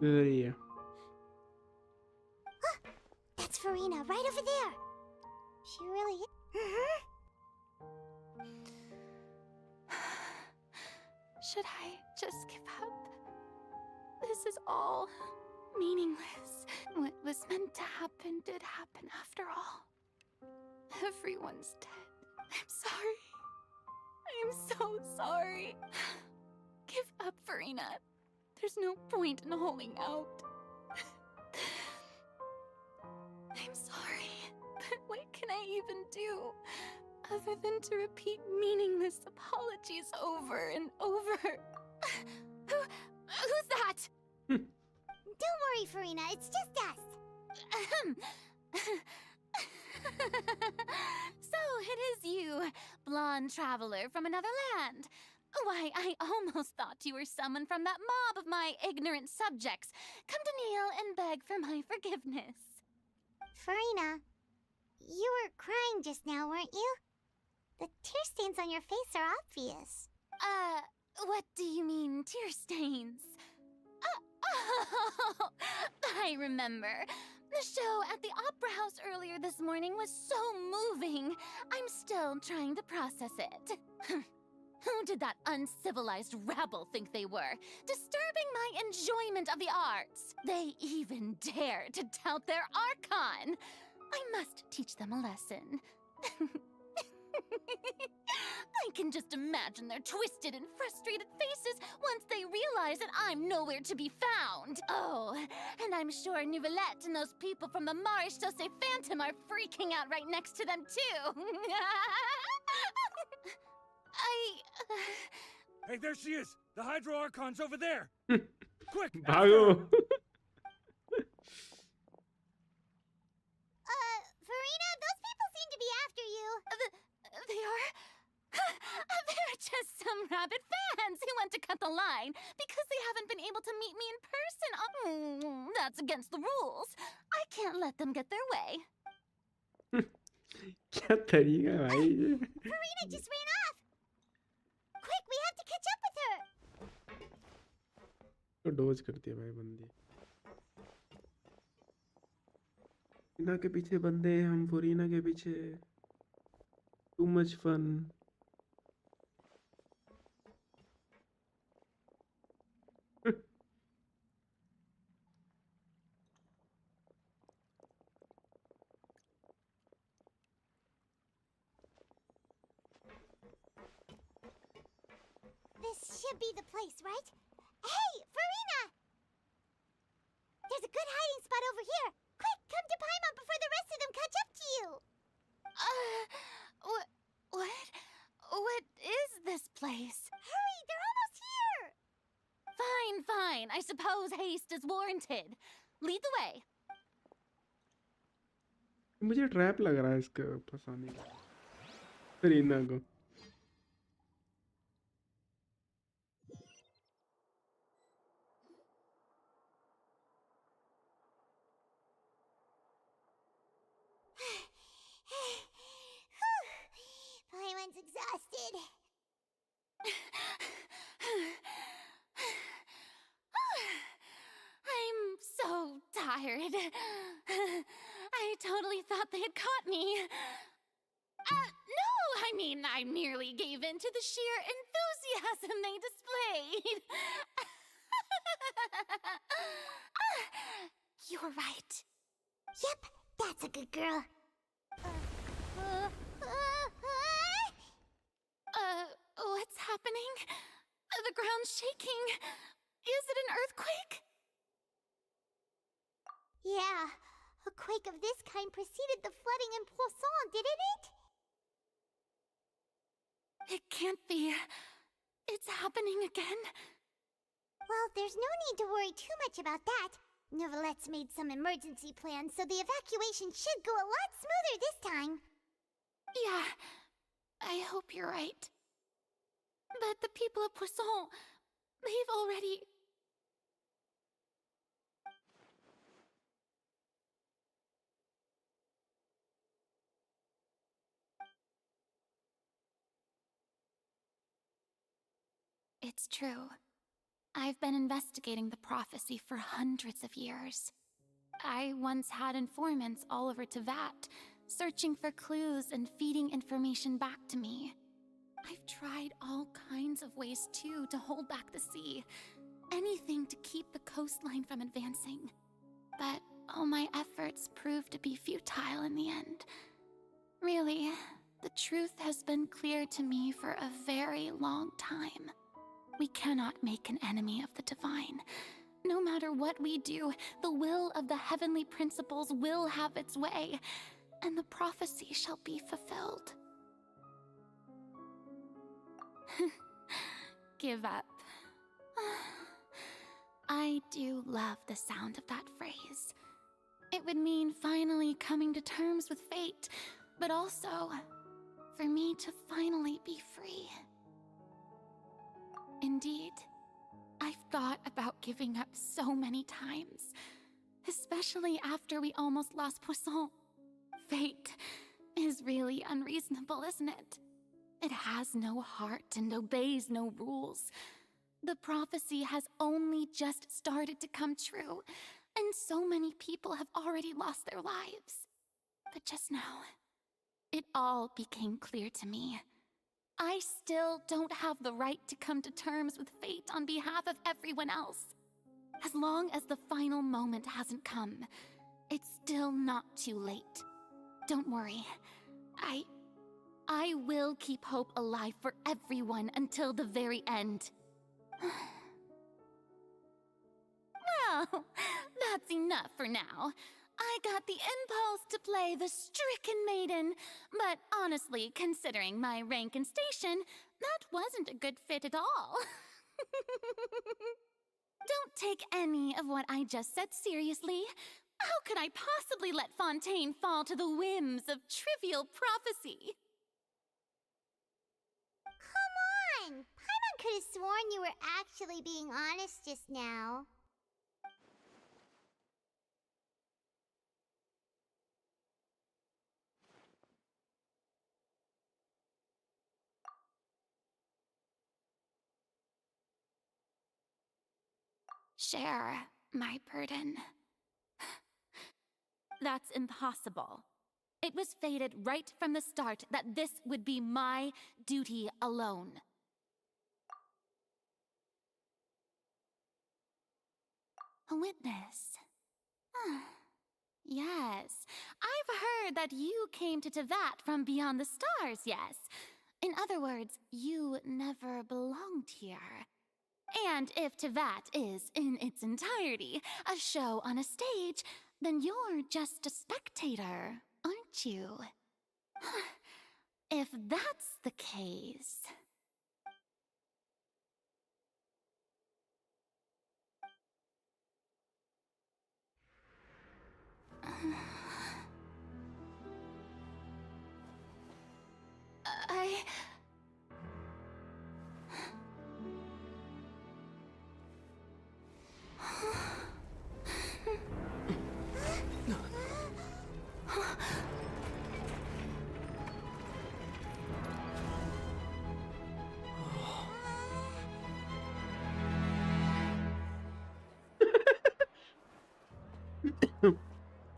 Yeah. That's Farina, right over there. She really is. Should I just give up? This is all meaningless. What was meant to happen did happen after all. Everyone's dead. I'm sorry. I am so sorry. Give up, Farina. There's no point in holding out. I'm sorry, but what can I even do other than to repeat meaningless apologies over and over? Who's that? Don't worry, Farina, it's just us. So it is you, blonde traveler from another land. Why, I almost thought you were someone from that mob of my ignorant subjects. Come to kneel and beg for my forgiveness. Farina, you were crying just now, weren't you? The tear stains on your face are obvious. What do you mean, tear stains? Oh, I remember. The show at the Opera House earlier this morning was so moving. I'm still trying to process it. Who did that uncivilized rabble think they were? Disturbing my enjoyment of the arts. They even dare to tout their archon. I must teach them a lesson. I can just imagine their twisted and frustrated faces once they realize that I'm nowhere to be found. Oh, and I'm sure Nouvellette and those people from the Marish Chaussee Phantom are freaking out right next to them too. Hey, there she is! The Hydro Archon's over there! Quick! भागो. Farina, those people seem to be after you. They are? They're just some rabid fans who want to cut the line because they haven't been able to meet me in person. That's against the rules. I can't let them get their way. क्या तरीका है भाई ये? Farina just ran off! Quick, we have to catch up with her! तो dose करती है भाई बंदी. फरीना के पीछे बंदे, हम फरीना के पीछे. Too much fun. This should be the place, right? Hey, Farina! There's a good hiding spot over here. Quick, come to Paimon before the rest of them catch up to you. What is this place? Hurry, they're almost here. Fine. I suppose haste is warranted. Lead the way. मुझे trap लग रहा है इसका फंसाने का. फरीना को. Paimon's exhausted. I'm so tired. I totally thought they had caught me. No, I mean, I merely gave in to the sheer enthusiasm they displayed. You're right. Yep, that's a good girl. What's happening? The ground's shaking. Is it an earthquake? Yeah, a quake of this kind preceded the flooding in Poisson, didn't it? It can't be. It's happening again. Well, there's no need to worry too much about that. Nouvellette's made some emergency plans, so the evacuation should go a lot smoother this time. Yeah, I hope you're right. But the people of Poisson, they've already... It's true. I've been investigating the prophecy for hundreds of years. I once had informants all over Tevat, searching for clues and feeding information back to me. I've tried all kinds of ways, too, to hold back the sea. Anything to keep the coastline from advancing. But all my efforts proved to be futile in the end. Really, the truth has been clear to me for a very long time. We cannot make an enemy of the divine. No matter what we do, the will of the heavenly principles will have its way, and the prophecy shall be fulfilled. Give up. I do love the sound of that phrase. It would mean finally coming to terms with fate, but also for me to finally be free. Indeed, I've thought about giving up so many times, especially after we almost lost Poisson. Fate is really unreasonable, isn't it? It has no heart and obeys no rules. The prophecy has only just started to come true, and so many people have already lost their lives. But just now, it all became clear to me. I still don't have the right to come to terms with fate on behalf of everyone else. As long as the final moment hasn't come, it's still not too late. Don't worry. I will keep hope alive for everyone until the very end. Well, that's enough for now. I got the impulse to play the stricken maiden, but honestly, considering my rank and station, that wasn't a good fit at all. Don't take any of what I just said seriously. How could I possibly let Fontaine fall to the whims of trivial prophecy? Come on! Paimon could have sworn you were actually being honest just now. Share my burden. That's impossible. It was fated right from the start that this would be my duty alone. A witness. Yes, I've heard that you came to Tevat from beyond the stars, yes. In other words, you never belonged here. And if Tevat is, in its entirety, a show on a stage, then you're just a spectator, aren't you? If that's the case...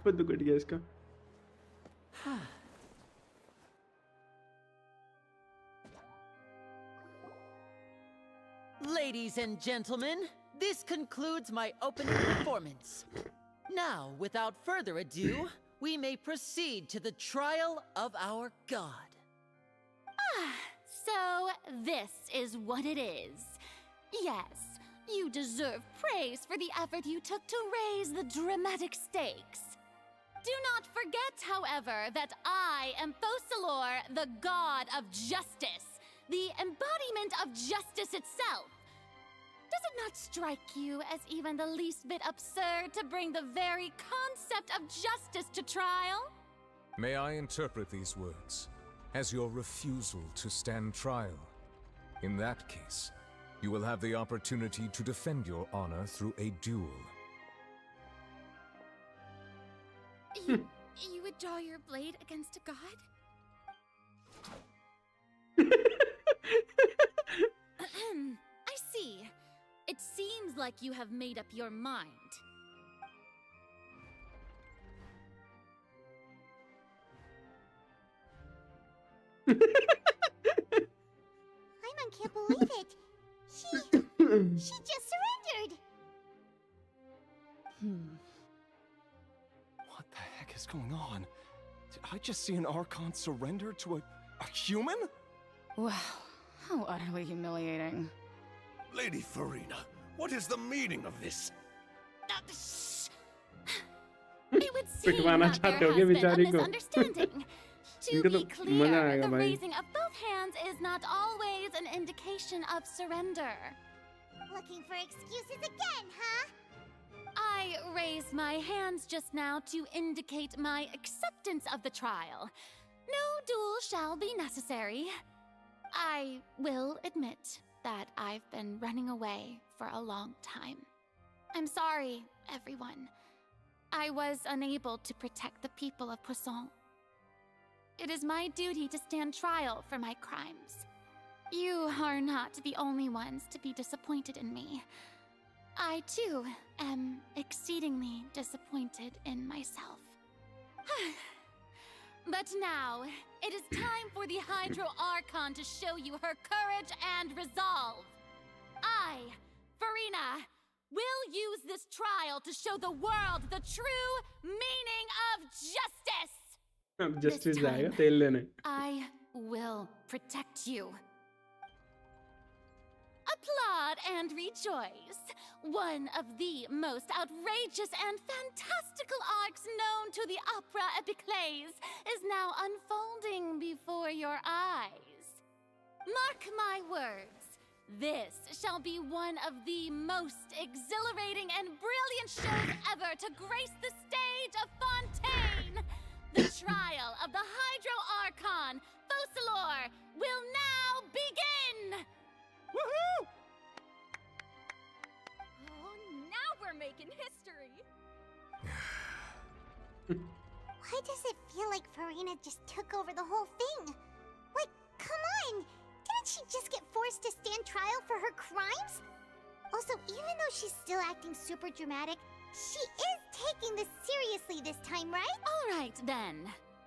खुद cut गया इसका. Ladies and gentlemen, this concludes my opening performance. Now, without further ado, we may proceed to the trial of our god. So this is what it is. Yes, you deserve praise for the effort you took to raise the dramatic stakes. Do not forget, however, that I am Focalor, the god of justice, the embodiment of justice itself. Does it not strike you as even the least bit absurd to bring the very concept of justice to trial? May I interpret these words as your refusal to stand trial? In that case, you will have the opportunity to defend your honor through a duel. You would draw your blade against a god? I see. It seems like you have made up your mind. Paimon can't believe it. She just surrendered. What the heck is going on? Did I just see an Archon surrender to a human? Wow, how utterly humiliating. Lady Farina, what is the meaning of this? It would seem that there has been a misunderstanding. To be clear, the raising of both hands is not always an indication of surrender. Looking for excuses again, huh? I raised my hands just now to indicate my acceptance of the trial. No duel shall be necessary. I will admit that I've been running away for a long time. I'm sorry, everyone. I was unable to protect the people of Poisson. it is my duty to stand trial for my crimes. You are not the only ones to be disappointed in me. I, too, am exceedingly disappointed in myself. But now, it is time for the Hydro Archon to show you her courage and resolve. I, Farina, will use this trial to show the world the true meaning of justice! अब justice This time, जाएगा तेल लेने. I will protect you. Applaud and rejoice. One of the most outrageous and fantastical arcs known to the opera epiclese is now unfolding before your eyes. Mark my words. This shall be one of the most exhilarating and brilliant shows ever to grace the stage of Fontaine. The trial of the Hydro Archon, Focalor, will now begin! Woohoo! Oh, now we're making history! Why does it feel like Farina just took over the whole thing? Like, come on! Didn't she just get forced to stand trial for her crimes? Also, even though she's still acting super dramatic, she is taking this seriously this time, right? All right, then.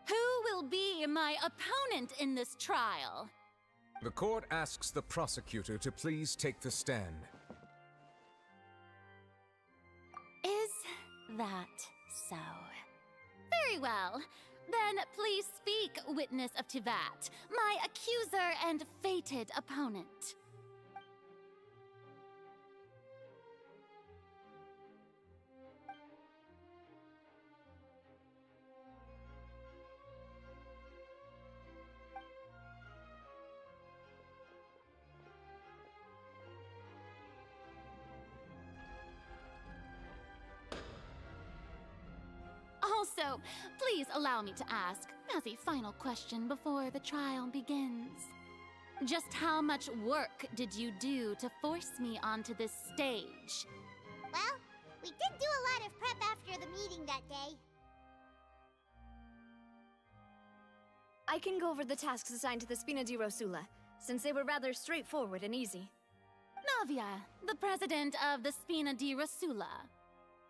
Who will be my opponent in this trial? The court asks the prosecutor to please take the stand. Is that so? Very well. Then please speak, witness of Tivat, my accuser and fated opponent. Also, please allow me to ask, as a final question before the trial begins. Just how much work did you do to force me onto this stage? Well, we did do a lot of prep after the meeting that day. I can go over the tasks assigned to the Spina di Rosula, since they were rather straightforward and easy. Navia, the president of the Spina di Rosula.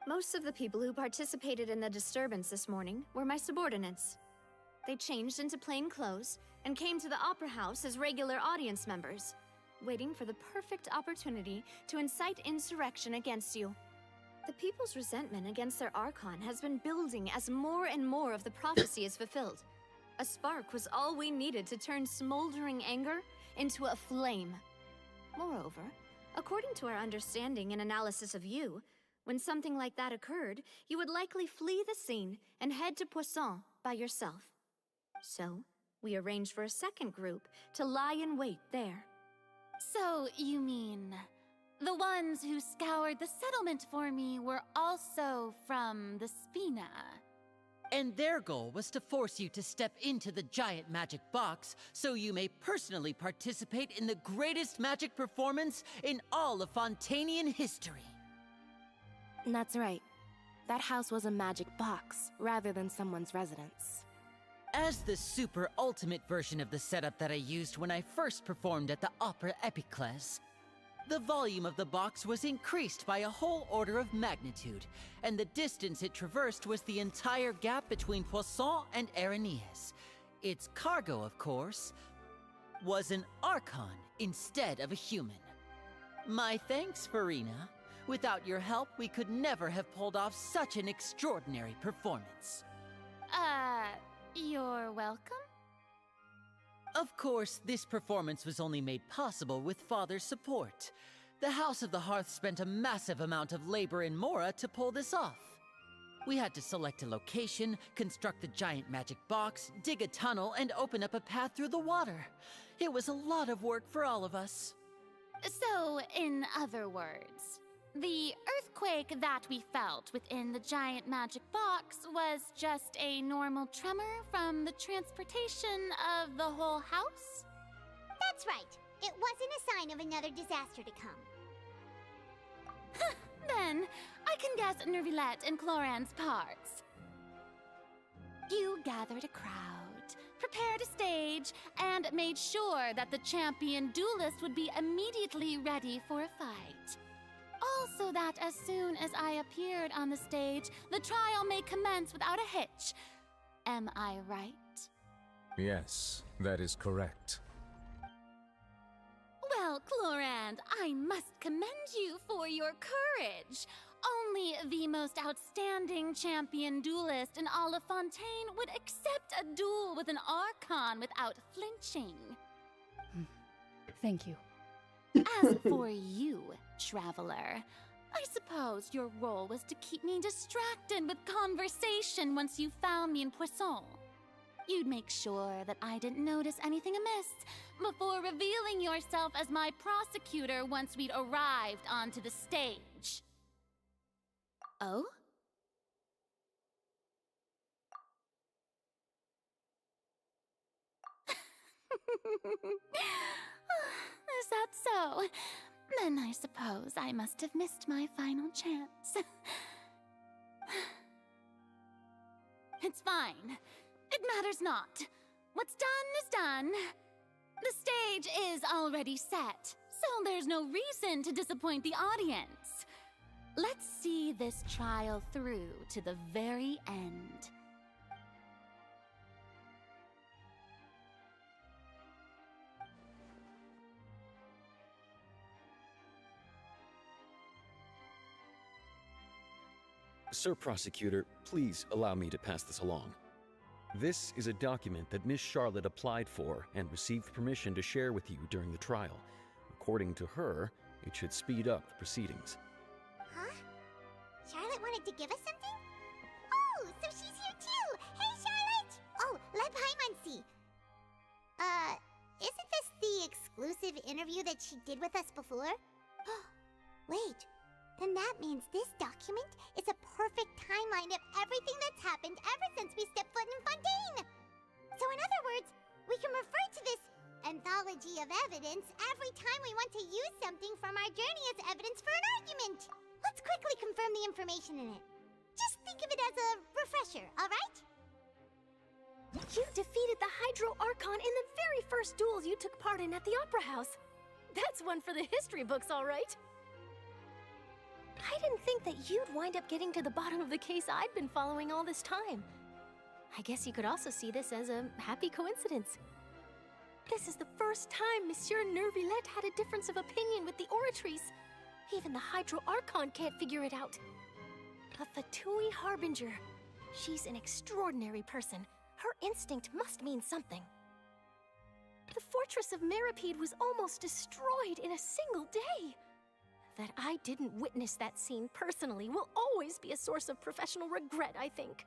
Most of the people who participated in the disturbance this morning were my subordinates. They changed into plain clothes and came to the Opera House as regular audience members, waiting for the perfect opportunity to incite insurrection against you. The people's resentment against their Archon has been building as more and more of the prophecy is fulfilled. A spark was all we needed to turn smoldering anger into a flame. Moreover, according to our understanding and analysis of you, when something like that occurred, you would likely flee the scene and head to Poisson by yourself. So, we arranged for a second group to lie in wait there. So, you mean, the ones who scoured the settlement for me were also from the Spina? And their goal was to force you to step into the giant magic box so you may personally participate in the greatest magic performance in all of Fontainian history. That's right. That house was a magic box, rather than someone's residence. As the super ultimate version of the setup that I used when I first performed at the Opera Epiclese, the volume of the box was increased by a whole order of magnitude, and the distance it traversed was the entire gap between Poisson and Aranias. Its cargo, of course, was an Archon instead of a human. My thanks, Farina. Without your help, we could never have pulled off such an extraordinary performance. You're welcome? Of course, this performance was only made possible with Father's support. The House of the Hearth spent a massive amount of labor in Mora to pull this off. We had to select a location, construct the giant magic box, dig a tunnel, and open up a path through the water. It was a lot of work for all of us. So, in other words, the earthquake that we felt within the giant magic box was just a normal tremor from the transportation of the whole house? That's right. It wasn't a sign of another disaster to come. Then, I can guess Nervilette and Cloran's parts. You gathered a crowd, prepared a stage and made sure that the champion duelist would be immediately ready for a fight. Also that as soon as I appeared on the stage, the trial may commence without a hitch. Am I right? Yes, that is correct. Well, Clorand, I must commend you for your courage. Only the most outstanding champion duelist in all of Fontaine would accept a duel with an Archon without flinching. Thank you. As for you, Traveler, I suppose your role was to keep me distracted with conversation once you found me in Poisson. You'd make sure that I didn't notice anything amiss before revealing yourself as my prosecutor once we'd arrived onto the stage. Oh? Is that so? Then I suppose I must have missed my final chance. It's fine. It matters not. What's done is done. The stage is already set, so there's no reason to disappoint the audience. Let's see this trial through to the very end. Sir Prosecutor, please allow me to pass this along. This is a document that Miss Charlotte applied for and received permission to share with you during the trial. According to her, it should speed up the proceedings. Huh? Charlotte wanted to give us something? Oh, so she's here too! Hey, Charlotte! Oh, Leb Hymancy! Isn't this the exclusive interview that she did with us before? Wait, then that means this document is a perfect timeline of everything that's happened ever since we stepped foot in Fontaine! So in other words, we can refer to this anthology of evidence every time we want to use something from our journey as evidence for an argument! Let's quickly confirm the information in it. Just think of it as a refresher, alright? You defeated the Hydro Archon in the very first duels you took part in at the Opera House. That's one for the history books, alright? I didn't think that you'd wind up getting to the bottom of the case I'd been following all this time. I guess you could also see this as a happy coincidence. This is the first time Monsieur Nervillette had a difference of opinion with the Oratrice. Even the Hydro Archon can't figure it out. A Fatui Harbinger. She's an extraordinary person. Her instinct must mean something. The fortress of Meripede was almost destroyed in a single day. That I didn't witness that scene personally will always be a source of professional regret, I think.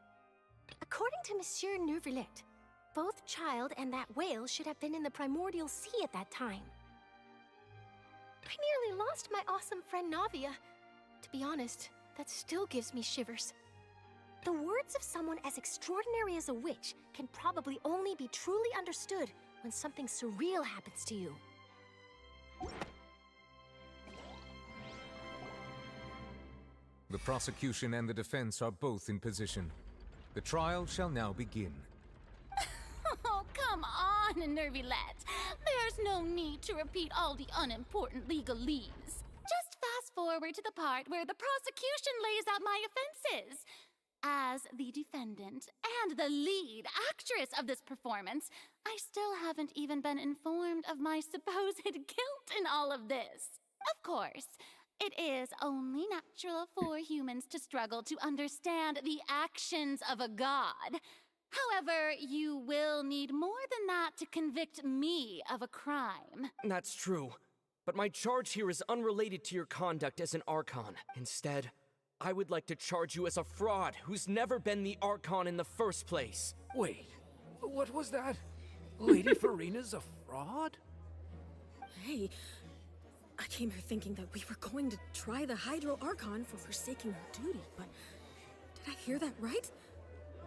According to Monsieur Nervillette, both Child and that whale should have been in the Primordial Sea at that time. I nearly lost my awesome friend Navia. To be honest, that still gives me shivers. The words of someone as extraordinary as a witch can probably only be truly understood when something surreal happens to you. The prosecution and the defense are both in position. The trial shall now begin. Oh, come on, Nervillette. There's no need to repeat all the unimportant legalese. Just fast forward to the part where the prosecution lays out my offenses. As the defendant and the lead actress of this performance, I still haven't even been informed of my supposed guilt in all of this. Of course, it is only natural for humans to struggle to understand the actions of a god. However, you will need more than that to convict me of a crime. That's true. But my charge here is unrelated to your conduct as an Archon. Instead, I would like to charge you as a fraud who's never been the Archon in the first place. Wait, what was that? Lady Farina's a fraud? Hey, I came here thinking that we were going to try the Hydro Archon for forsaking her duty, but did I hear that right?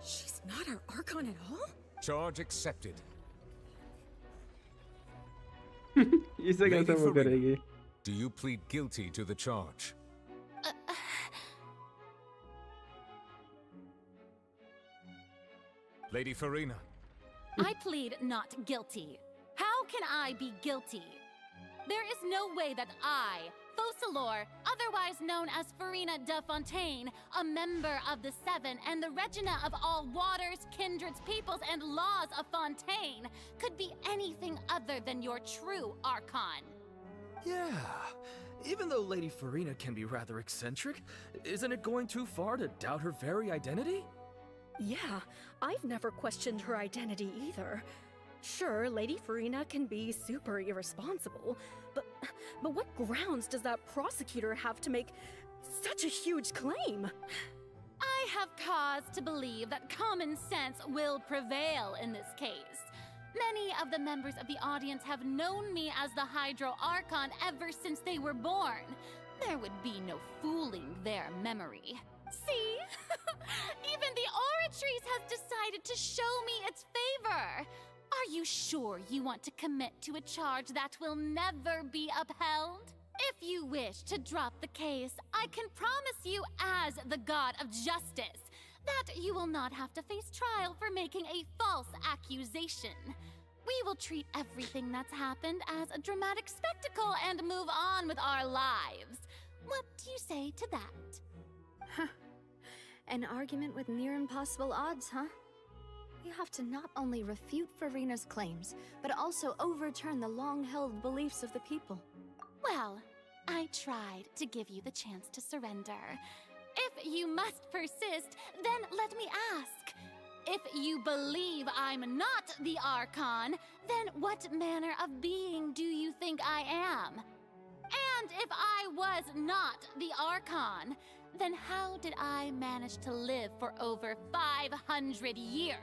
She's not our Archon at all? Charge accepted. इसे कैसे वो करेगी? Do you plead guilty to the charge? Lady Farina, I plead not guilty. How can I be guilty? There is no way that I, Focalor, otherwise known as Farina de Fontaine, a member of the Seven and the Regina of all waters, kindreds, peoples, and laws of Fontaine, could be anything other than your true Archon. Yeah, even though Lady Farina can be rather eccentric, isn't it going too far to doubt her very identity? Yeah, I've never questioned her identity either. Sure, Lady Farina can be super irresponsible, but what grounds does that prosecutor have to make such a huge claim? I have cause to believe that common sense will prevail in this case. Many of the members of the audience have known me as the Hydro Archon ever since they were born. There would be no fooling their memory. See? Even the Oratrice has decided to show me its favor. Are you sure you want to commit to a charge that will never be upheld? If you wish to drop the case, I can promise you as the God of Justice that you will not have to face trial for making a false accusation. We will treat everything that's happened as a dramatic spectacle and move on with our lives. What do you say to that? Huh. An argument with near impossible odds, huh? You have to not only refute Farina's claims, but also overturn the long-held beliefs of the people. Well, I tried to give you the chance to surrender. If you must persist, then let me ask. If you believe I'm not the Archon, then what manner of being do you think I am? And if I was not the Archon, then how did I manage to live for over 500 years?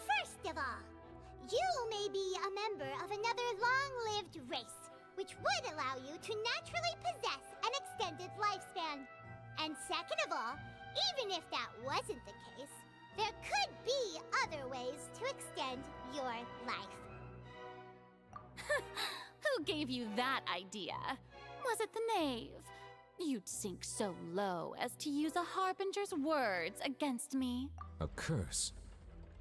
First of all, you may be a member of another long-lived race, which would allow you to naturally possess an extended lifespan. And second of all, even if that wasn't the case, there could be other ways to extend your life. Who gave you that idea? Was it the knave? You'd sink so low as to use a harbinger's words against me. A curse?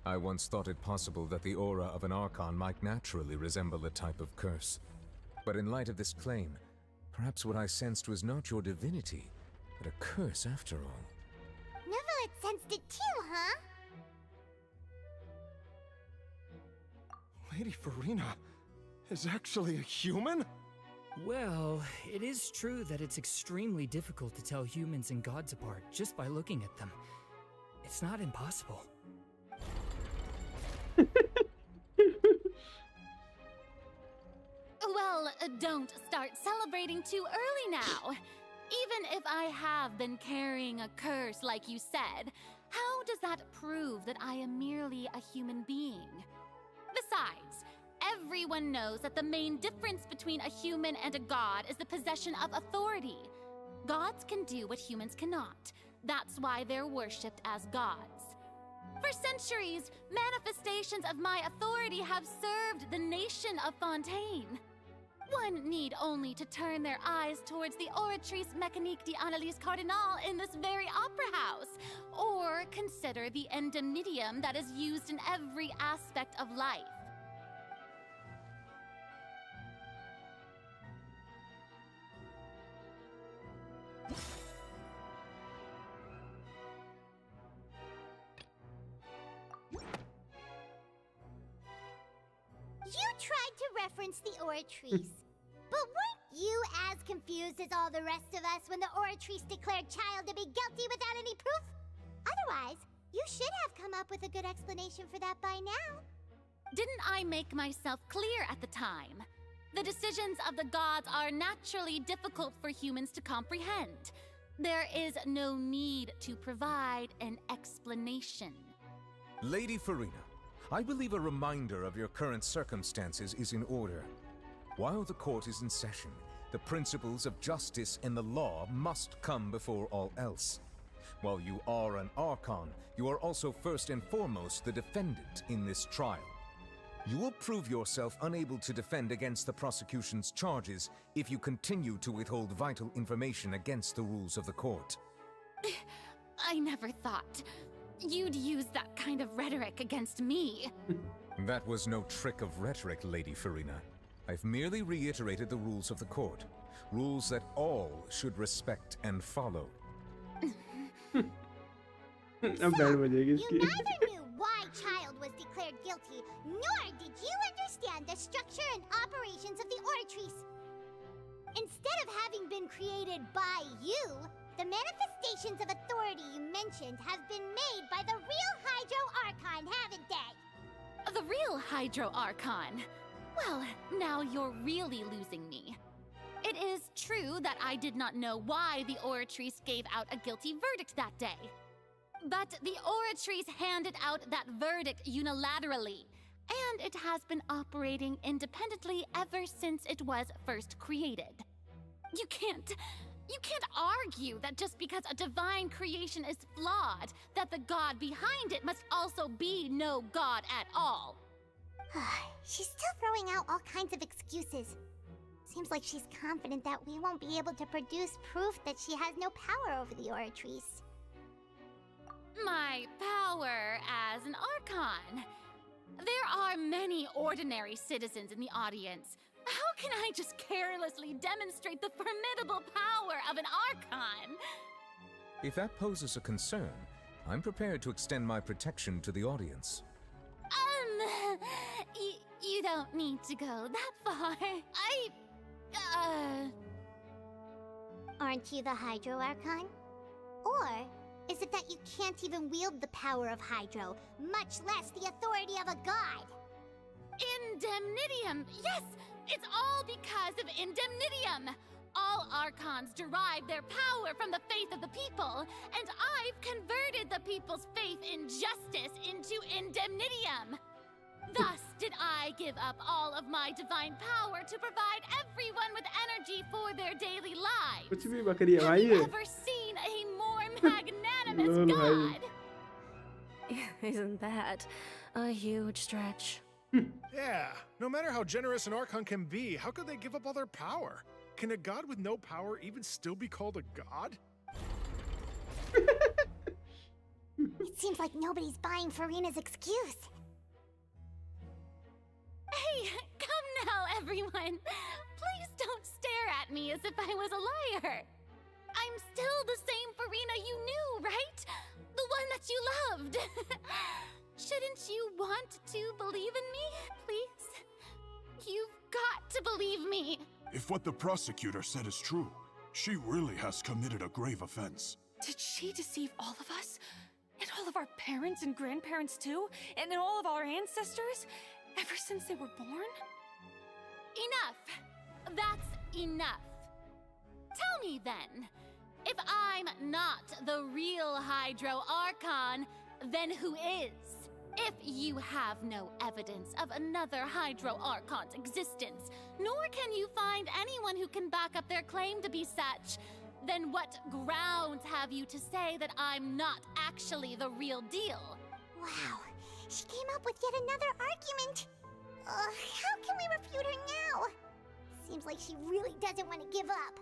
I once thought it possible that the aura of an Archon might naturally resemble a type of curse. But in light of this claim, perhaps what I sensed was not your divinity, but a curse after all. Neuvillette sensed it too, huh? Lady Farina is actually a human? Well, it is true that it's extremely difficult to tell humans and gods apart just by looking at them. It's not impossible. Well, don't start celebrating too early now. Even if I have been carrying a curse like you said, how does that prove that I am merely a human being? Besides, everyone knows that the main difference between a human and a god is the possession of authority. Gods can do what humans cannot. That's why they're worshipped as gods. For centuries, manifestations of my authority have served the nation of Fontaine. One need only to turn their eyes towards the Oratrice Mécanique d'Analyse Cardinal in this very opera house, or consider the endemnitium that is used in every aspect of life. You tried to reference the Oratrice, but weren't you as confused as all the rest of us when the Oratrice declared Child to be guilty without any proof? Otherwise, you should have come up with a good explanation for that by now. Didn't I make myself clear at the time? The decisions of the gods are naturally difficult for humans to comprehend. There is no need to provide an explanation. Lady Farina, I believe a reminder of your current circumstances is in order. While the court is in session, the principles of justice and the law must come before all else. While you are an Archon, you are also first and foremost the defendant in this trial. You will prove yourself unable to defend against the prosecution's charges if you continue to withhold vital information against the rules of the court. I never thought you'd use that kind of rhetoric against me. That was no trick of rhetoric, Lady Farina. I've merely reiterated the rules of the court. Rules that all should respect and follow. You neither knew why Child was declared guilty, nor did you understand the structure and operations of the Oratrice. Instead of having been created by you, the manifestations of authority you mentioned have been made by the real Hydro Archon, haven't they? The real Hydro Archon? Well, now you're really losing me. It is true that I did not know why the Oratrice gave out a guilty verdict that day. But the Oratrice handed out that verdict unilaterally, and it has been operating independently ever since it was first created. You can't argue that just because a divine creation is flawed, that the god behind it must also be no god at all. She's still throwing out all kinds of excuses. Seems like she's confident that we won't be able to produce proof that she has no power over the Oratrice. My power as an Archon. There are many ordinary citizens in the audience. How can I just carelessly demonstrate the formidable power of an Archon? If that poses a concern, I'm prepared to extend my protection to the audience. You don't need to go that far. Aren't you the Hydro Archon? Or is it that you can't even wield the power of Hydro, much less the authority of a god? Indemnitium! Yes! It's all because of Indemnitium! All Archons derive their power from the faith of the people, and I've converted the people's faith in justice into Indemnitium! Thus did I give up all of my divine power to provide everyone with energy for their daily lives. कुछ भी बकरी है Have भाई you ये ever seen a more magnanimous god? Isn't that a huge stretch? Yeah, no matter how generous an Archon can be, how could they give up all their power? Can a god with no power even still be called a god? It seems like nobody's buying Farina's excuse. Hey, come now, everyone. Please don't stare at me as if I was a liar. I'm still the same Farina you knew, right? The one that you loved. Shouldn't you want to believe in me, please? You've got to believe me. If what the prosecutor said is true, she really has committed a grave offense. Did she deceive all of us? And all of our parents and grandparents too? And all of our ancestors? Ever since they were born? Enough! That's enough. Tell me then, if I'm not the real Hydro Archon, then who is? If you have no evidence of another Hydro Archon's existence, nor can you find anyone who can back up their claim to be such, then what grounds have you to say that I'm not actually the real deal? Wow, she came up with yet another argument. How can we refute her now? Seems like she really doesn't want to give up.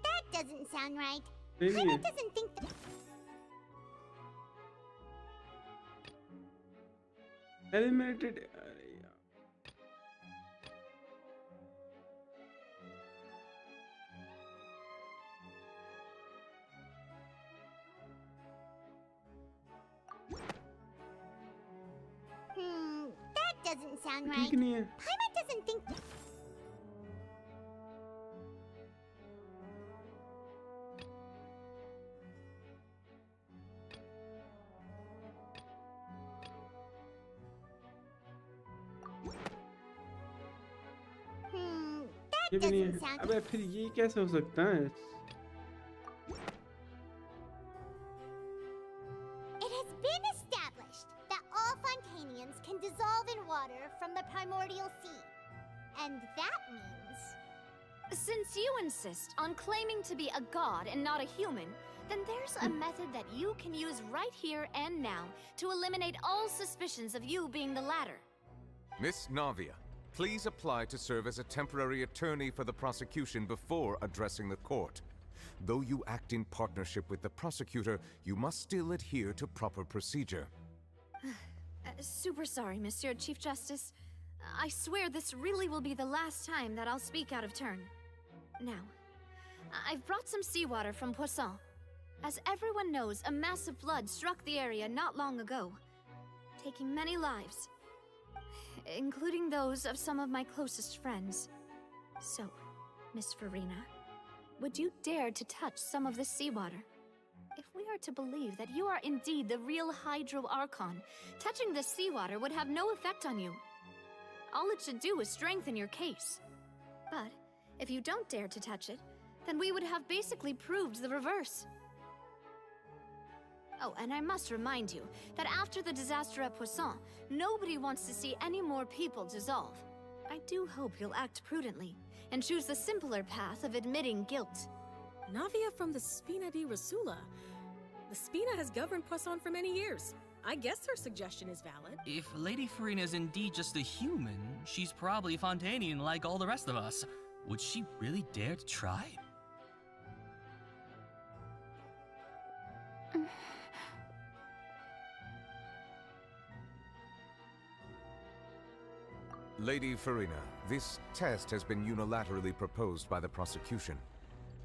That doesn't sound right. Hannah doesn't think that... Eliminated. doesn't sound right. ठीक नहीं है. Paimon doesn't think. ये भी नहीं है. अबे फिर ये कैसे हो सकता है? It has been established that all Fontanians can dissolve in water from the primordial sea. And that means... Since you insist on claiming to be a god and not a human, then there's a method that you can use right here and now to eliminate all suspicions of you being the latter. Miss Navia, please apply to serve as a temporary attorney for the prosecution before addressing the court. Though you act in partnership with the prosecutor, you must still adhere to proper procedure. Super sorry, Monsieur Chief Justice. I swear this really will be the last time that I'll speak out of turn. Now, I've brought some seawater from Poisson. As everyone knows, a massive flood struck the area not long ago, taking many lives, including those of some of my closest friends. So, Miss Farina, would you dare to touch some of the seawater? If we are to believe that you are indeed the real Hydro Archon, touching the seawater would have no effect on you. All it should do is strengthen your case. But if you don't dare to touch it, then we would have basically proved the reverse. Oh, and I must remind you that after the disaster at Poisson, nobody wants to see any more people dissolve. I do hope you'll act prudently and choose the simpler path of admitting guilt. Navia from the Spina di Rasula. The Spina has governed Poisson for many years. I guess her suggestion is valid. If Lady Farina is indeed just a human, she's probably Fontanian like all the rest of us. Would she really dare to try? Lady Farina, this test has been unilaterally proposed by the prosecution.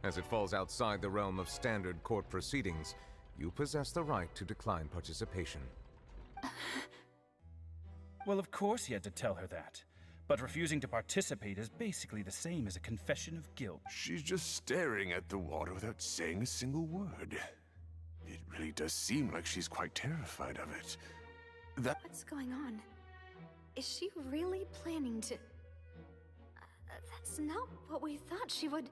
As it falls outside the realm of standard court proceedings, you possess the right to decline participation. Well, of course he had to tell her that. But refusing to participate is basically the same as a confession of guilt. She's just staring at the water without saying a single word. It really does seem like she's quite terrified of it. What's going on? Is she really planning to... that's not what we thought she would...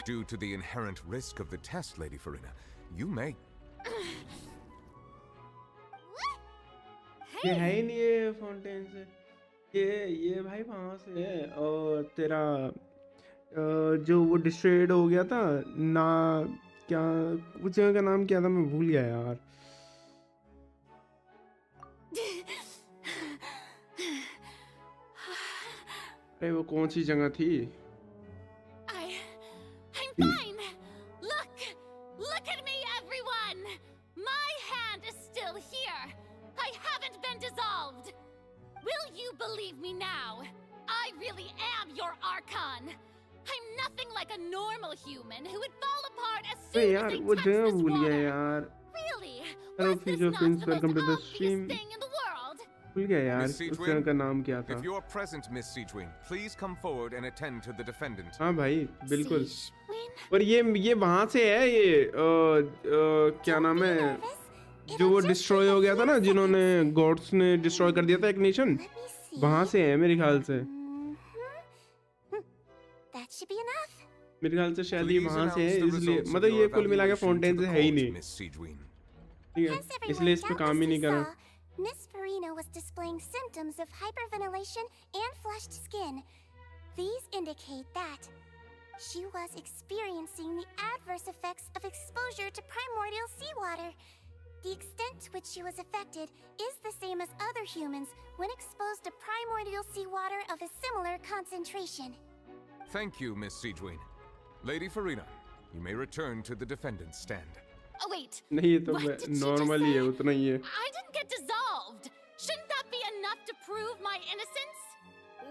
Due to the inherent risk of the test, Lady Farina, you may... ये है ही नहीं ये fountain से. ये भाई वहाँ से है. और तेरा जो वो डिस्ट्रॉयड हो गया था ना, क्या उस जगह का नाम क्या था, मैं भूल गया यार. अरे वो कौन सी जगह थी? I'm fine! Look at me, everyone! My hand is still here! I haven't been dissolved! Will you believe me now? I really am your Archon! I'm nothing like a normal human who would fall apart as soon as they touch this water! Really? Was this not the most obvious thing in the world? भूल गया यार उस जगह का नाम क्या था. If you are present, Miss Sejuin, please come forward and attend to the defendant. हाँ भाई बिल्कुल. और ये वहाँ से है ये क्या नाम है जो वो डिस्ट्रॉय हो गया था ना, जिन्होंने गॉड्स ने डिस्ट्रॉय कर दिया था एक नेशन, वहाँ से है मेरे ख्याल से. That should be enough. मेरे ख्याल से शायद ये वहाँ से है, इसलिए मतलब ये कुल मिला के फाउंटेन से है ही नहीं. ठीक है, इसलिए इस पे काम ही नहीं करा. Miss Farina was displaying symptoms of hyperventilation and flushed skin. These indicate that she was experiencing the adverse effects of exposure to primordial seawater. The extent to which she was affected is the same as other humans when exposed to primordial seawater of a similar concentration. Thank you, Miss Sejuin. Lady Farina, you may return to the defendant's stand. Oh wait. नहीं ये तो normally है, उतना ही है. I didn't get dissolved. Shouldn't that be enough to prove my innocence?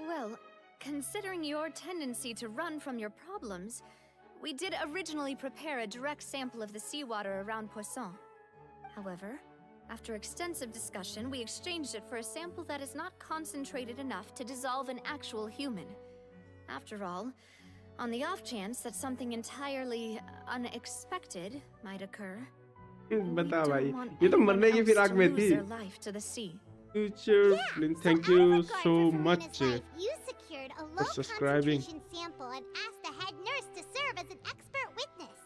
Well, considering your tendency to run from your problems, we did originally prepare a direct sample of the seawater around Poisson. However, After extensive discussion, we exchanged it for a sample that is not concentrated enough to dissolve an actual human. After all, on the off chance that something entirely unexpected might occur, बता भाई ये तो मरने की फिराक में थी future thank you so much for subscribing sample and asked the head nurse to serve as an expert witness.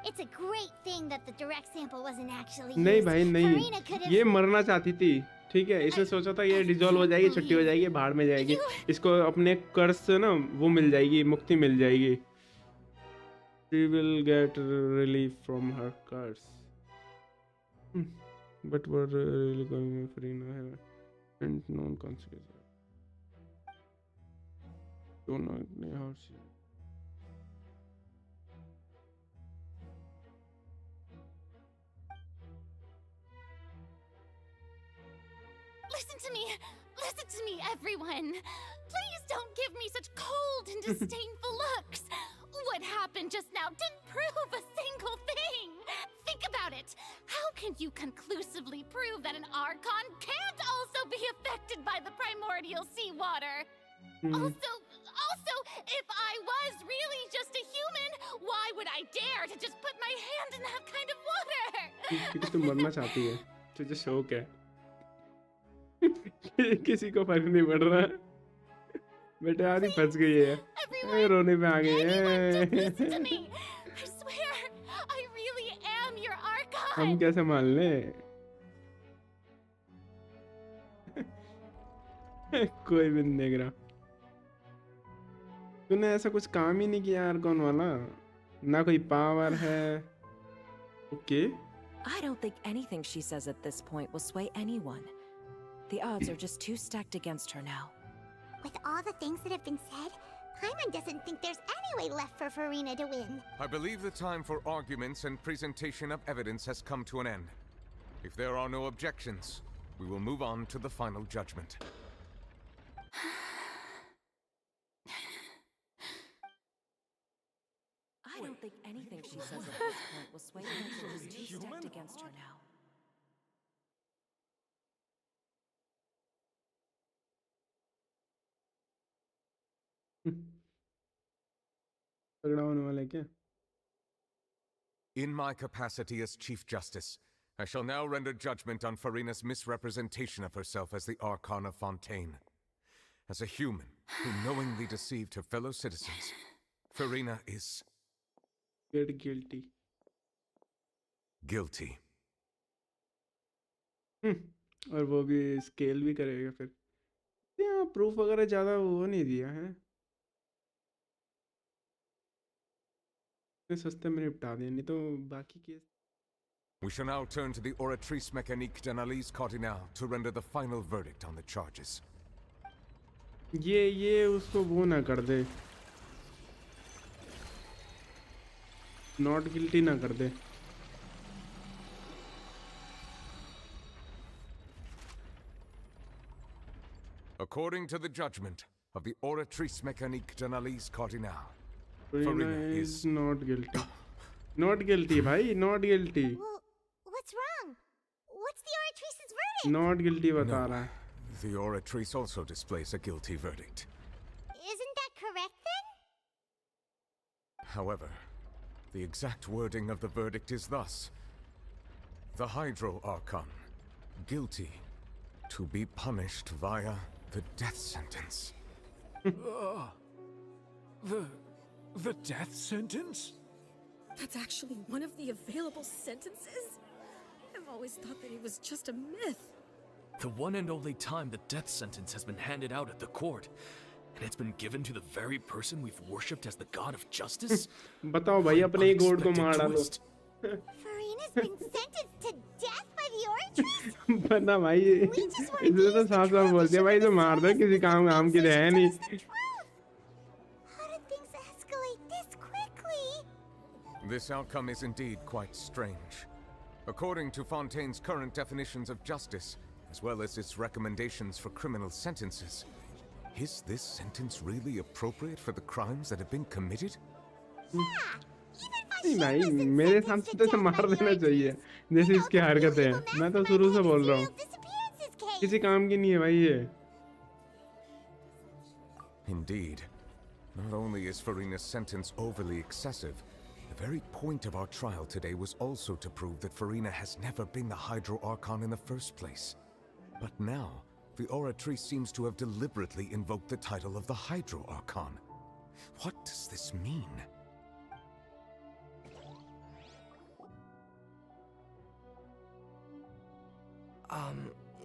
It's a great thing that the direct sample wasn't actually नहीं used. भाई नहीं ये मरना चाहती थी ठीक है इसने सोचा था ये डिसॉल्व हो जाएगी छुट्टी हो जाएगी बाहर में जाएगी इसको अपने कर्ज से ना वो मिल जाएगी मुक्ति मिल जाएगी she will get relief from her curse but what really going for and non consequences don't know how she Listen to me, everyone. Please don't give me such cold and disdainful looks. What happened just now didn't prove a single thing. Think about it. How can you conclusively prove that an Archon can't also be affected by the primordial seawater? Also, if I was really just a human, why would I dare to just put my hand in that kind of water? क्योंकि तुम मरना चाहती है तुझे शौक है किसी को फर्क नहीं पड़ रहा बेटे आदि फंस गई है रोने पे आ गई है हम कैसे मान ले कोई भी नहीं देख रहा तूने ऐसा कुछ काम ही नहीं किया आर्कॉन वाला ना कोई पावर है okay I don't think anything she says at this point will sway anyone. The odds are just too stacked against her now. With all the things that have been said, Paimon doesn't think there's any way left for Farina to win. I believe the time for arguments and presentation of evidence has come to an end. If there are no objections, we will move on to the final judgment. I don't think anything she says at this point will sway anyone. She's too stacked against her now. In my capacity as Chief Justice, I shall now render judgment on Farina's misrepresentation of herself as the Archon of Fontaine. As a human who knowingly deceived her fellow citizens, Farina is... guilty. Guilty. और वो भी scale भी करेगा फिर यहाँ proof वगैरह ज़्यादा वो नहीं दिया है सस्ते में निपटा दिया नहीं तो बाकी case We shall now turn to the Oratrice Mécanique d'Analyse Cardinale to render the final verdict on the charges. ये उसको वो ना कर दे नॉट गिल्टी ना कर दे According to the judgment of the Oratrice Mécanique d'Analyse Cardinale, Farina is not guilty. Not guilty, bhai. Not guilty. Well, what's wrong? What's the Oratrice's verdict? Not guilty बता रहा है. The Oratrice also displays a guilty verdict. Isn't that correct then? However, the exact wording of the verdict is thus: the Hydro Archon, guilty, to be punished via the death sentence. The death sentence? That's actually one of the available sentences? I've always thought that it was just a myth. The one and only time the death sentence has been handed out at the court, and it's been given to the very person we've worshipped as the god of justice? बताओ भाई अपने ही God को मार डालो. Farina's been sentenced to death by the Oratrice? बता भाई इसने तो साफ साफ बोल दिया भाई तो मार दो किसी काम के लिए है नहीं. How did things escalate this quickly? This outcome is indeed quite strange. According to Fontaine's current definitions of justice, as well as its recommendations for criminal sentences, is this sentence really appropriate for the crimes that have been committed? Yeah, even नहीं भाई, मेरे हिसाब से तो इसे मार देना चाहिए, जैसे इसकी हरकतें हैं। मैं तो शुरू से बोल रहा हूँ, किसी काम की नहीं है भाई ये। Indeed. Not only is Farina's sentence overly excessive, the very point of our trial today was also to prove that Farina has never been the Hydro Archon in the first place. But now, the Oratrice seems to have deliberately invoked the title of the Hydro Archon. What does this mean?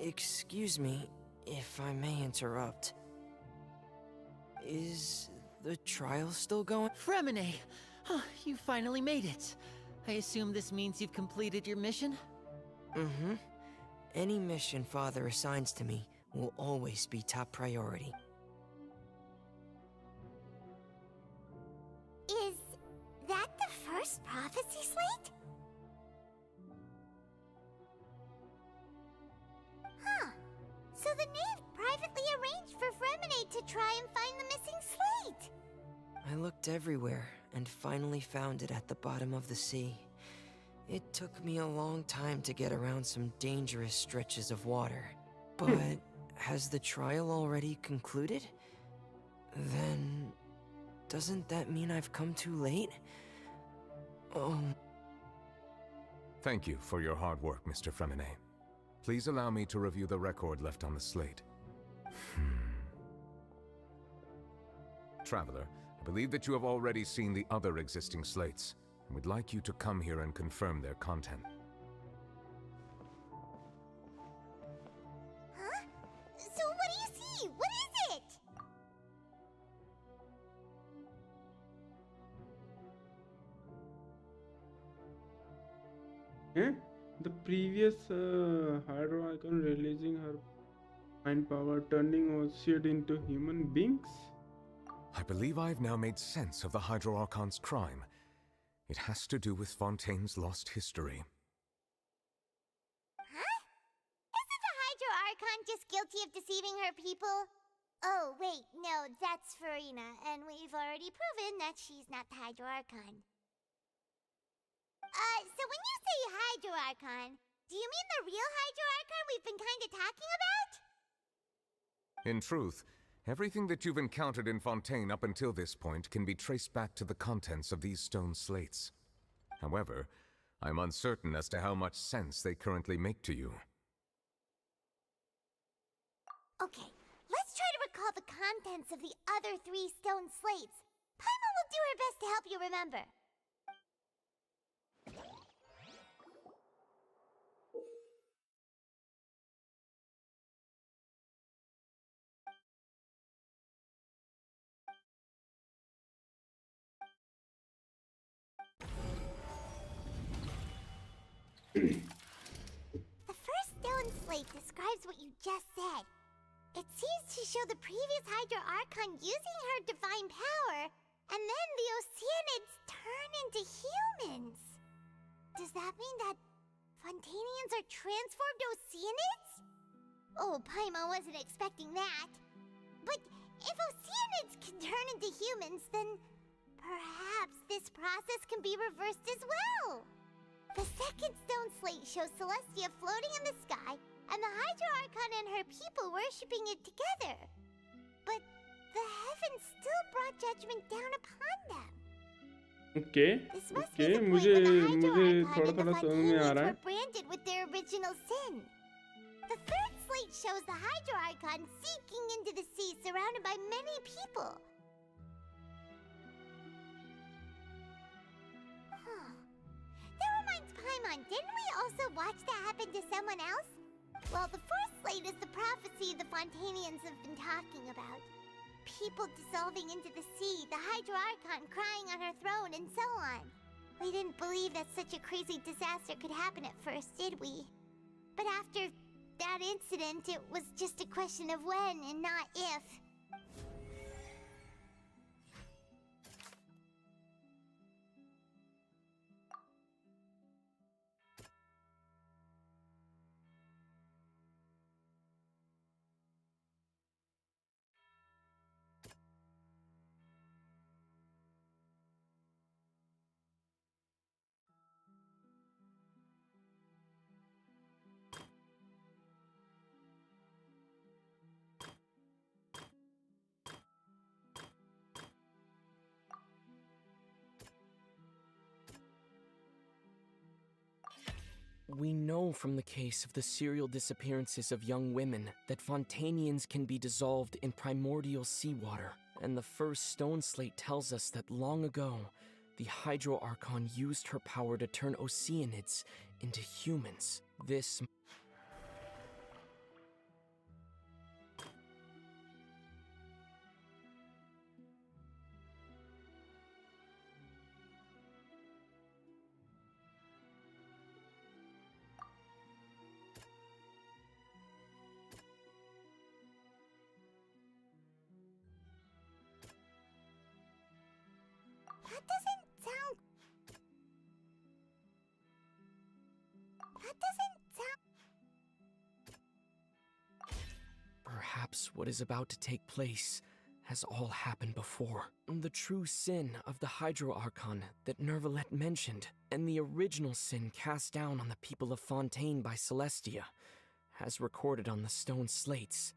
Excuse me, if I may interrupt. Is the trial still going? Fremine! Huh, you finally made it. I assume this means you've completed your mission? Mm-hmm. Any mission Father assigns to me will always be top priority. Is that the first prophecy slate? Huh. So the knave privately arranged for Fremine to try and find the missing slate. I looked everywhere and finally found it at the bottom of the sea. It took me a long time to get around some dangerous stretches of water. But has the trial already concluded? Then doesn't that mean I've come too late? Oh. Thank you for your hard work, Mr. Fremine. Please allow me to review the record left on the slate. Traveler, I believe that you have already seen the other existing slates, and would like you to come here and confirm their content. Huh? So what do you see? What is it? Eh? The previous Hydro Icon releasing her mind power, turning Oseid into human beings? I believe I've now made sense of the Hydro Archon's crime. It has to do with Fontaine's lost history. Huh? Isn't the Hydro Archon just guilty of deceiving her people? Oh, wait, no, that's Farina, and we've already proven that she's not the Hydro Archon. So when you say Hydro Archon, do you mean the real Hydro Archon we've been kinda talking about? In truth, everything that you've encountered in Fontaine up until this point can be traced back to the contents of these stone slates. However, I'm uncertain as to how much sense they currently make to you. Okay, let's try to recall the contents of the other 3 stone slates. Paimon will do her best to help you remember. The first stone slate describes what you just said. It seems to show the previous Hydro Archon using her divine power, and then the Oceanids turn into humans. Does that mean that Fontainians are transformed Oceanids? Oh, Paimon wasn't expecting that. But if Oceanids can turn into humans, then perhaps this process can be reversed as well. The second stone slate shows Celestia floating in the sky, and the Hydro Archon and her people worshipping it together. But the heavens still brought judgment down upon them. Okay, okay, मुझे थोड़ा थोड़ा समझ में आ रहा है. Were branded with their original sin. The third slate shows the Hydro Archon sinking into the sea, surrounded by many people. That reminds Paimon, didn't we also watch that happen to someone else? Well, the fourth slate is the prophecy the Fontainians have been talking about. People dissolving into the sea, the Hydro Archon crying on her throne, and so on. We didn't believe that such a crazy disaster could happen at first, did we? But after that incident, it was just a question of when and not if. We know from the case of the serial disappearances of young women that Fontanians can be dissolved in primordial seawater, and the first stone slate tells us that long ago, the Hydro Archon used her power to turn Oceanids into humans. This... That doesn't sound... That doesn't sound... Perhaps what is about to take place has all happened before. The true sin of the Hydro Archon that Nervalette mentioned, and the original sin cast down on the people of Fontaine by Celestia, as recorded on the stone slates.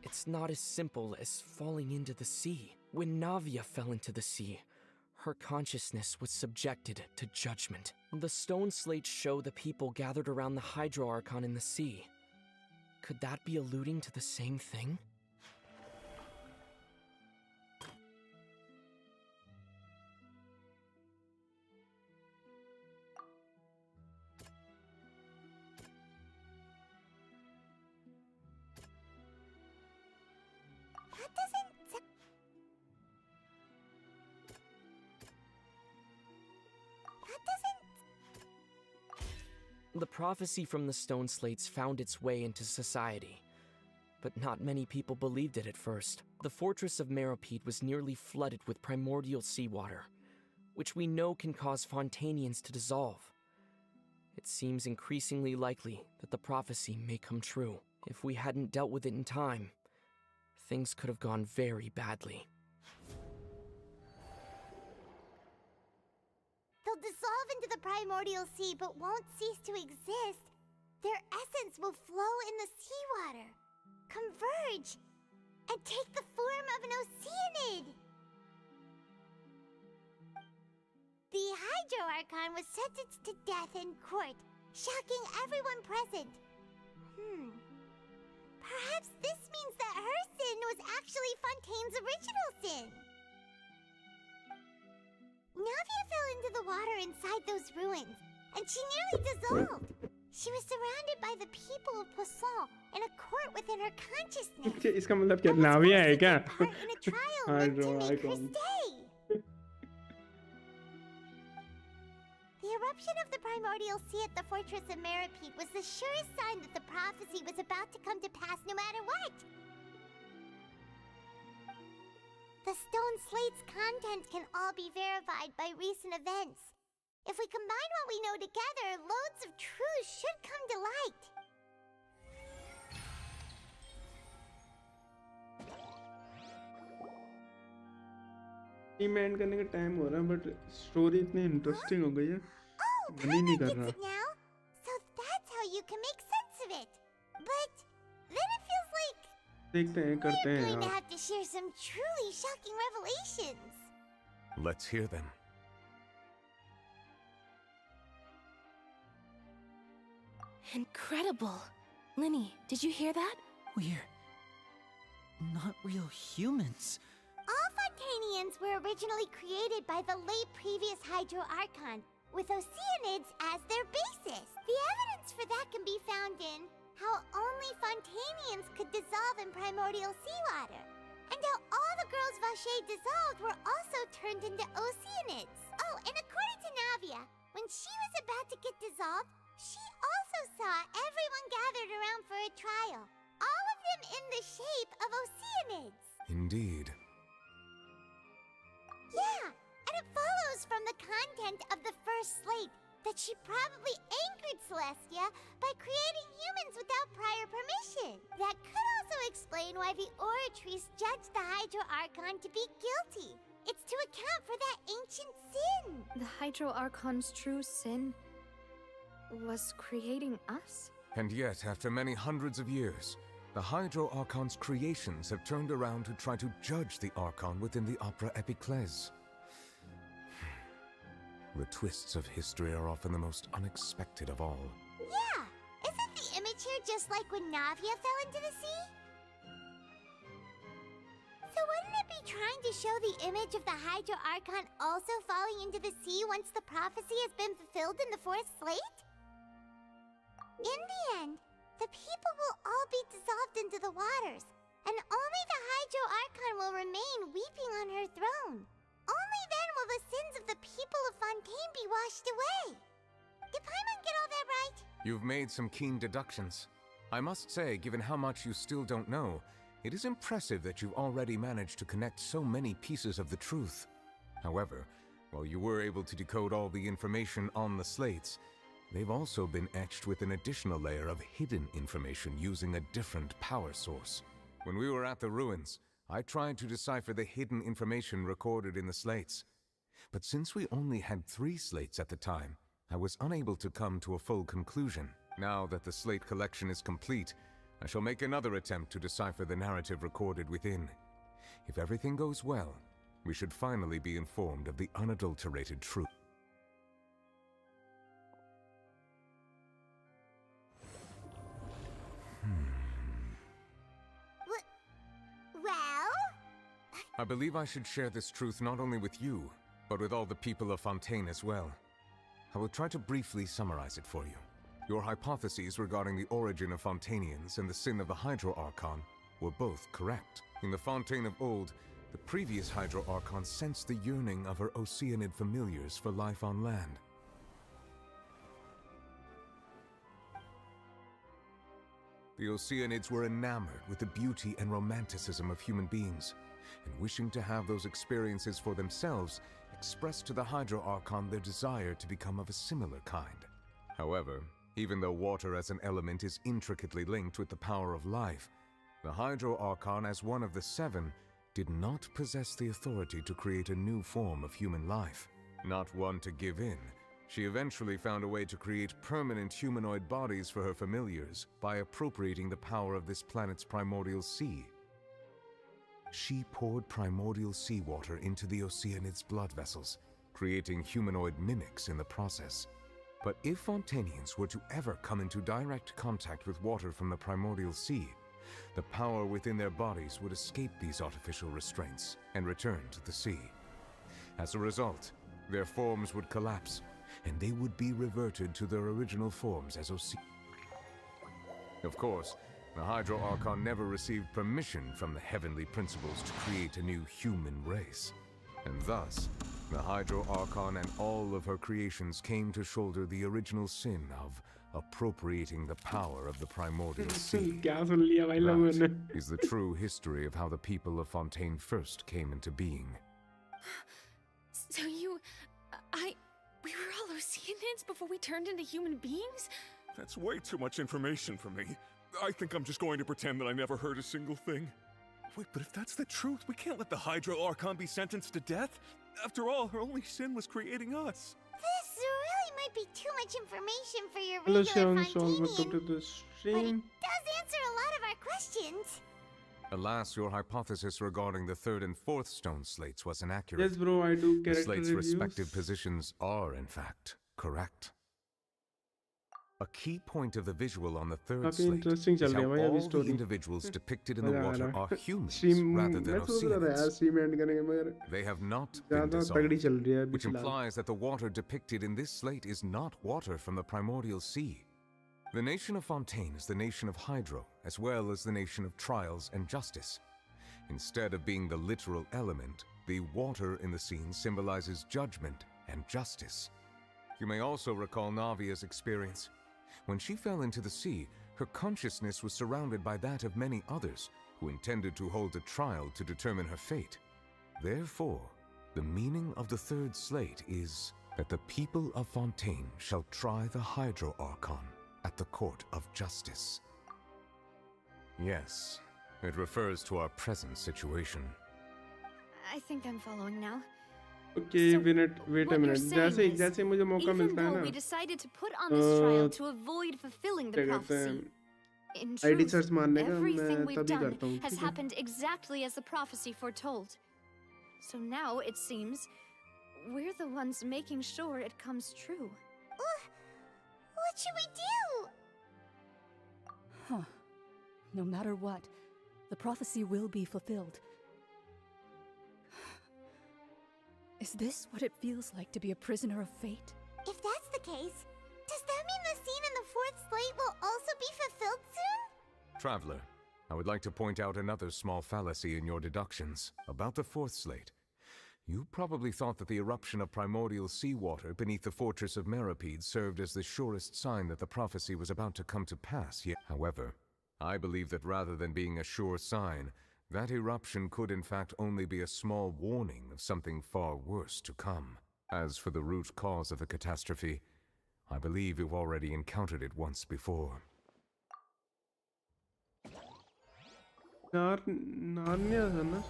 It's not as simple as falling into the sea. When Navia fell into the sea, her consciousness was subjected to judgment. The stone slates show the people gathered around the Hydro Archon in the sea. Could that be alluding to the same thing? That doesn't sound... That doesn't... The prophecy from the stone slates found its way into society, but not many people believed it at first. The fortress of Meropide was nearly flooded with primordial seawater, which we know can cause Fontanians to dissolve. It seems increasingly likely that the prophecy may come true. If we hadn't dealt with it in time, things could have gone very badly. They'll dissolve into the primordial sea but won't cease to exist. Their essence will flow in the seawater, converge, and take the form of an Oceanid. The Hydro Archon was sentenced to death in court, shocking everyone present. Perhaps this means that her sin was actually Fontaine's original sin. Navia fell into the water inside those ruins, and she nearly dissolved. She was surrounded by the people of Poisson in a court within her consciousness. इसका मतलब क्या नाविया है क्या? In a trial meant to make her stay. The eruption of the primordial sea at the fortress of Meropide was the surest sign that the prophecy was about to come to pass no matter what. The stone slate's content can all be verified by recent events. If we combine what we know together, loads of truths should come to light. Team and करने का time हो रहा है, but story इतनी interesting हो गई है, मन ही नहीं कर रहा. Now, so that's how you can make sense of it. But then it feels like देखते हैं, करते हैं we're going to यार. have to share some truly shocking revelations. Let's hear them. Incredible. Linny, did you hear that? We're not real humans. All Fontanians were originally created by the late previous Hydro Archon, with Oceanids as their basis. The evidence for that can be found in how only Fontanians could dissolve in primordial seawater, and how all the girls Vacher dissolved were also turned into Oceanids. Oh, and according to Navia, when she was about to get dissolved, she also saw everyone gathered around for a trial, all of them in the shape of Oceanids. Indeed. Yeah, and it follows from the content of the first slate that she probably angered Celestia by creating humans without prior permission. That could also explain why the Oratrice judged the Hydro Archon to be guilty. It's to account for that ancient sin. The Hydro Archon's true sin? was creating us? And yet, after many hundreds of years, the Hydro Archon's creations have turned around to try to judge the Archon within the Opera Epiclese. The twists of history are often the most unexpected of all. Yeah! Isn't the image here just like when Navia fell into the sea? So wouldn't it be trying to show the image of the Hydro Archon also falling into the sea once the prophecy has been fulfilled in the fourth slate? In the end, the people will all be dissolved into the waters, and only the Hydro Archon will remain weeping on her throne. Only then will the sins of the people of Fontaine be washed away. Did Paimon get all that right? You've made some keen deductions. I must say, given how much you still don't know, it is impressive that you've already managed to connect so many pieces of the truth. However, while you were able to decode all the information on the slates, they've also been etched with an additional layer of hidden information using a different power source. When we were at the ruins, I tried to decipher the hidden information recorded in the slates. But since we only had 3 slates at the time, I was unable to come to a full conclusion. Now that the slate collection is complete, I shall make another attempt to decipher the narrative recorded within. If everything goes well, we should finally be informed of the unadulterated truth. Well? I believe I should share this truth not only with you, but with all the people of Fontaine as well. I will try to briefly summarize it for you. Your hypotheses regarding the origin of Fontainians and the sin of the Hydro Archon were both correct. In the Fontaine of old, the previous Hydro Archon sensed the yearning of her Oceanid familiars for life on land. The Oceanids were enamored with the beauty and romanticism of human beings, and wishing to have those experiences for themselves, expressed to the Hydro Archon their desire to become of a similar kind. However, even though water as an element is intricately linked with the power of life, the Hydro Archon, as one of the 7, did not possess the authority to create a new form of human life. Not one to give in, she eventually found a way to create permanent humanoid bodies for her familiars by appropriating the power of this planet's primordial sea. She poured primordial seawater into the Oceanids' blood vessels, creating humanoid mimics in the process. But if Fontainians were to ever come into direct contact with water from the primordial sea, the power within their bodies would escape these artificial restraints and return to the sea. As a result, their forms would collapse, and they would be reverted to their original forms as Oceanids. Of course, the Hydro Archon never received permission from the heavenly principles to create a new human race. And thus, the Hydro Archon and all of her creations came to shoulder the original sin of appropriating the power of the primordial sea. That is the true history of how the people of Fontaine first came into being. So we were all Oceanids before we turned into human beings? That's way too much information for me. I think I'm just going to pretend that I never heard a single thing. Wait, but if that's the truth, we can't let the Hydro Archon be sentenced to death. After all, her only sin was creating us. This really might be too much information for your Hello, regular Sean. Welcome to the but it stream. does answer a lot of our questions. Alas, your hypothesis regarding the 3rd and 4th stone slates was inaccurate. Yes, bro, I do The character slates' reviews. respective positions are, in fact, correct. A key point of the visual on the 3rd काफी slate interesting is चल how रही है भाई अभी all the story. individuals depicted in the मजा आ water रहा are है। humans Stream rather than मैं सोच रहा था यार Oceanids. stream end करेंगे मगर They have not been ज़्यादा dissolved, तगड़ी चल रही है अभी which फिलहाल। implies that the water depicted in this slate is not water from the primordial sea. The nation of Fontaine is the nation of Hydro, as well as the nation of trials and justice. Instead of being the literal element, the water in the scene symbolizes judgment and justice. You may also recall Navia's experience. When she fell into the sea, her consciousness was surrounded by that of many others who intended to hold a trial to determine her fate. Therefore, the meaning of the 3rd slate is that the people of Fontaine shall try the Hydro Archon at the court of justice. Yes, it refers to our present situation. I think I'm following now. Okay wait a minute जैसे मुझे मौका मिलता है ना we decided to put on this trial to avoid fulfilling the prophecy. In ID truth, search मारने का everything मैं we've तभी done करता हूँ has ठीक है happened exactly as the prophecy foretold. So now it seems we're the ones making sure it comes true. What should we do? Huh. No matter what, the prophecy will be fulfilled. Is this what it feels like to be a prisoner of fate? If that's the case, does that mean the scene in the fourth slate will also be fulfilled soon? Traveler, I would like to point out another small fallacy in your deductions about the fourth slate. You probably thought that the eruption of primordial seawater beneath the fortress of Meripede served as the surest sign that the prophecy was about to come to pass. However, I believe that rather than being a sure sign, that eruption could in fact only be a small warning of something far worse to come. As for the root cause of the catastrophe, I believe you've already encountered it once before. Narnia था ना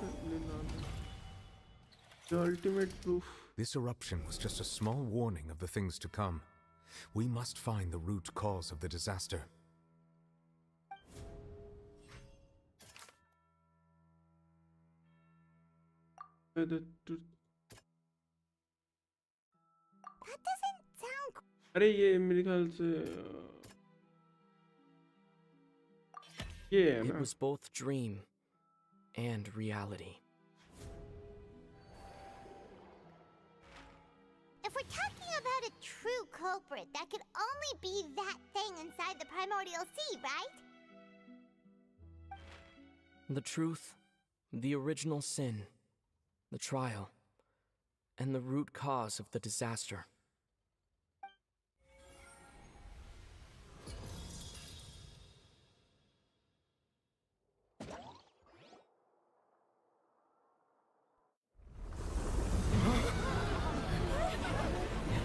the ultimate proof. This eruption was just a small warning of the things to come. We must find the root cause of the disaster. That doesn't sound. अरे ये मेरे ख्याल से ये है It ना was both dream and reality. If we're talking about a true culprit, that could only be that thing inside the primordial sea, right? The truth, the original sin, the trial, and the root cause of the disaster.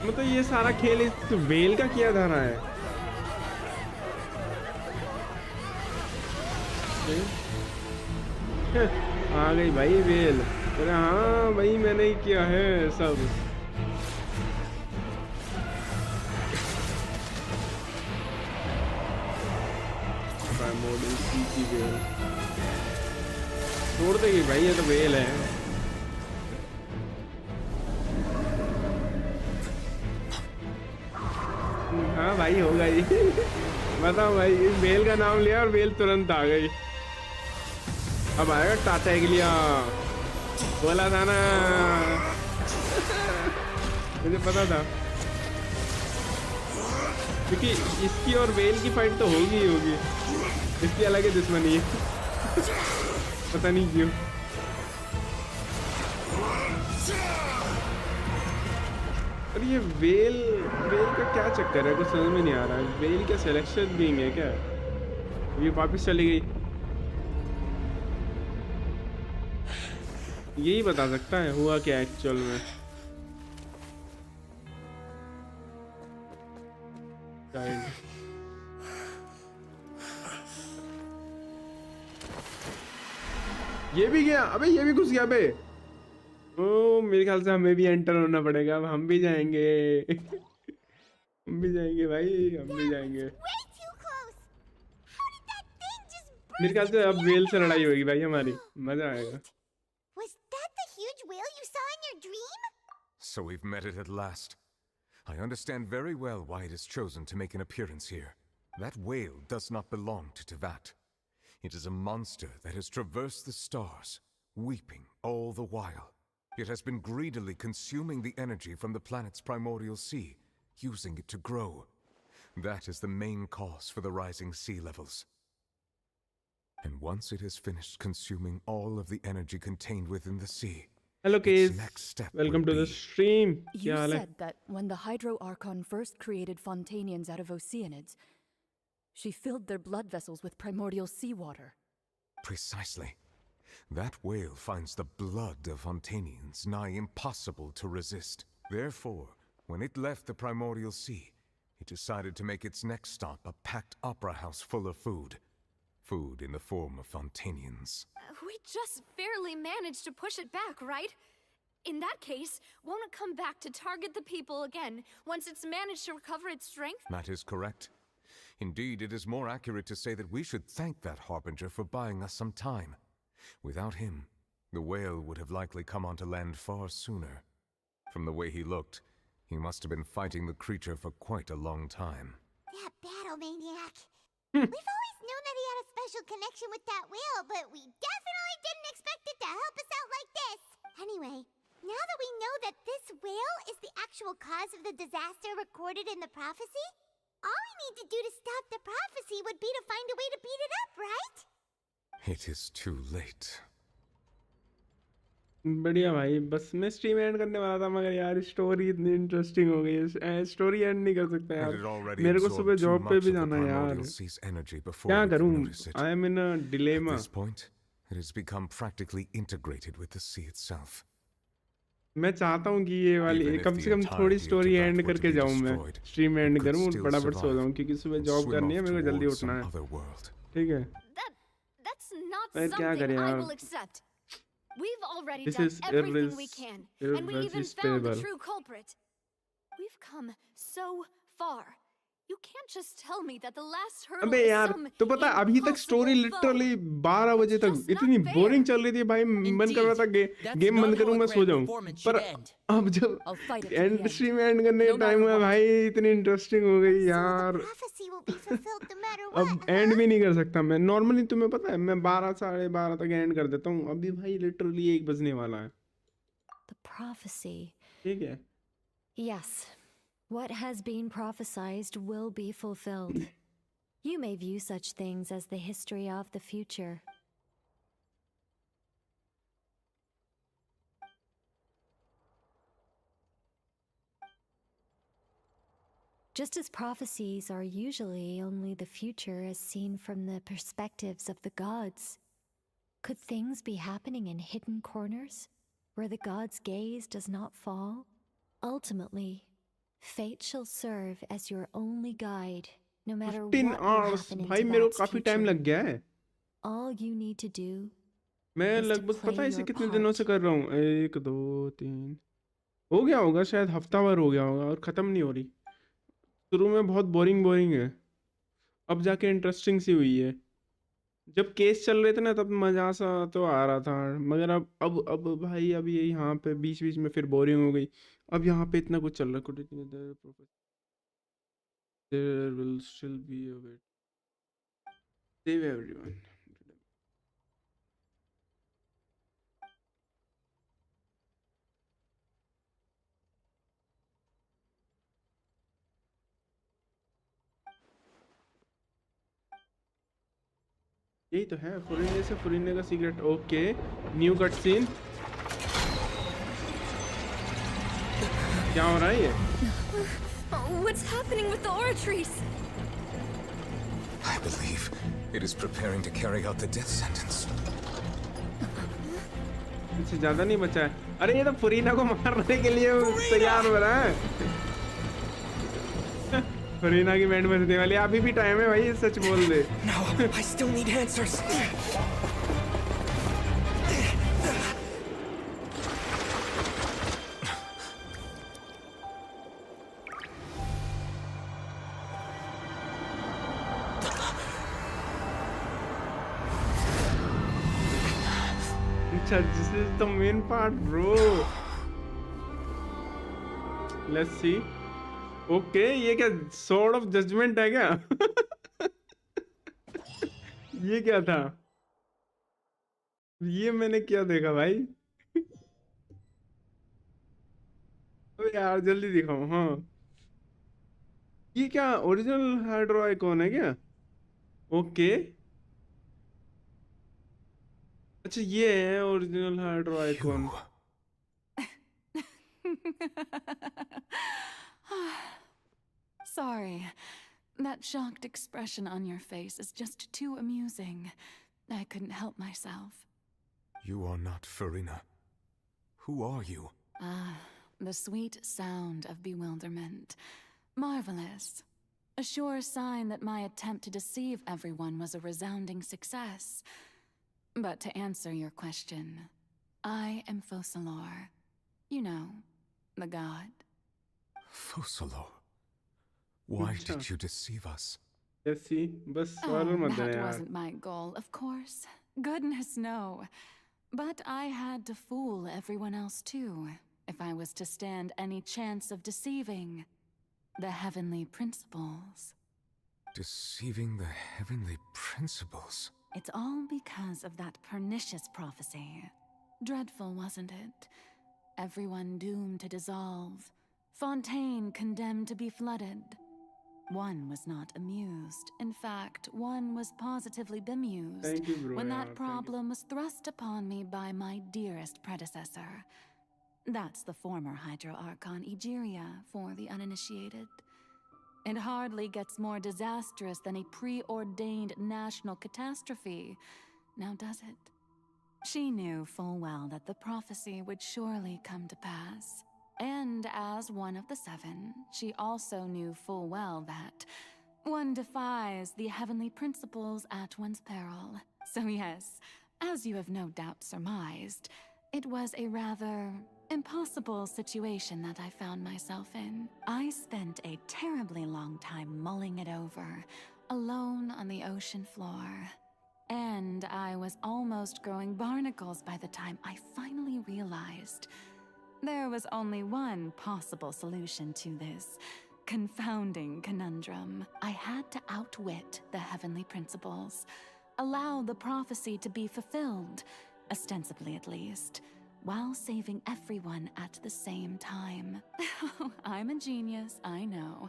मतलब ये सारा खेल इस well का किया जा रहा है आ गई भाई वेल अरे हाँ भाई मैंने ही किया है सब मॉडल की वेल छोड़ देगी भाई ये तो वेल है हाँ भाई होगा ही बताओ भाई इस बेल का नाम लिया और बेल तुरंत आ गई अब आएगा टाटा के लिए बोला था ना मुझे पता था क्योंकि इसकी और बेल की फाइट तो होगी ही होगी इसकी अलग ही दुश्मनी है पता नहीं क्यों और ये वेल का क्या चक्कर है कुछ समझ में नहीं आ रहा है वेल क्या सिलेक्शन बीइंग है क्या ये वापस चली गई यही बता सकता है हुआ क्या एक्चुअल में ये भी गया अबे ये भी घुस गया बे ओ मेरे ख्याल से हमें भी एंटर होना पड़ेगा अब हम भी जाएंगे हम भी जाएंगे भाई हम भी जाएंगे मेरे ख्याल से अब वेल से लड़ाई होगी भाई हमारी मजा आएगा Was that the huge whale you saw in your dream? So we've met it at last. I understand very well why it is chosen to make an appearance here. That whale does not belong to Tevat. It is a monster that has traversed the stars, weeping all the while. It has been greedily consuming the energy from the planet's primordial sea, using it to grow. That is the main cause for the rising sea levels. And once it has finished consuming all of the energy contained within the sea, hello kids, its next step welcome to will the be... stream. You said that when the Hydro Archon first created Fontanians out of Oceanids, she filled their blood vessels with primordial seawater. Precisely. That whale finds the blood of Fontanians nigh impossible to resist. Therefore, when it left the primordial sea, it decided to make its next stop a packed opera house full of food. Food in the form of Fontanians. We just barely managed to push it back, right? In that case, won't it come back to target the people again once it's managed to recover its strength? That is correct. Indeed, it is more accurate to say that we should thank that Harbinger for buying us some time. Without him, the whale would have likely come onto land far sooner. From the way he looked, he must have been fighting the creature for quite a long time. That battle maniac. We've always known that he had a special connection with that whale, but we definitely didn't expect it to help us out like this. Anyway, now that we know that this whale is the actual cause of the disaster recorded in the prophecy, all we need to do to stop the prophecy would be to find a way to beat it up, right? It is too late. बढ़िया भाई, बस मैं stream and करने वाला था मगर यार story इतनी इंटरेस्टिंग हो गई है, स्टोरी एंड नहीं कर सकता यार, मेरे को सुबह जॉब पे भी जाना है यार, क्या करूं? I am in a dilemma. At this point, it has become practically integrated with the sea itself. मैं चाहता हूँ कि ये वाली कम से कम थोड़ी स्टोरी एंड करके जाऊँ, मैं स्ट्रीम एंड करूँ और फटाफट सो जाऊँ क्योंकि सुबह जॉब करनी है, मेरे को जल्दी उठना है, ठीक है? मैं क्या करें यार? We've already This done is everything we can, and we even found the irresistible. true culprit. We've come so far. You can't just tell me that the last hurdle अबे is यार, some तो पता है अभी तक story literally 12 बजे तक इतनी बोरिंग चल रही थी भाई, मन कर रहा था गेम बंद करूं मैं सो जाऊं, पर अब जब एंड स्ट्रीम एंड करने का टाइम हुआ भाई, इतनी इंटरेस्टिंग हो गई यार, अब एंड भी नहीं कर सकता मैं। नॉर्मली तुम्हें पता है मैं 12 साढ़े 12 तक एंड कर देता हूँ, अभी भाई लिटरली 1 बजने वाला है। The prophecy. ठीक है। Yes. What has been prophesied will be fulfilled. You may view such things as the history of the future. Just as prophecies are usually only the future as seen from the perspectives of the gods, could things be happening in hidden corners, where the gods' gaze does not fall? Ultimately, fate shall serve as your only guide, no matter what 15 will hours happen भाई into मेरे को that's काफी time future. लग गया है। All you need to do मैं is to लगभग play पता है इसे your कितने दिनों से कर रहा हूँ, 1 2 3 हो गया होगा, शायद हफ्ता भर हो गया होगा और खत्म नहीं हो रही। शुरू में बहुत बोरिंग है, अब जाके इंटरेस्टिंग सी हुई है। जब केस चल रहे थे ना तब मजा सा तो आ रहा था, मगर अब भाई अब ये यहाँ पे बीच बीच में फिर बोरिंग हो गई। अब यहाँ पे इतना कुछ चल रहा है, could it be there, there will still be a wait. Save everyone. यही तो है फुरीने का secret. Okay, new cut scene. क्या हो रहा है ये? What's happening with the oratories? I believe it is preparing to carry out the death sentence. इससे ज्यादा नहीं बचा है। अरे ये तो फुरीना को मारने के लिए तैयार हो रहा है। फुरीना की बैंड बजने वाली, अभी भी टाइम है भाई, सच बोल दे। No, I still need answers. This is the main part, bro. Let's see. Okay, ये क्या sword of judgment है क्या? ये क्या था? ये मैंने क्या देखा भाई? अबे यार जल्दी दिखाओ। हाँ, ये क्या ओरिजिनल हाइड्रो आइकॉन है क्या? ओके, अच्छा ये है original hydro icon. Sorry. That shocked expression on your face is just too amusing. I couldn't help myself. You are not Farina. Who are you? Ah, the sweet sound of bewilderment. Marvelous. A sure sign that my attempt to deceive everyone was a resounding success. But to answer your question, I am Focalor, You know, the god. Fosalo, why did you deceive us? जैसी बस Oh, और मत देना that यार. wasn't my goal, of course. Goodness, no. But I had to fool everyone else too, if I was to stand any chance of deceiving the heavenly principles. Deceiving the heavenly principles? It's all because of that pernicious prophecy. Dreadful, wasn't it? Everyone doomed to dissolve. Fontaine condemned to be flooded. One was not amused. In fact, one was positively bemused Thank you, bro. when Yeah, that problem was thrust upon me by my dearest predecessor. That's the former Hydro Archon Egeria, for the uninitiated. It hardly gets more disastrous than a preordained national catastrophe, now does it? She knew full well that the prophecy would surely come to pass. And as one of the seven, she also knew full well that one defies the heavenly principles at one's peril. So yes, as you have no doubt surmised, it was a rather impossible situation that I found myself in. I spent a terribly long time mulling it over, alone on the ocean floor. And I was almost growing barnacles by the time I finally realized there was only one possible solution to this confounding conundrum. I had to outwit the heavenly principles, allow the prophecy to be fulfilled, ostensibly at least, while saving everyone at the same time. I'm a genius, I know.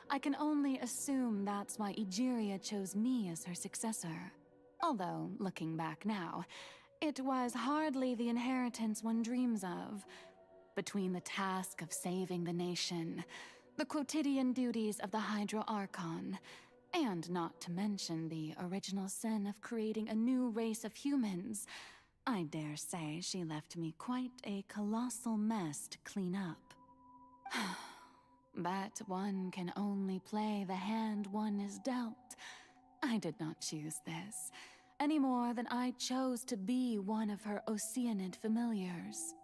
I can only assume that's why Egeria chose me as her successor. Although, looking back now, it was hardly the inheritance one dreams of. Between the task of saving the nation, the quotidian duties of the Hydro Archon, and not to mention the original sin of creating a new race of humans, I dare say she left me quite a colossal mess to clean up. But one can only play the hand one is dealt. I did not choose this, any more than I chose to be one of her Oceanid familiars.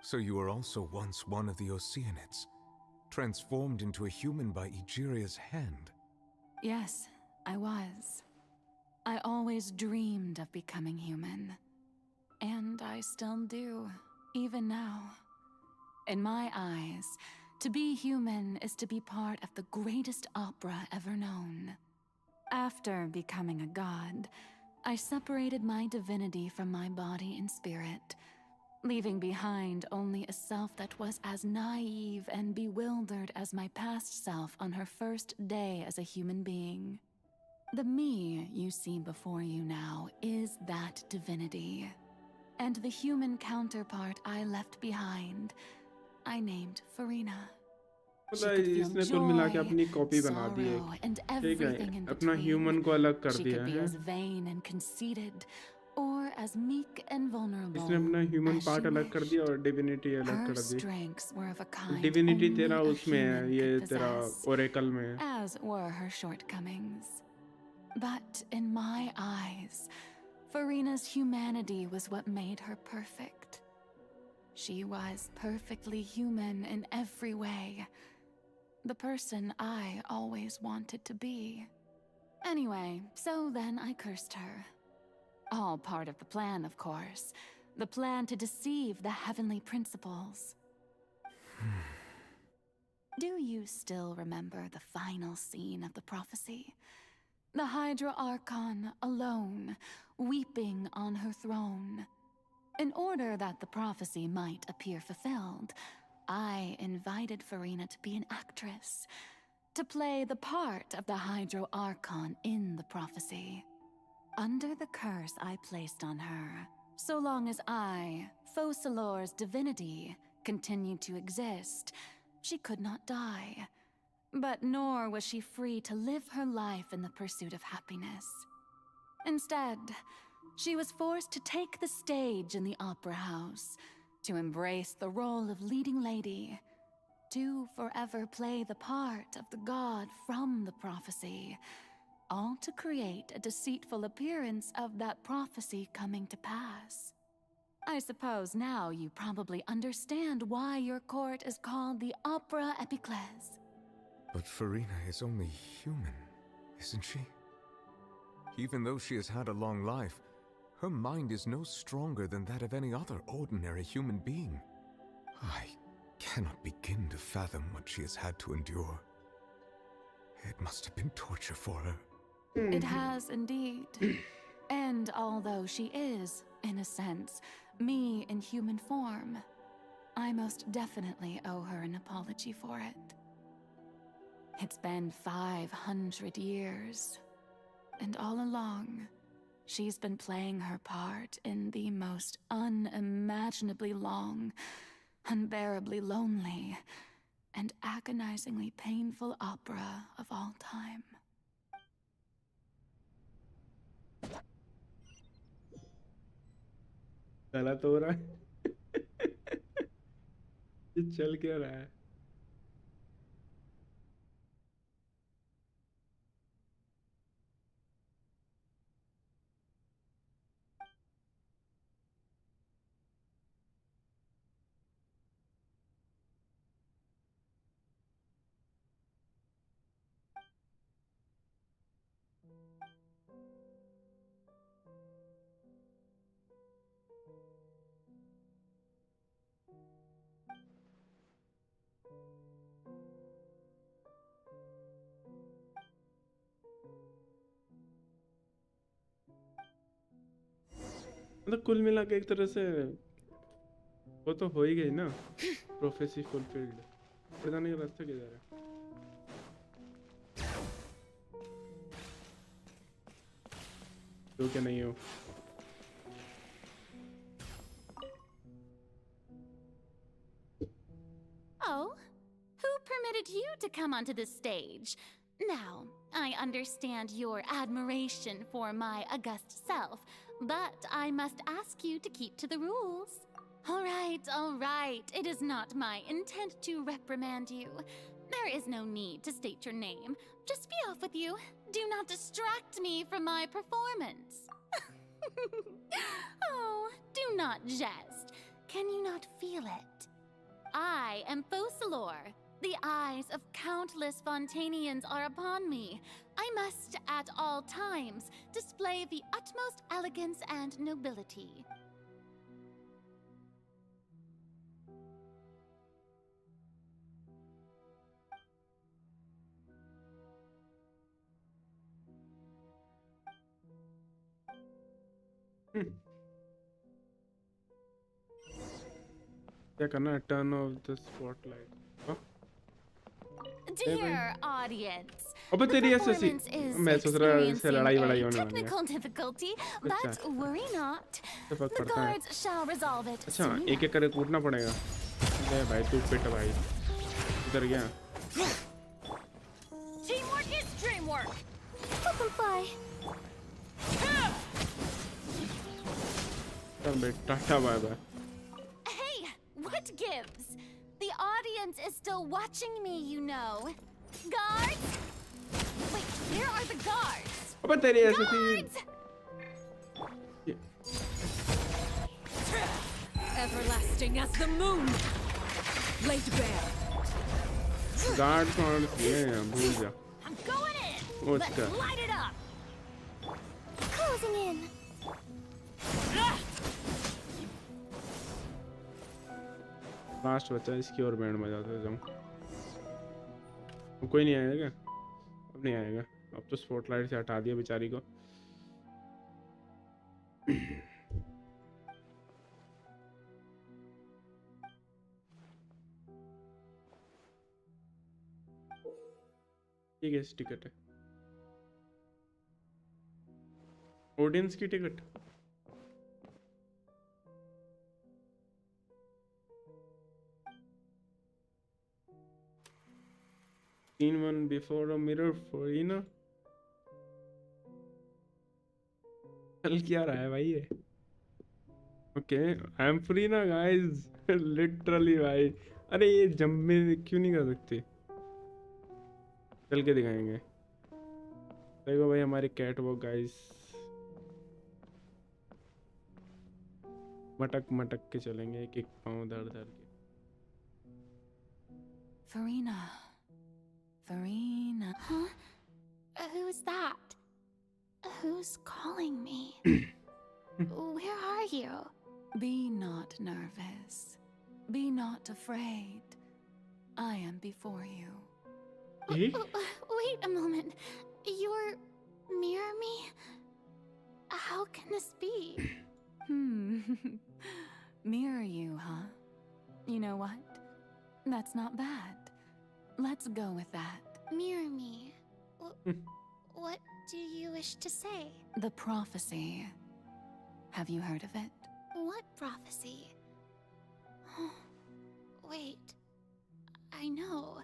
So you were also once one of the Oceanids, transformed into a human by Egeria's hand? Yes, I was. I always dreamed of becoming human. And I still do, even now. In my eyes, to be human is to be part of the greatest opera ever known. After becoming a god, I separated my divinity from my body and spirit, leaving behind only a self that was as naive and bewildered as my past self on her first day as a human being. The me you see before you now is that divinity. And the human counterpart I left behind, I named Farina. इसने कुल मिला के अपनी copy बना दी है, ठीक है, अपना ह्यूमन को अलग कर दिया है। As vain and conceited, or as meek and vulnerable. इसने अपना ह्यूमन पार्ट अलग कर दिया और डिविनिटी अलग कर दी। डिविनिटी तेरा उसमें है, ये तेरा ओरेकल में है। As were her shortcomings. But in my eyes, Farina's humanity was what made her perfect. She was perfectly human in every way. The person I always wanted to be. Anyway, so then I cursed her. All part of the plan, of course. The plan to deceive the heavenly principles. Do you still remember the final scene of the prophecy? The Hydra Archon, alone, weeping on her throne. In order that the prophecy might appear fulfilled, I invited Farina to be an actress, to play the part of the Hydro Archon in the prophecy. Under the curse I placed on her, so long as I, Focalor's divinity, continued to exist, she could not die. But nor was she free to live her life in the pursuit of happiness. Instead, she was forced to take the stage in the opera house, to embrace the role of leading lady, to forever play the part of the god from the prophecy, all to create a deceitful appearance of that prophecy coming to pass. I suppose now you probably understand why your court is called the Opera Epiclese. But Farina is only human, isn't she? Even though she has had a long life, her mind is no stronger than that of any other ordinary human being. I cannot begin to fathom what she has had to endure. It must have been torture for her. It has indeed. And although she is, in a sense, me in human form, I most definitely owe her an apology for it. It's been 500 years, and all along, she's been playing her part in the most unimaginably long, unbearably lonely, and agonizingly painful opera of all time. गलत हो रहा है ये चल क्या रहा है मतलब कुल मिला के एक तरह से वो तो हो ही गई ना प्रोफेसी फुलफिल्ड पता नहीं रास्ता किधर है तो क्या नहीं हो Oh, who permitted you to come onto the stage? Now, I understand your admiration for my august self, but I must ask you to keep to the rules. All right. It is not my intent to reprimand you. There is no need to state your name. Just be off with you. Do not distract me from my performance. Oh, do not jest. Can you not feel it? I am Focalor. The eyes of countless Fontanians are upon me. I must, at all times, display the utmost elegance and nobility. क्या करना है turn off the spotlight Dear audience, अबे the तेरी ऐसे सी performance is मैं सोच रहा से experiencing लड़ाई a वड़ाई होने वाली है technical difficulty, but worry not. तो फर्क The पड़ता है guards shall resolve it अच्छा soon. एक एक करके कूदना पड़ेगा ले भाई तू पिट भाई इधर गया Teamwork is dreamwork. Butterfly. चल बेटा tata bye bye Hey, what gives? The audience is still watching me, you know. Guards? Wait, where are the guards? अबे तेरी ऐसे थी Everlasting as the moon, laid bare. Guard कौन सी है भूल जा I'm going in. उसका Let's light it up. Closing in. Last बचा इसकी और बैंड में जाते जाऊँ कोई नहीं आएगा क्या अब नहीं आएगा अब तो स्पॉटलाइट से हटा दिया बेचारी को ठीक है टिकट है ऑडियंस की ticket Seen one before a mirror for चल क्या रहा है भाई ये ओके आई एम फ्री ना गाइस लिटरली भाई अरे ये जंप में क्यों नहीं कर सकते चल के दिखाएंगे देखो भाई हमारी कैट वॉक गाइस मटक मटक के चलेंगे, एक एक पाँव धर धर के। Farina. Farina. Huh? Who's that? Who's calling me? Where are you? Be not nervous. Be not afraid. I am before you. Wait a moment. You're near me? How can this be? Mirror you, huh? You know what? That's not bad. Let's go with that. Mirror me. What do you wish to say? The prophecy. Have you heard of it? What prophecy? Wait. I know.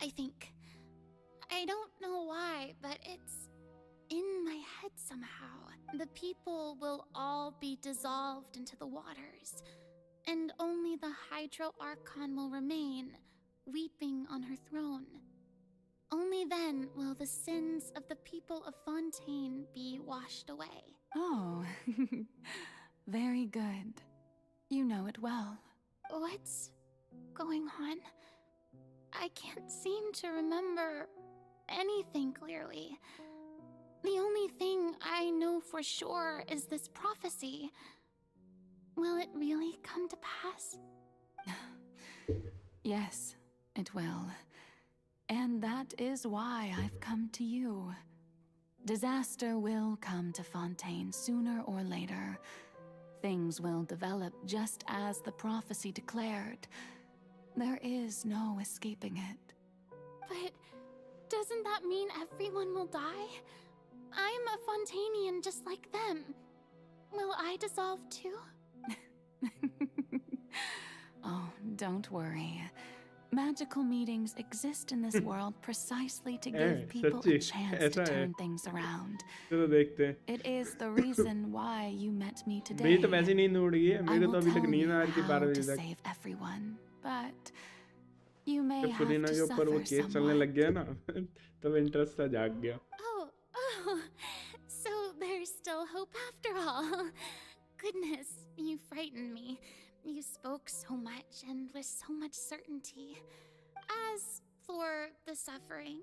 I think. I don't know why, but it's in my head somehow. The people will all be dissolved into the waters, and only the Hydro Archon will remain, weeping on her throne. Only then will the sins of the people of Fontaine be washed away. Oh, very good. You know it well. What's going on? I can't seem to remember anything clearly. The only thing I know for sure is this prophecy. Will it really come to pass? Yes, it will. And that is why I've come to you. Disaster will come to Fontaine sooner or later. Things will develop just as the prophecy declared. There is no escaping it. But doesn't that mean everyone will die? I'm a Fontainian just like them. Will I dissolve too? Oh, don't worry. Magical meetings exist in this world precisely to give people a chance to turn things around. चलो देखते हैं. It is the reason why you met me today. मेरी तो वैसे नींद उड़ गई है. मेरे तो अभी तक नींद आ रही थी 12 बजे तक. Save everyone, but you may जब have फरीना to के ऊपर वो suffer केस चलने somewhat. लग गया ना, तब इंटरेस्ट सा जाग गया. Oh, so there's still hope after all. Goodness, you frightened me. You spoke so much and with so much certainty. As for the suffering,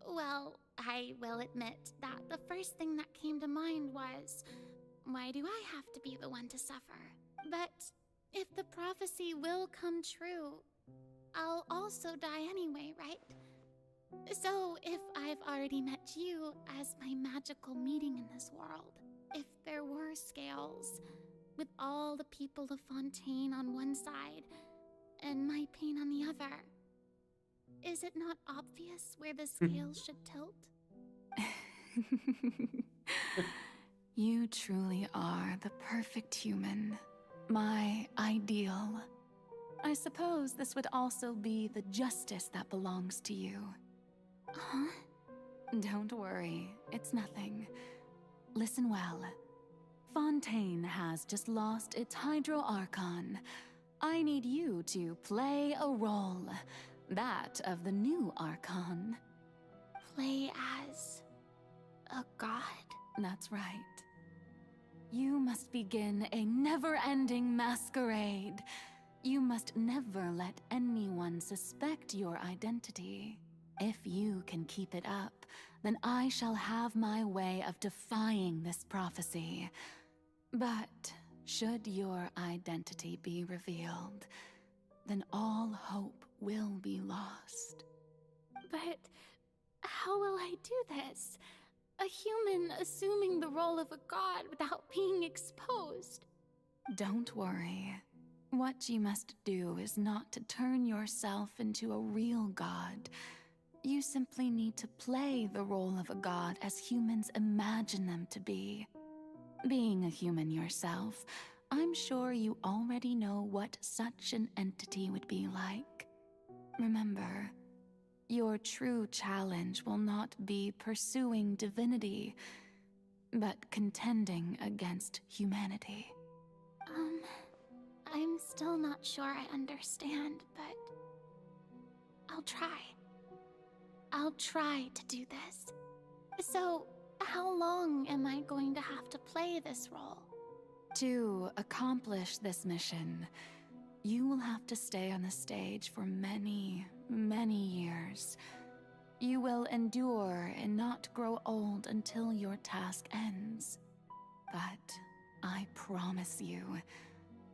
well, I will admit that the first thing that came to mind was, why do I have to be the one to suffer? But if the prophecy will come true, I'll also die anyway, right? So if I've already met you as my magical meeting in this world, if there were scales, with all the people of Fontaine on one side and my pain on the other, is it not obvious where the scales should tilt? You truly are the perfect human, my ideal. I suppose this would also be the justice that belongs to you. Huh? Don't worry, it's nothing. Listen well. Fontaine has just lost its Hydro Archon. I need you to play a role, that of the new Archon. Play as a god? That's right. You must begin a never-ending masquerade. You must never let anyone suspect your identity. If you can keep it up, then I shall have my way of defying this prophecy. But should your identity be revealed, then all hope will be lost. But how will I do this? A human assuming the role of a god without being exposed. Don't worry. What you must do is not to turn yourself into a real god. You simply need to play the role of a god as humans imagine them to be. Being a human yourself, I'm sure you already know what such an entity would be like. Remember, your true challenge will not be pursuing divinity, but contending against humanity. I'm still not sure I understand, but I'll try. I'll try to do this. So, how long am I going to have to play this role? To accomplish this mission, you will have to stay on the stage for many, many years. You will endure and not grow old until your task ends. But I promise you,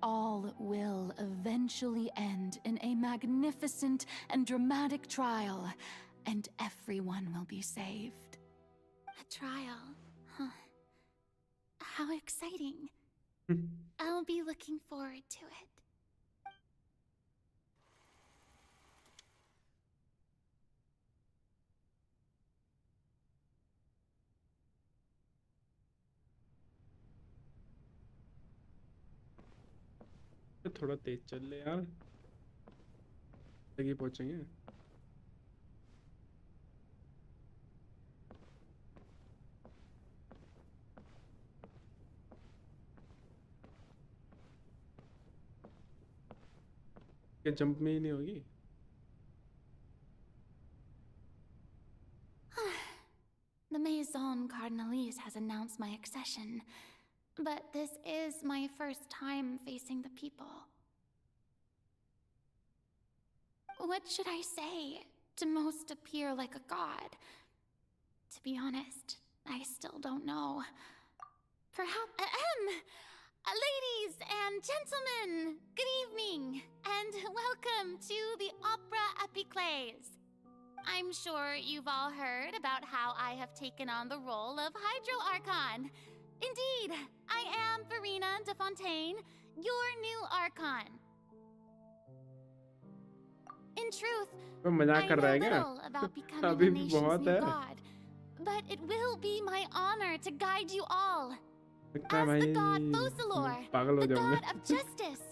all will eventually end in a magnificent and dramatic trial, and everyone will be saved. A trial, huh? How exciting. I'll be looking forward to it. थोड़ा तेज चल ले यार, तक ही पहुंचेंगे। क्या jump में ही नहीं होगी? The Maison Cardinalise has announced my accession, but this is my first time facing the people. What should I say to most appear like a god? To be honest, I still don't know. Perhaps, ladies and gentlemen, good evening, and welcome to the Opera Epiclese. I'm sure you've all heard about how I have taken on the role of Hydro Archon. Indeed, I am Verena de Fontaine, your new Archon. In truth, I know little about becoming a nation's new god, but it will be my honor to guide you all. As the god Focalor, the god of justice,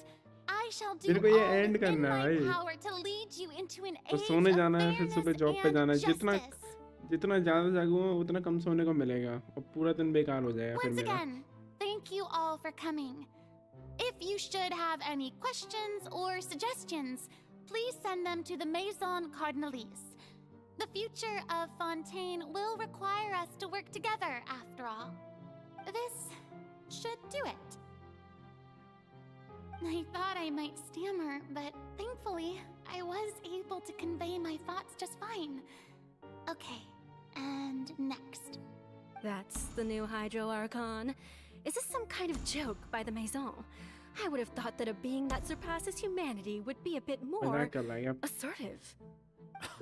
I shall do all in my power to lead you into an age of fairness and justice. जितना ज़्यादा जागूंगा उतना कम सोने को मिलेगा और पूरा दिन बेकार हो जाएगा फिर Once मेरा। again, thank you all for coming. If you should have any questions or suggestions, please send them to the Maison Cardinalise. The future of Fontaine will require us to work together, after all. This should do it. I thought I might stammer, but thankfully, I was able to convey my thoughts just fine. Okay, and next. That's the new Hydro Archon. Is this some kind of joke by the Maison? I would have thought that a being that surpasses humanity would be a bit more assertive.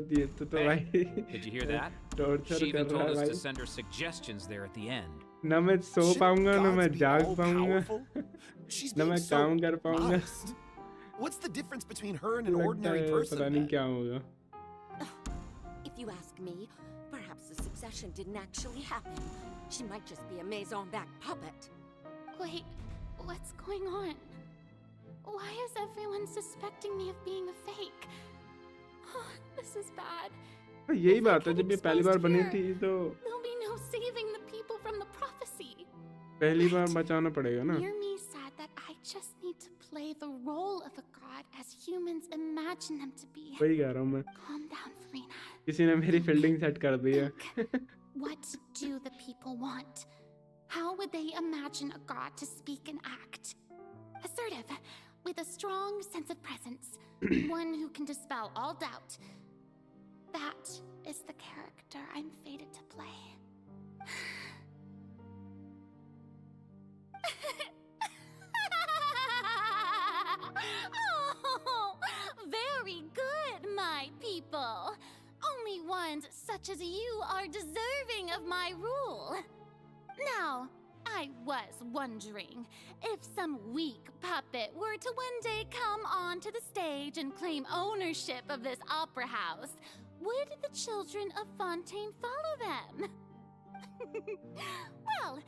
Did you hear that? She even told us to send her suggestions there at the end. ना मैं सो पाऊंगा ना मैं जाग पाऊंगा ना मैं काम कर पाऊंगा। What's the difference between her and an ordinary person? पता नहीं क्या होगा। If you ask me, perhaps the succession didn't actually happen. She might just be a Maison-backed puppet. Wait, what's going on? Why is everyone suspecting me of being a fake? Oh, this is bad. यही बात है, जब ये पहली बार बनी थी तो There'll be no saving the people from the prophecy. पहली बार बचाना पड़ेगा ना। Hear me said that I just need to play the role of a god as humans imagine them to be. वही कह रहा हूँ मैं। Calm down, Verena. किसी ने मेरी फील्डिंग सेट कर दी है। What do the people want? How would they imagine a god to speak and act? Assertive, with a strong sense of presence, one who can dispel all doubt. That is the character I'm fated to play. Oh, very good, my people. Only ones such as you are deserving of my rule. Now, I was wondering if some weak puppet were to one day come onto the stage and claim ownership of this opera house, would the children of Fontaine follow them? Well,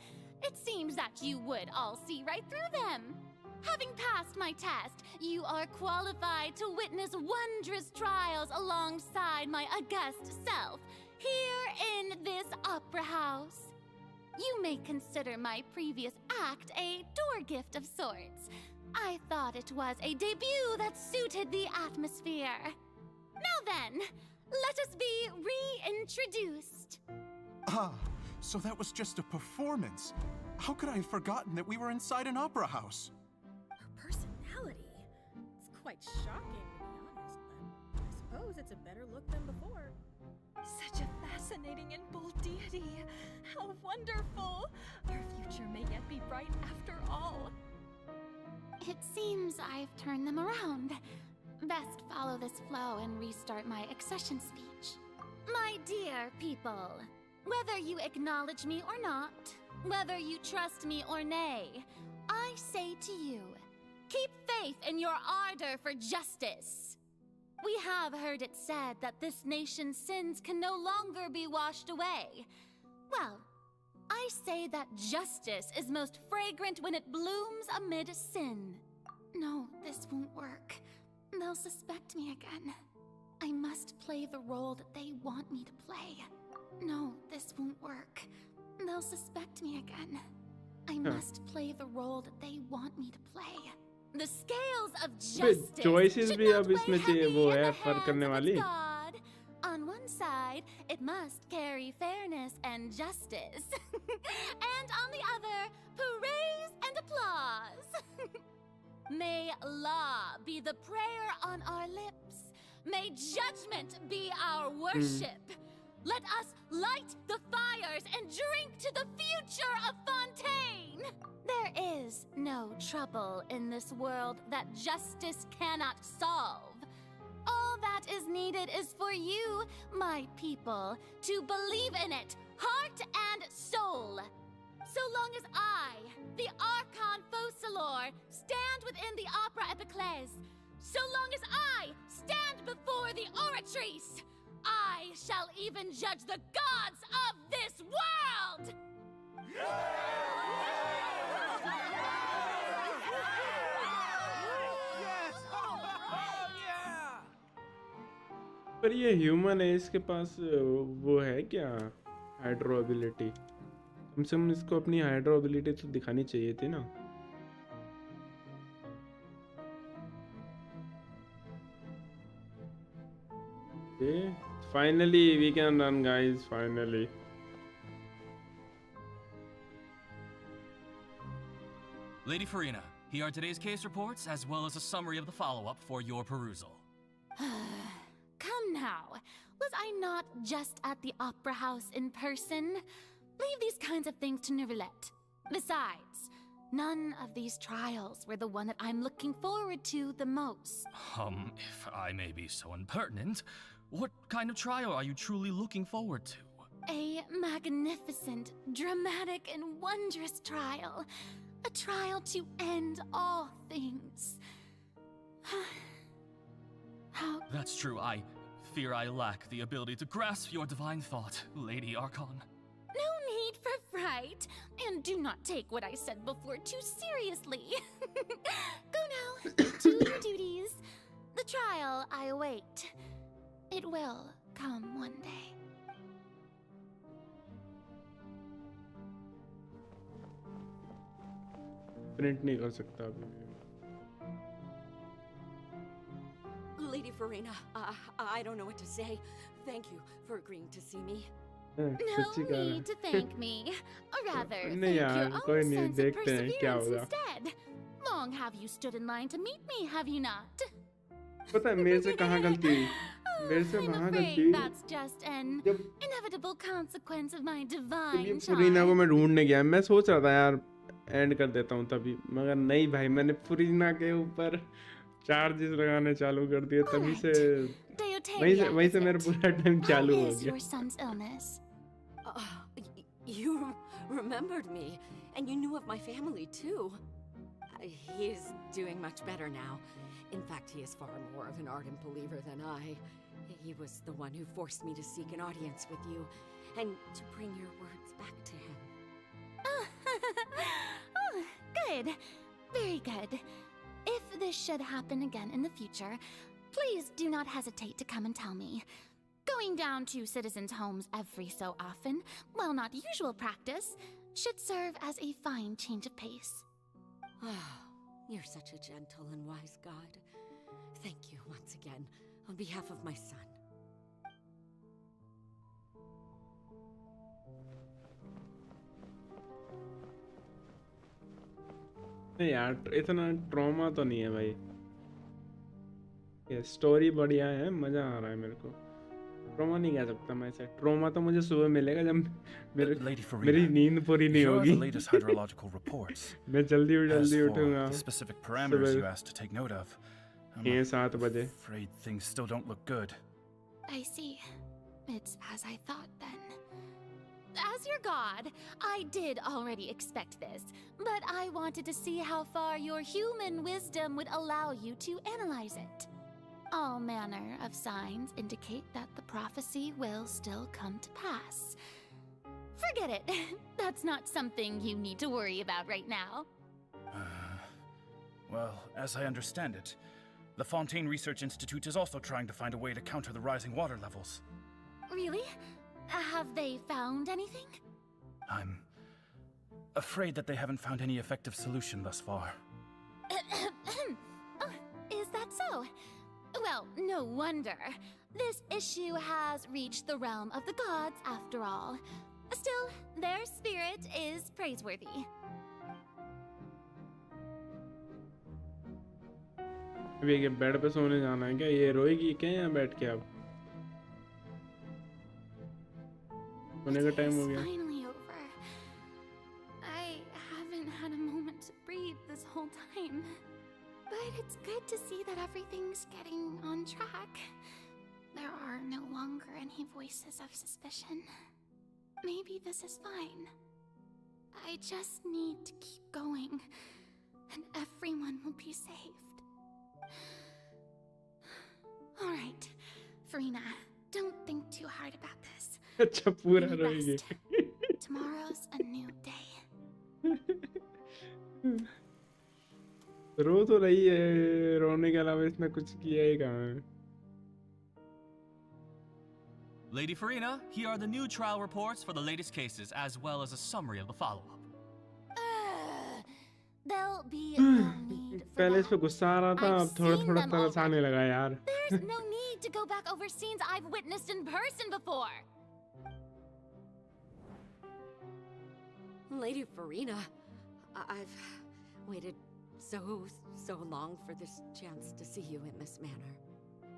it seems that you would all see right through them. Having passed my test, you are qualified to witness wondrous trials alongside my august self, here in this opera house. You may consider my previous act a door gift of sorts. I thought it was a debut that suited the atmosphere. Now then, let us be reintroduced. Ah, so that was just a performance. How could I have forgotten that we were inside an opera house? Her personality. It's quite shocking, to be honest, but I suppose it's a better look than before. Such a fascinating and bold deity. How wonderful! Our future may yet be bright after all. It seems I've turned them around. Best follow this flow and restart my accession speech. My dear people, whether you acknowledge me or not, whether you trust me or nay, I say to you, keep faith in your ardor for justice. We have heard it said that this nation's sins can no longer be washed away. Well, I say that justice is most fragrant when it blooms amid sin. No, this won't work. They'll suspect me again. I must play the role that they want me to play. No, this won't work. They'll suspect me again. I must play the role that they want me to play. The scales of justice choices should भी not अब इसमें weigh चाहिए heavy वो in है the फर्क hands करने of वाली its God. On one side, it must carry fairness and justice. And on the other, praise and applause. May law be the prayer on our lips. May judgment be our worship. Let us light the fires and drink to the future of Fontaine. There is no trouble in this world that justice cannot solve. All that is needed is for you, my people, to believe in it, heart and soul. So long as I, the Archon Focalor, stand within the Opera Epiclese, so long as I stand before the Oratrice, I shall even judge the gods of this world! पर ये human है, इसके पास वो है क्या hydro ability? कम से कम इसको अपनी हाइड्रो एबिलिटी तो दिखानी चाहिए थी ना. Okay, finally we can run, guys. Finally. Lady Farina, here are today's case reports as well as a summary of the follow-up for your perusal. Come now, was I not just at the Opera House in person? Leave these kinds of things to Neuvillette. Besides, none of these trials were the one that I'm looking forward to the most. If I may be so impertinent, what kind of trial are you truly looking forward to? A magnificent, dramatic, and wondrous trial. A trial to end all things. How... That's true. I fear I lack the ability to grasp your divine thought, Lady Archon. No need for fright, and do not take what I said before too seriously. Go now, to your duties. The trial I await. It will come one day. Print नहीं कर सकता अभी. Lady Farina, I don't know what to say. Thank you for agreeing to see me. No need to thank me. Or rather, thank नहीं your यार, own कोई नहीं, sense of देखते हैं क्या perseverance होगा. instead. Long have you stood in line to meet me, have you not? पता है मेरे से कहाँ गलती हुई? मेरे से I'm वहाँ afraid गलती हुई. that's just an inevitable consequence of my ये divine फुरीना charm. को मैं ढूंढने गया. मैं सोच रहा था यार एंड कर देता हूँ तभी, मगर नहीं भाई, मैंने फुरीना के ऊपर चार्जेस लगाने चालू कर दिए, तभी से वहीं से मेरा पूरा टाइम चालू हो Is गया. your son's illness? You remembered me, and you knew of my family too. He is doing much better now. In fact, he is far more of an ardent believer than I. He was the one who forced me to seek an audience with you, and to bring your words back to him. Oh, good. Very good. If this should happen again in the future, please do not hesitate to come and tell me. Going down to citizens' homes every so often, while not usual practice, should serve as a fine change of pace. You're such a gentle and wise God. Thank you once again, on behalf of my son. नहीं यार इतना trauma तो नहीं है भाई, ये story बढ़िया है, मजा आ रहा है मेरे को। ट्रॉमा नहीं कह सकता मैं इसे, ट्रॉमा तो मुझे सुबह मिलेगा जब मेरी नींद पूरी नहीं होगी। Here are the latest hydrological reports. मैं जल्दी As for उठूंगा the specific parameters you asked to take note of, I'm 7 बजे। afraid things still don't look good. I see. It's as I thought then. As your god, I did already expect this, but I wanted to see how far your human wisdom would allow you to analyze it. All manner of signs indicate that the prophecy will still come to pass. Forget it. That's not something you need to worry about right now. Well, as I understand it, the Fontaine Research Institute is also trying to find a way to counter the rising water levels. Really? Have they found anything? I'm afraid that they haven't found any effective solution thus far. Is that so? Well, no wonder. This issue has reached the realm of the gods, after all. Still, their spirit is praiseworthy. अभी ये bed पे सोने जाना है क्या? ये रोएगी क्या यहाँ बैठ के? अब सोने का टाइम हो गया। Finally over. I haven't had a moment to breathe this whole time. But it's good to see that everything's getting on track. There are no longer any voices of suspicion. Maybe this is fine. I just need to keep going, and everyone will be saved. All right, Farina, don't think too hard about this. अच्छा पूरा रोएगी। Tomorrow's a new day. रो तो रही है, रोने के अलावा इसने कुछ किया ही कहाँ है। Lady Farina, here are the new trial reports for the latest cases, as well as a summary of the follow-up. There'll be no need for पहले इस पे गुस्सा आ रहा था, अब थोड़ा-थोड़ा तरस आने लगा यार। There's no need to go back over scenes I've witnessed in person before. Lady Farina, I've waited so long for this chance to see you in this manner.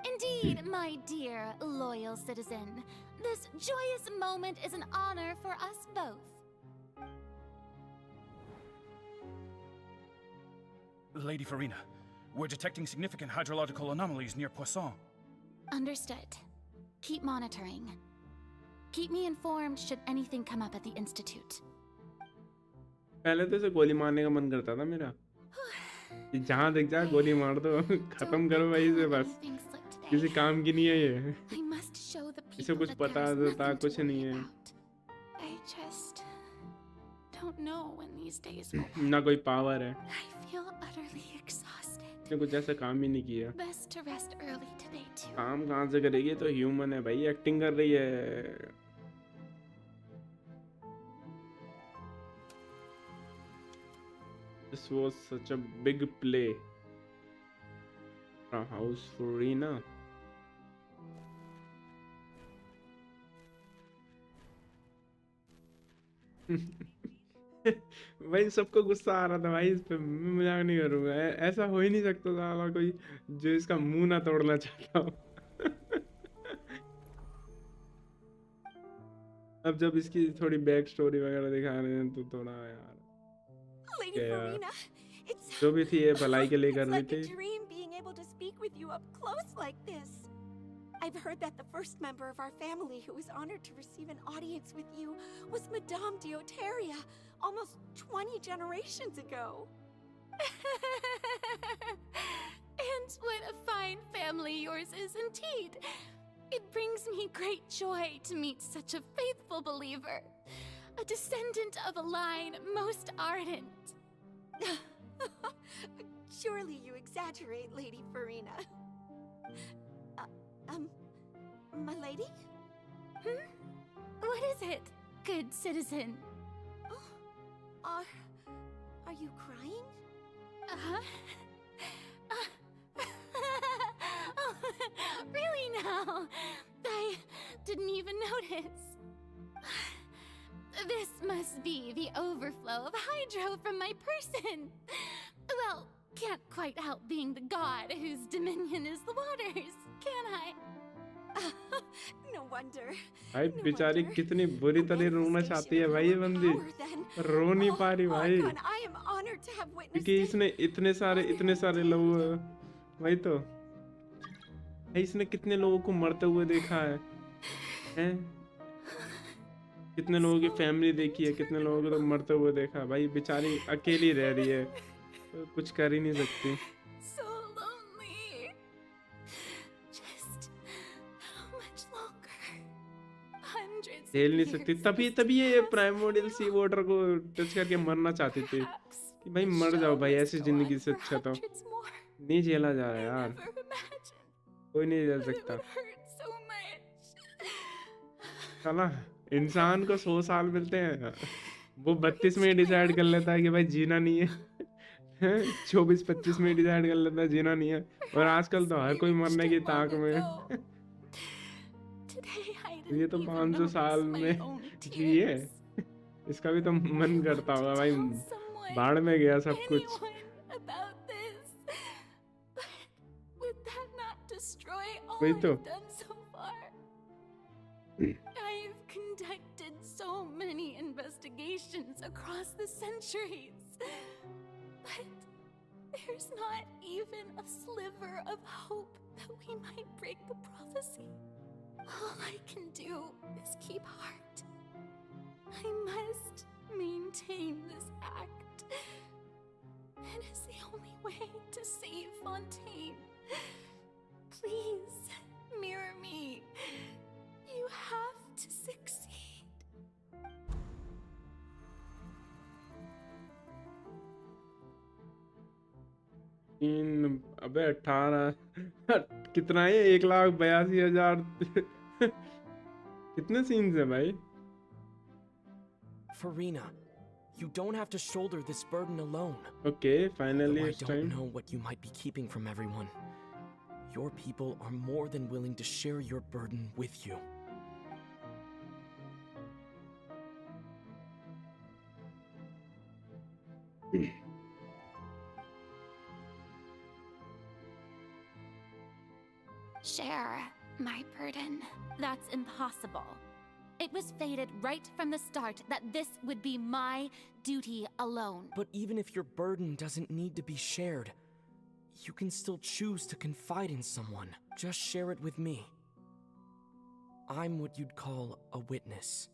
Indeed, my dear, loyal citizen. This joyous moment is an honor for us both. Lady Farina, we're detecting significant hydrological anomalies near Poisson. Understood. Keep monitoring. Keep me informed should anything come up at the Institute. पहले तो इसे गोली मारने का मन करता था मेरा, कि जहाँ दिख जाए गोली मार दो, खत्म करो भाई इसे बस, किसी काम की नहीं है ये, इसे कुछ पता था कुछ नहीं है, I just don't know when these days will ना कोई पावर है, I feel utterly exhausted. इसने कुछ ऐसा काम ही नहीं किया। Best to rest early today too. काम कहाँ से करेगी? तो ह्यूमन है भाई, एक्टिंग कर रही है। This was such a big play. A house for Rina. भाई सबको गुस्सा आ रहा था भाई इस पे, मैं मजाक नहीं करूंगा, ऐसा हो ही नहीं सकता साला कोई जो इसका मुंह ना तोड़ना चाहता हो। अब जब इसकी थोड़ी बैक स्टोरी वगैरह दिखा रहे हैं तो थोड़ा यार Lady Farina, it's जो भी थी ये भलाई के लिए कर रही like a थी। dream being able to speak with you up close like this. I've heard that the first member of our family who was honored to receive an audience with you was Madame Dioteria, almost 20 generations ago. And what a fine family yours is indeed. It brings me great joy to meet such a faithful believer, a descendant of a line most ardent. Surely you exaggerate, Lady Farina. My lady? What is it, good citizen? Are you crying? Oh, really now? I didn't even notice. This must be the overflow of hydro from my person. Well, can't quite help being the god whose dominion is the waters, can I? No wonder. भाई बेचारी कितनी बुरी तरह रोना चाहती है भाई ये बंदी, पर रो नहीं पा रही भाई, Archon, I am honored to have witnessed क्योंकि इसने इतने सारे लोग, वही तो भाई इसने कितने लोगों को मरते हुए देखा है? कितने लोगों की फैमिली देखी है, कितने लोगों को तो मरते हुए देखा। भाई बेचारी अकेली रह रही है, तो कुछ कर ही नहीं सकती। So lonely. Just how much longer? Hundreds झेल नहीं of सकती, years. तभी ये प्राइमोर्डियल सी वाटर को टच करके मरना चाहती थी कि भाई मर जाओ भाई, ऐसी जिंदगी से अच्छा तो नहीं झेला जा रहा यार, कोई नहीं झेल सकता। साला इंसान को 100 साल मिलते हैं, वो 32 में डिसाइड कर लेता है कि भाई जीना नहीं है, 24-25 में डिसाइड कर लेता है जीना नहीं है, और आजकल तो हर कोई मरने की ताक में है। ये तो 500 साल में जिए, इसका भी तो मन करता होगा भाई, बाढ़ में गया सब कुछ। वही तो I've conducted so many investigations across the centuries, but there's not even a sliver of hope that we might break the prophecy. All I can do is keep heart. I must maintain this act. It is the only way to save Fontaine. Please, mirror me. You have to succeed. अबे 18 कितना है, 1,82,000 कितने scenes है भाई? Farina, you don't have to shoulder this burden alone. Okay, finally Though it's I don't time. know what you might be keeping from everyone. Your people are more than willing to share your burden with you. Share my burden. That's impossible. It was fated right from the start that this would be my duty alone. But even if your burden doesn't need to be shared, you can still choose to confide in someone. Just share it with me. I'm what you'd call a witness.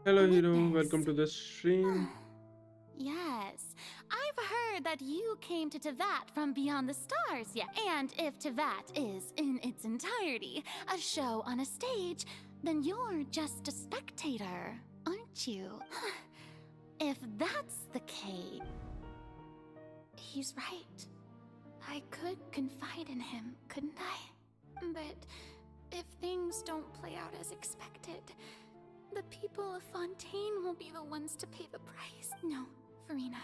Hello hero, welcome to the stream. Yes, I've heard that you came to Tevat from beyond the stars, yeah. And if Tevat is, in its entirety, a show on a stage, then you're just a spectator, aren't you? If that's the case... He's right. I could confide in him, couldn't I? But if things don't play out as expected, the people of Fontaine will be the ones to pay the price. No, Farina,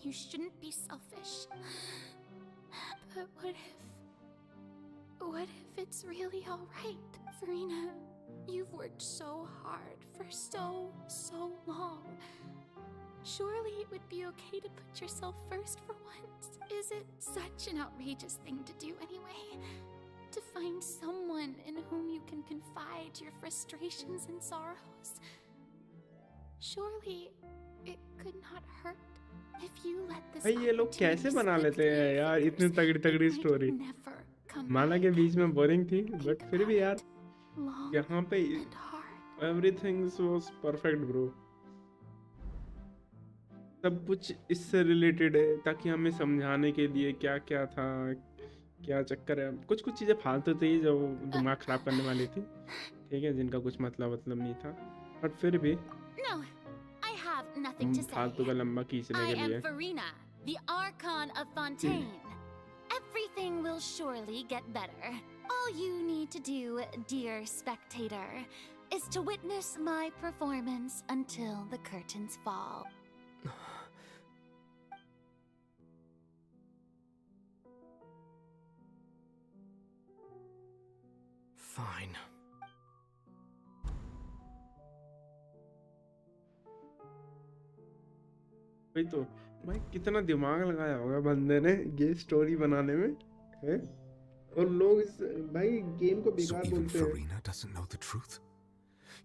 you shouldn't be selfish. But what if it's really all right, Farina? You've worked so hard for so long. Surely it would be okay to put yourself first for once. Is it such an outrageous thing to do anyway? To find someone in whom you can confide your frustrations and sorrows? Surely it could not hurt if you let this भाई ये लोग कैसे बना लेते हैं यार इतनी तगड़ी स्टोरी? माना के बीच में बोरिंग थी, बट फिर भी यार यहाँ पे everything was perfect bro. सब कुछ इससे रिलेटेड है ताकि हमें समझाने के लिए क्या क्या था, क्या चक्कर है। कुछ चीजें फालतू थी जो दिमाग खराब करने वाली थी, ठीक है, जिनका कुछ मतलब नहीं था, बट फिर भी फालतू का लंबा खींचने के लिए। I am Farina, the Archon of Fontaine. Everything will surely get better. All you need to do, dear spectator, is to witness my performance until the curtains fall. Fine. वही तो भाई कितना दिमाग लगाया होगा बंदे ने ये स्टोरी बनाने में, हैं? और लोग इस भाई गेम को So बेकार even बोलते हैं। Farina doesn't know the truth?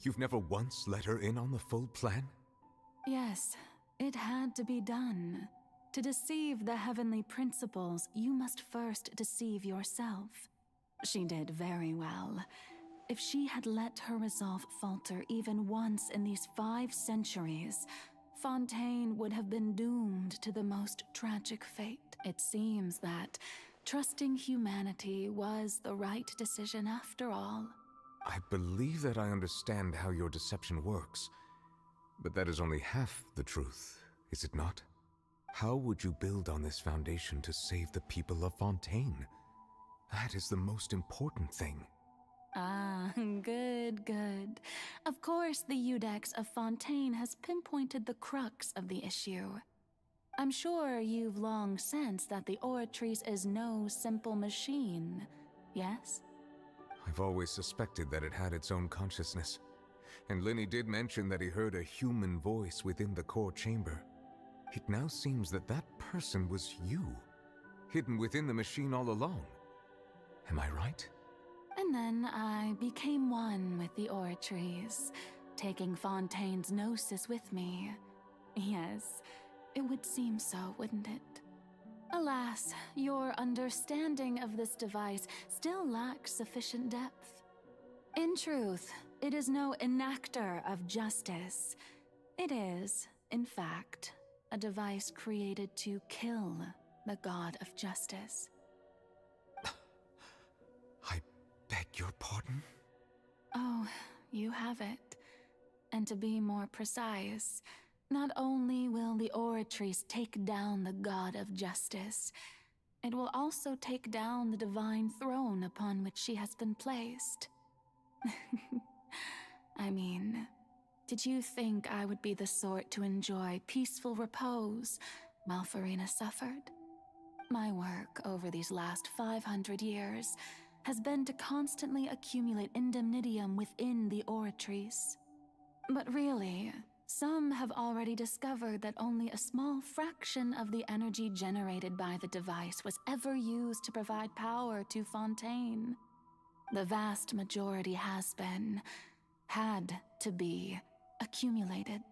You've never once let her in on the full plan? Yes, it had to be done. To deceive the heavenly principles, you must first deceive yourself. She did very well. If she had let her resolve falter even once in these 5 centuries, Fontaine would have been doomed to the most tragic fate. It seems that trusting humanity was the right decision after all. I believe that I understand how your deception works, but that is only half the truth, is it not? How would you build on this foundation to save the people of Fontaine? That is the most important thing. Ah, good. Of course, the Iudex of Fontaine has pinpointed the crux of the issue. I'm sure you've long sensed that the Oratrice is no simple machine, yes? I've always suspected that it had its own consciousness, and Linny did mention that he heard a human voice within the core chamber. It now seems that that person was you, hidden within the machine all along. Am I right? And then I became one with the Oratrice, taking Fontaine's gnosis with me. Yes, it would seem so, wouldn't it? Alas, your understanding of this device still lacks sufficient depth. In truth, it is no enactor of justice. It is, in fact, a device created to kill the god of justice. Beg your pardon? Oh, you have it. And to be more precise, not only will the Oratrice take down the god of justice, it will also take down the divine throne upon which she has been placed. I mean, did you think I would be the sort to enjoy peaceful repose while Farina suffered? My work over these last 500 years has been to constantly accumulate indemnitium within the Oratrice. But really, some have already discovered that only a small fraction of the energy generated by the device was ever used to provide power to Fontaine. The vast majority had to be, accumulated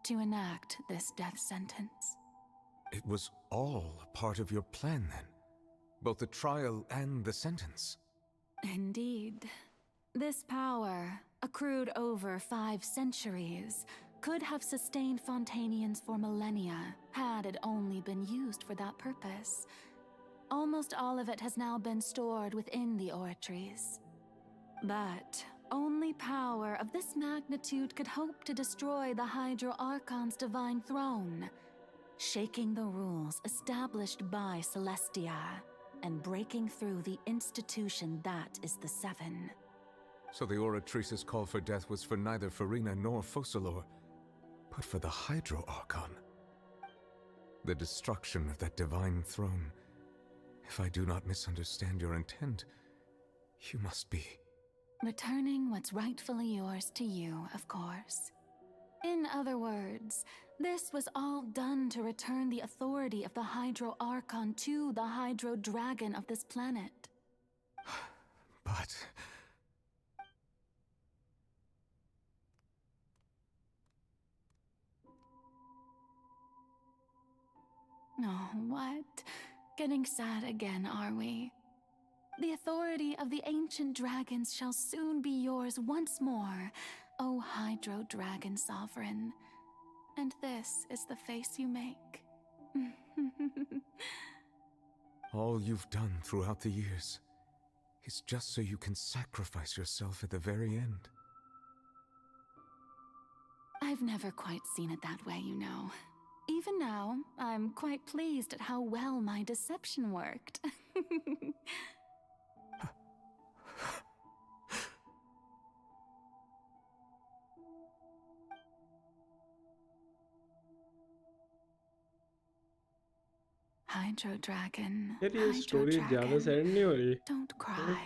to enact this death sentence. It was all part of your plan, then? Both the trial and the sentence? Indeed. This power, accrued over 5 centuries, could have sustained Fontainians for millennia had it only been used for that purpose. Almost all of it has now been stored within the Oratrice. But only power of this magnitude could hope to destroy the Hydro Archon's divine throne, shaking the rules established by Celestia and breaking through the institution that is the Seven. So the Oratrice's call for death was for neither Farina nor Focalor, but for the Hydro Archon. The destruction of that divine throne. If I do not misunderstand your intent, you must be... Returning what's rightfully yours to you, of course. In other words, this was all done to return the authority of the Hydro Archon to the Hydro Dragon of this planet. But... Oh, what? Getting sad again, are we? The authority of the ancient dragons shall soon be yours once more, O Hydro Dragon Sovereign. And this is the face you make. All you've done throughout the years is just so you can sacrifice yourself at the very end. I've never quite seen it that way, you know. Even now, I'm quite pleased at how well my deception worked. Hydro Dragon, यार ये Hydro story ज्यादा Dragon, sad नहीं हो रही? don't cry.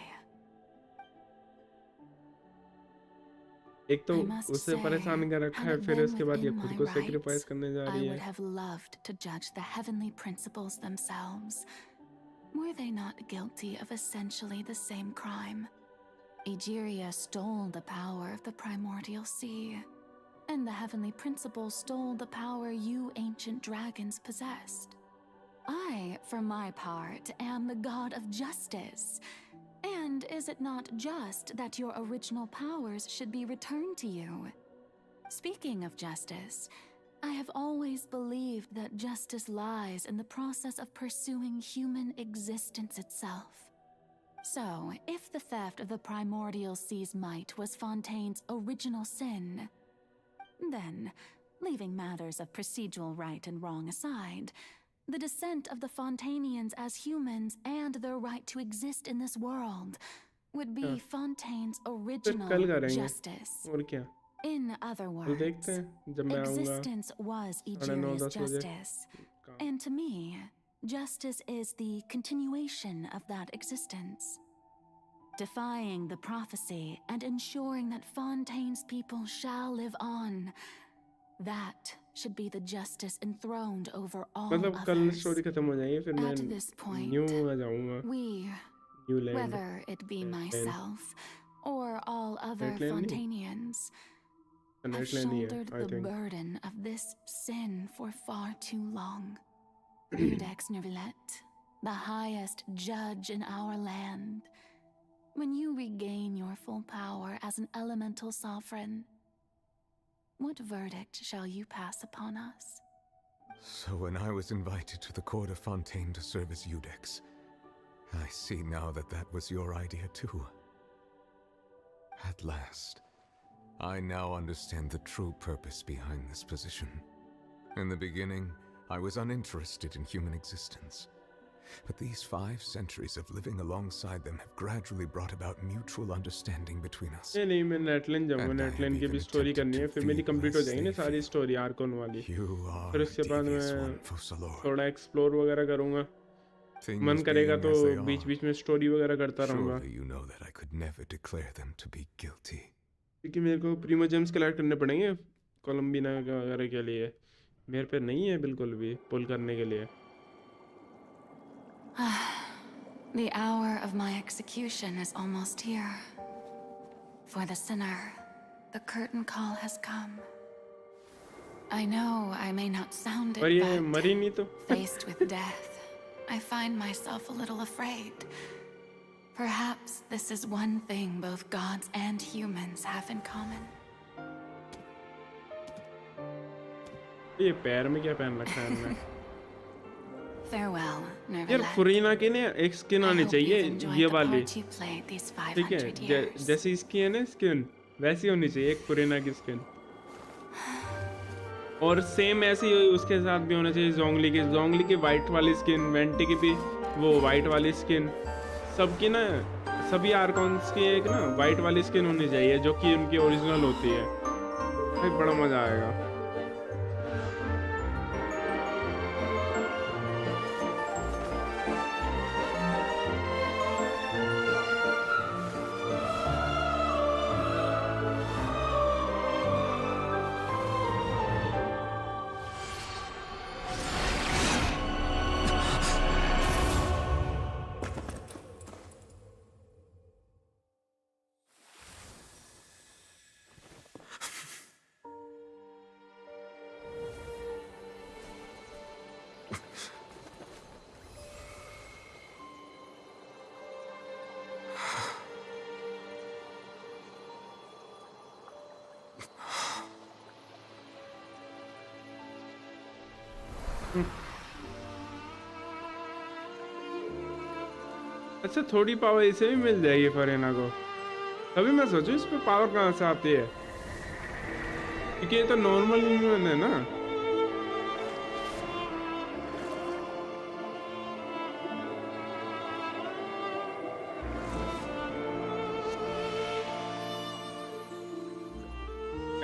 एक तो I must उसे say, परेशान कर रखा had है, it फिर been उसके बाद ये within खुद my को rights, सेक्रीफाइस करने जा I रही would है. have loved to judge the heavenly principles themselves. Were they not guilty of essentially the same crime? Egeria stole the power of the primordial sea, and the heavenly principles stole the power you ancient dragons possessed. I, for my part, am the god of justice. And is it not just that your original powers should be returned to you? Speaking of justice, I have always believed that justice lies in the process of pursuing human existence itself. So, if the theft of the primordial sea's might was Fontaine's original sin, then, leaving matters of procedural right and wrong aside, the descent of the Fontanians as humans and their right to exist in this world would be Fontaine's original justice. और क्या? In other कल देखते words, हैं जब मैं आऊँगा existence was 9:30 Egeria's 10 बजे. justice. And to me, justice is the continuation of that existence. Defying the prophecy and ensuring that Fontaine's people shall live on. That should be the justice enthroned over all मतलब कल others. Story खत्म हो जाएगी, फिर मैं At this point, new आ जाऊँगा. we, new land. whether it be myself or all other Net land नहीं. Fontanians, have Net land ही है, shouldered I the think. burden of this sin for far too long. Iudex Nervillet, the highest judge in our land, when you regain your full power as an elemental sovereign, what verdict shall you pass upon us? So when I was invited to the court of Fontaine to serve as Iudex, I see now that that was your idea too. At last, I now understand the true purpose behind this position. In the beginning, I was uninterested in human existence. But these 5 centuries of living alongside them have gradually brought about mutual understanding between us. नहीं मैं नेटलैंड जाऊँगा. नेटलैंड की भी story करनी है, फिर मेरी complete हो जाएगी ना सारी स्टोरी आर्कन वाली. फिर उसके बाद मैं थोड़ा एक्सप्लोर वगैरह करूँगा. मन करेगा तो बीच-बीच में स्टोरी वगैरह करता रहूँगा. You know that I could never declare them to be guilty. क्योंकि मेरे को प्रीमो जेम्स कलेक्ट करने पड़ेंगे कोलंबिना वगैरह के लिए. मेरे पे नहीं है बिल्कुल भी पुल करने के लिए. The hour of my execution is almost here. For the sinner, the curtain call has come. I know I may not sound it, पर ये but मरी नहीं तो. faced with death, I find myself a little afraid. Perhaps this is one thing both gods and humans have in common. ये पैर में क्या पहन रखा है हमने? Farewell, यार Nervillet. फुरीना के ने एक स्किन आनी चाहिए ये वाली. ठीक है, 500 years. जैसी इसकी है ना स्किन वैसी होनी चाहिए एक फुरीना की स्किन. और सेम ऐसी उसके साथ भी होना चाहिए जोंगली की वाइट वाली स्किन, वेंटी की भी वो वाइट वाली स्किन. सबकी ना सभी आर्कॉन्स की एक ना वाइट वाली स्किन होनी चाहिए जो कि उनकी ओरिजिनल होती है. भाई बड़ा मजा आएगा. अच्छा थोड़ी पावर इसे भी मिल जाएगी फरेना को. तभी मैं सोचूं इस पे पावर कहाँ से आती है, क्योंकि ये तो नॉर्मल ह्यूमन है ना.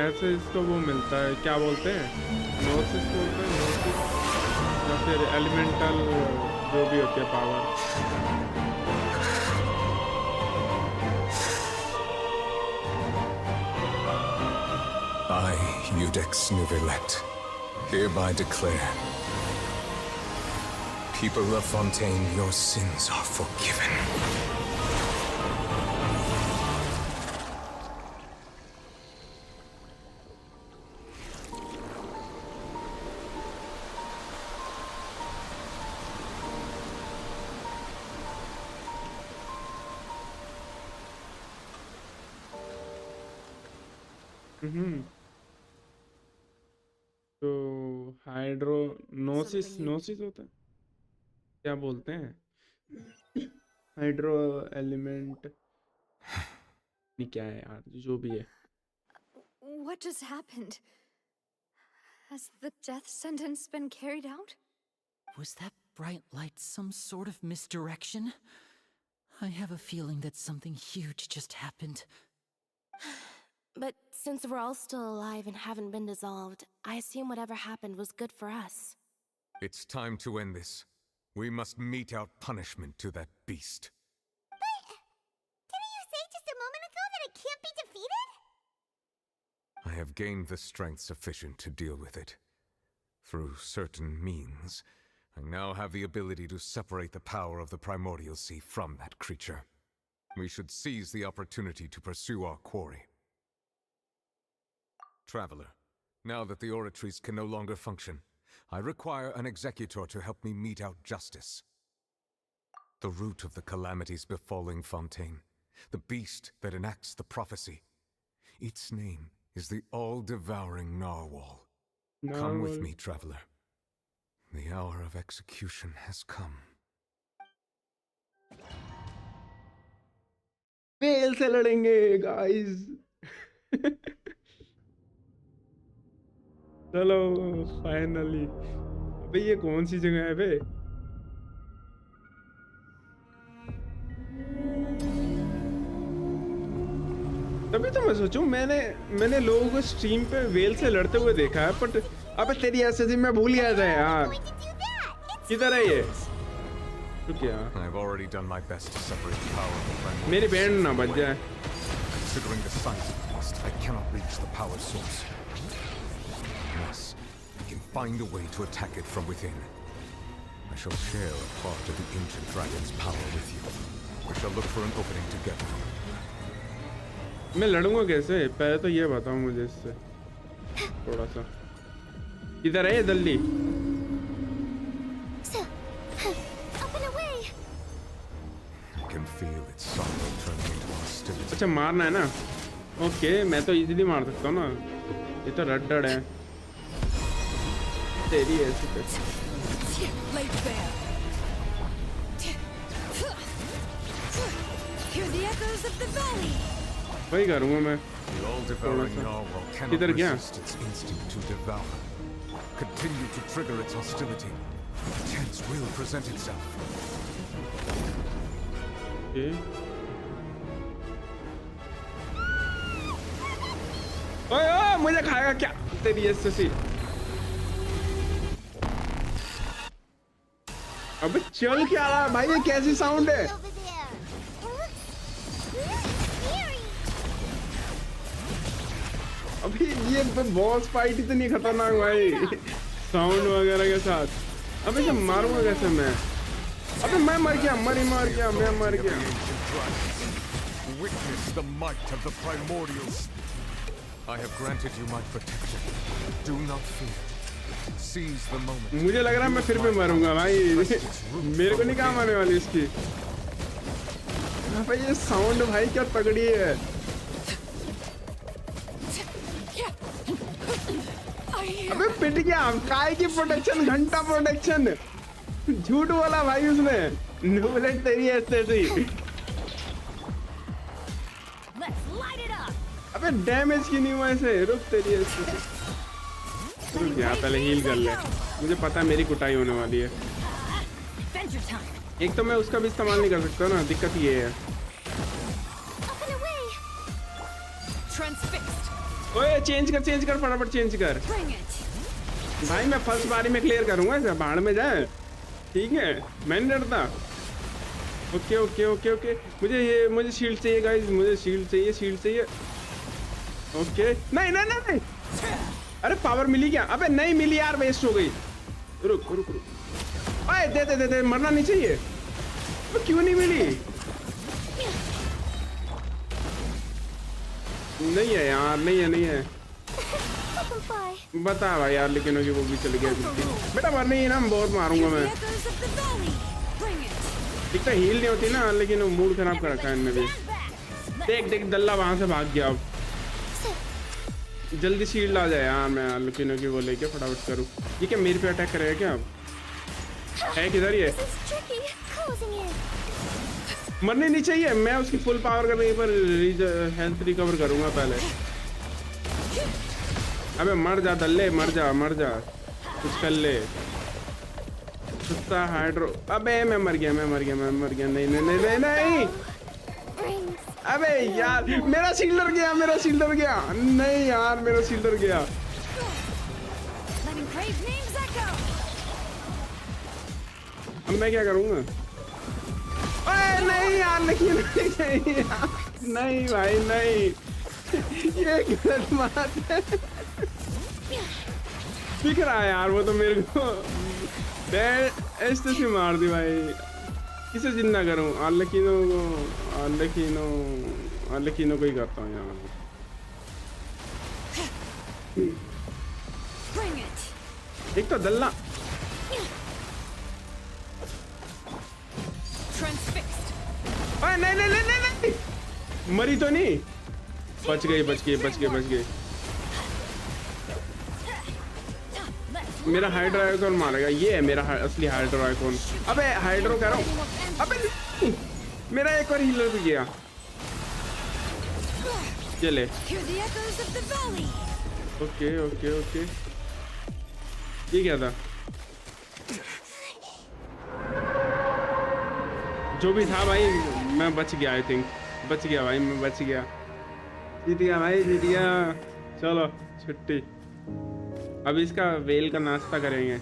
ऐसे इसको वो मिलता है, क्या बोलते हैं, नोसिस बोलते हैं, नोसिस या फिर एलिमेंटल जो भी होती है power. Judex Nouvellette, hereby declare, people of Fontaine, your sins are forgiven. तो हाइड्रोनोसिस नोसिस होता है, क्या बोलते हैं हाइड्रो एलिमेंट, नहीं क्या है यार, जो भी है। What just happened? Has the death sentence been carried out? Was that bright light some sort of misdirection? I have a feeling that something huge just happened. But since we're all still alive and haven't been dissolved, I assume whatever happened was good for us. It's time to end this. We must mete out punishment to that beast. But didn't you say just a moment ago that it can't be defeated? I have gained the strength sufficient to deal with it. Through certain means, I now have the ability to separate the power of the Primordial Sea from that creature. We should seize the opportunity to pursue our quarry. Traveler, now that the oratories can no longer function, I require an executor to help me mete out justice. The root of the calamities befalling Fontaine, the beast that enacts the prophecy, its name is the all-devouring Narwhal. Come with me, traveler. The hour of execution has come. Well से लड़ेंगे guys. चलो finally. अबे ये कौन सी जगह है बे? तभी तो मैं सोचूं, मैंने लोगों को स्ट्रीम पे वेल से लड़ते हुए देखा है, बट अबे तेरी ऐसे थी, मैं भूल गया था यार। किधर है ये? तो क्या? I've already done my best to separate the power of the Primordial. मेरी बैंड ना बच जाए। Considering the size of the beast, I cannot reach the power source. Unless I can find a way to attack it from within. I shall share a part of the ancient dragon's power with you. We shall look for an opening together. मैं लड़ूंगा कैसे? पहले तो ये बताओ मुझे इससे थोड़ा सा। इधर है जल्दी। अच्छा मारना है ना? ओके, मैं तो इजीली मार सकता हूँ ना, ये तो रड्डड़ है। तेरी ऐसी वही करूँगा मैं। किधर गया? Continue to trigger its hostility. A chance will present itself. Okay. ओए मुझे खाएगा क्या? तेरी ऐसे सी। अबे चल क्या रहा है भाई? ये कैसी साउंड है? अभी ये बॉस फाइट इतनी खतरनाक भाई, साउंड वगैरह के साथ। अबे जब मारूंगा कैसे मैं? अबे मैं मर गया, मैं मर गया। Witness the might of the primordials. I have granted you my protection. Do not fear. Seize the moment. मुझे लग रहा है मैं फिर भी मरूंगा भाई। मेरे को नहीं काम आने वाली इसकी। अबे ये साउंड भाई क्या तगड़ी है। अबे पिट गया। काय की प्रोटेक्शन, घंटा प्रोटेक्शन। झूठ बोला भाई उसने। नोबलेट तेरी ऐसे थी। अबे डैमेज की नहीं हुआ ऐसे। रुक तेरी ऐसे। रुक यहाँ पहले हील कर ले, मुझे पता है मेरी कुटाई होने वाली है। एक तो मैं उसका भी इस्तेमाल नहीं कर सकता ना, दिक्कत ये है। ओए चेंज कर फटाफट चेंज कर भाई। मैं फर्स्ट बारी में क्लियर करूंगा इसे, बाढ़ में जाए। ठीक है, मैं नहीं डरता। ओके मुझे शील्ड चाहिए गाइस, मुझे शील्ड चाहिए। ओके नहीं अरे पावर मिली क्या? अबे नहीं मिली यार, वेस्ट हो गई। रुक रुक रुक, अरे दे दे दे दे, मरना नहीं चाहिए। तो क्यों नहीं मिली? नहीं है यार, नहीं है, नहीं है। बता भाई यार, लेकिन वो भी चल गया। बेटा मर नहीं है ना, बहुत मारूंगा मैं। एक तो हील नहीं होती ना, लेकिन वो मूड खराब कर रखा है इनने भी। देख देख दल्ला वहां से भाग गया। अब जल्दी शील्ड आ जाए यार, मैं लेकिन वो लेके फटाफट करूँ। ये क्या मेरे पे अटैक करेगा क्या? अब है किधर ये? मरने नहीं चाहिए। मैं उसकी फुल पावर करने पर हेल्थ रिकवर करूंगा पहले। अबे मर जा दल्ले, मर जा मर जा, कुछ कर ले। हाइड्रो, अबे मैं मर गया, मैं मर गया, मैं मर गया। नहीं नहीं नहीं नहीं नहीं, अबे यार मेरा शील्डर गया, मेरा शील्डर गया। नहीं यार मेरा शील्डर गया। अब मैं क्या करूंगा? अरे नहीं यार, लेकिन नहीं यार, नहीं भाई नहीं, ये गलत बात है। दिख रहा है यार वो तो मेरे को। ऐसे से मार दी भाई। किसे जिंदा करूं? आर्लेकिनो को, आर्लेकिनो को ही करता हूँ यार। एक तो दल्ला। अरे नहीं नहीं नहीं नहीं नहीं, मरी तो नहीं? बच गई बच गई बच गई बच गई। मेरा हाइड्रो आइकॉन मारेगा। ये है मेरा असली हाइड्रो आइकॉन। अबे हाइड्रो कह रहा हूँ। अबे नहीं, मेरा एक और हीलर भी गया। चले ओके ओके ओके, ये क्या था? जो भी था भाई, मैं बच गया। आई थिंक बच गया भाई, मैं बच गया। जीत गया भाई, जीत गया। चलो छुट्टी। अब इसका वेल का नाश्ता करेंगे।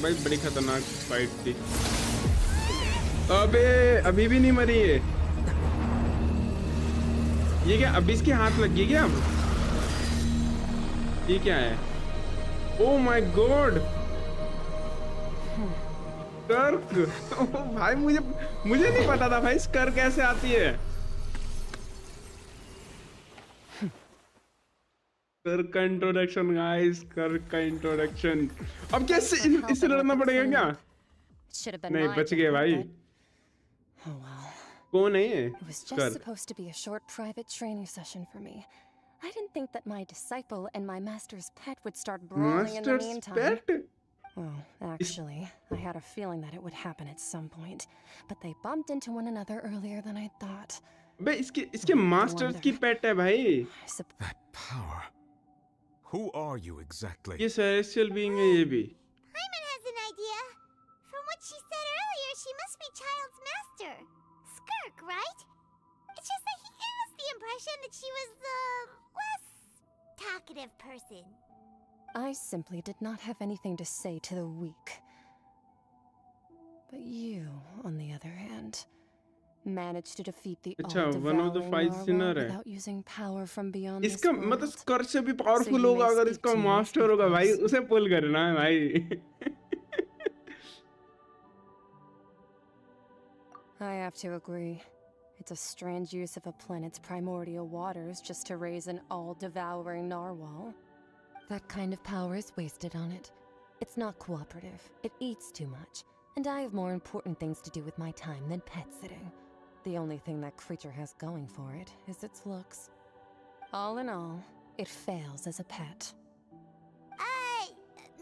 भाई बड़ी खतरनाक फाइट थी। अबे अभी भी नहीं मरी है। ये क्या अब इसके हाथ लग गई क्या? अब ये क्या है? ओ माय गॉड, स्कर्क। भाई मुझे नहीं पता था भाई स्कर्क कैसे आती है। स्कर्क का इंट्रोडक्शन गाइस, स्कर्क का इंट्रोडक्शन। अब क्या इससे लड़ना पड़ेगा क्या? नहीं बच गए भाई। कौन है ये? It was just supposed to be a short private training session for me. I didn't think that my disciple and my master's pet would start brawling in the meantime. Master's pet? Well, actually, I had a feeling that it would happen at some point, but they bumped into one another earlier than I thought. बे इसके masters की पेट है भाई। That power. Who are you exactly? ये celestial being है ये भी। Hyman has an idea. From what she said earlier, she must be Child's master. Skirk, right? It's just that he gave us the impression that she was the less talkative person. I simply did not have anything to say to the weak. But you, on the other hand, managed to defeat the all-devouring narwhal without using power from beyond this इसका world. मतलब स्कर्क से भी powerful होगा अगर इसका master होगा भाई, उसे पुल करना है भाई। I have to agree. It's a strange use of a planet's primordial waters just to raise an all-devouring narwhal. That kind of power is wasted on it. It's not cooperative. It eats too much. And I have more important things to do with my time than pet sitting. The only thing that creature has going for it is its looks. All in all, it fails as a pet.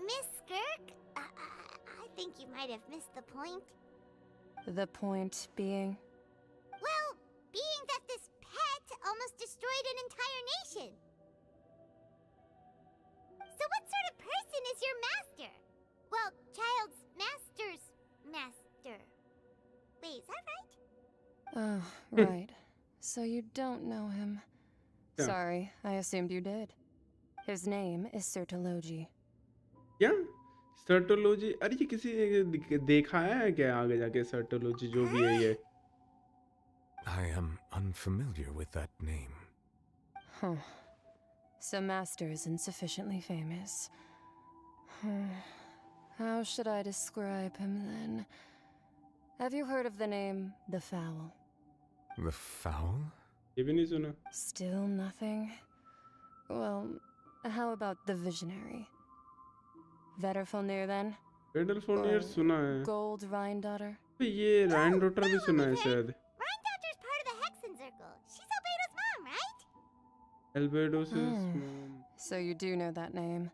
Miss Skirk? I think you might have missed the point. The point being? Well, being that this pet almost destroyed an entire nation. So what sort of person is your master? Well, Child's master's master. Wait, is that right? Oh, right. So you don't know him. Yeah. Sorry, I assumed you did. His name is Sertology. क्या? सर्टोलॉजी? अरे ये किसी ने देखा है क्या आगे जाके? सर्टोलॉजी जो भी है ये। I am unfamiliar with that name. Huh. So Master isn't sufficiently famous. How should I describe him then? Have you heard of the name The Fowl? The Fowl? ये भी नहीं सुना. Still nothing? Well, how about the Visionary? Vetterfulnir then? Vetterfulnir सुना है. Gold Rhine-Daughter? तो ये Rhine-Daughter भी सुना है शायद. Rhine-Daughter's part of the Hexen Circle. She's Albedo's mom, right? Albedo's mom. So you do know that name.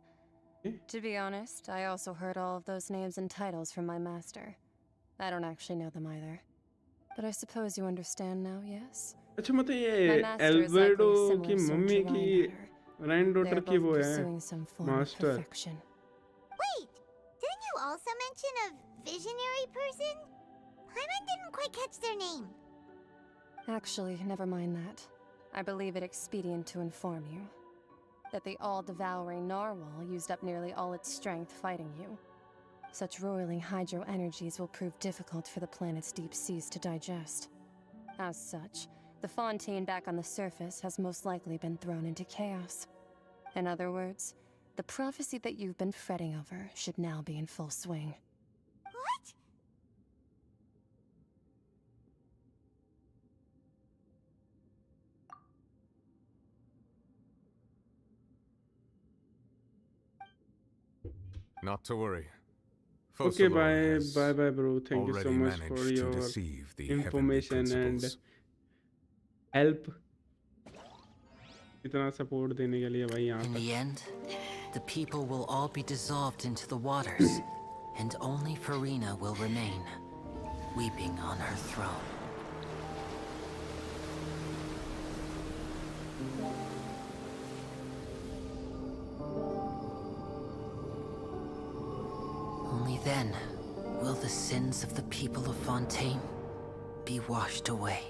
To be honest, I also heard all of those names and titles from my master. I don't actually know them either. But I suppose you understand now, yes? अच्छा मतलब ये Albedo की mummy की Rhine-Daughter की वो है master. Wait, didn't you also mention a visionary person? Paimon didn't quite catch their name. Actually, never mind that. I believe it expedient to inform you that the all-devouring narwhal used up nearly all its strength fighting you. Such roiling hydro energies will prove difficult for the planet's deep seas to digest. As such, the fontaine back on the surface has most likely been thrown into chaos. In other words, the prophecy that you've been fretting over should now be in full swing. What? Not to worry. Okay, bye, bro. Thank you so much for your information and help. इतना support देने के लिए भाई यहाँ In तक. the end, the people will all be dissolved into the waters, and only Farina will remain, weeping on her throne. Only then will the sins of the people of Fontaine be washed away.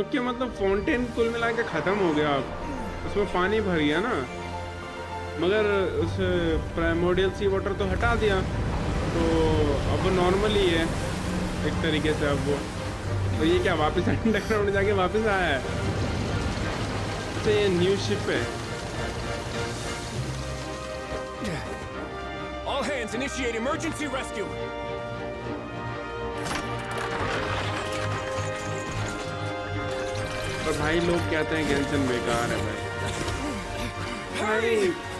Okay मतलब fountain कुल मिला के ख़त्म हो गया अब. उसमें पानी भर गया ना, मगर उस प्राइमोर्डियल सी वाटर तो हटा दिया, तो अब नॉर्मल ही है एक तरीके से अब वो. तो ये क्या वापस अंडरग्राउंड जाके वापस आया है? अच्छा ये न्यू शिप है. All hands initiate emergency rescue. और भाई लोग कहते हैं गेंशिन बेकार है भाई.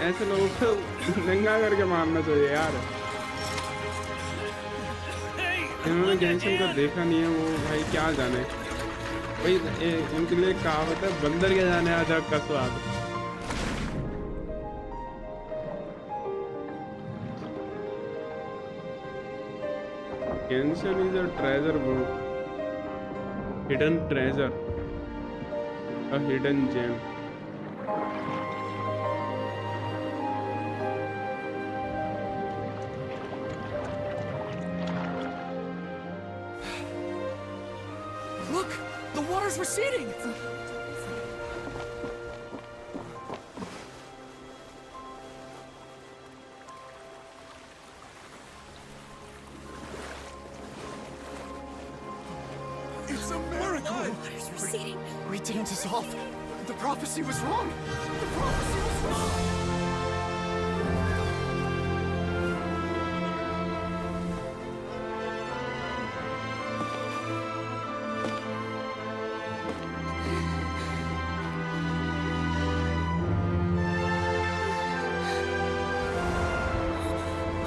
ऐसे लोगों को नंगा करके मारना चाहिए यार. इन्होंने गेंशिन को देखा नहीं है, वो भाई क्या जाने भाई. इनके लिए कहावत है, बंदर के जाने अदरक का स्वाद. Genshin is a treasure bro, hidden treasure. A hidden gem. Look! The water's receding! It's a miracle! The water's receding. We didn't dissolve. The prophecy was wrong. The prophecy was wrong.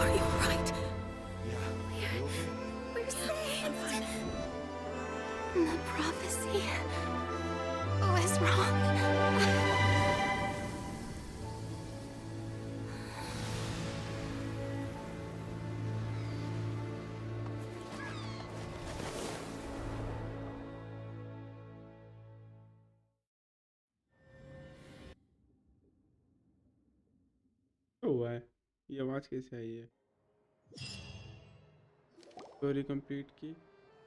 Are you all right? We're safe. The prophecy was wrong. हुआ है, ये आवाज कैसे आई है? Story complete की।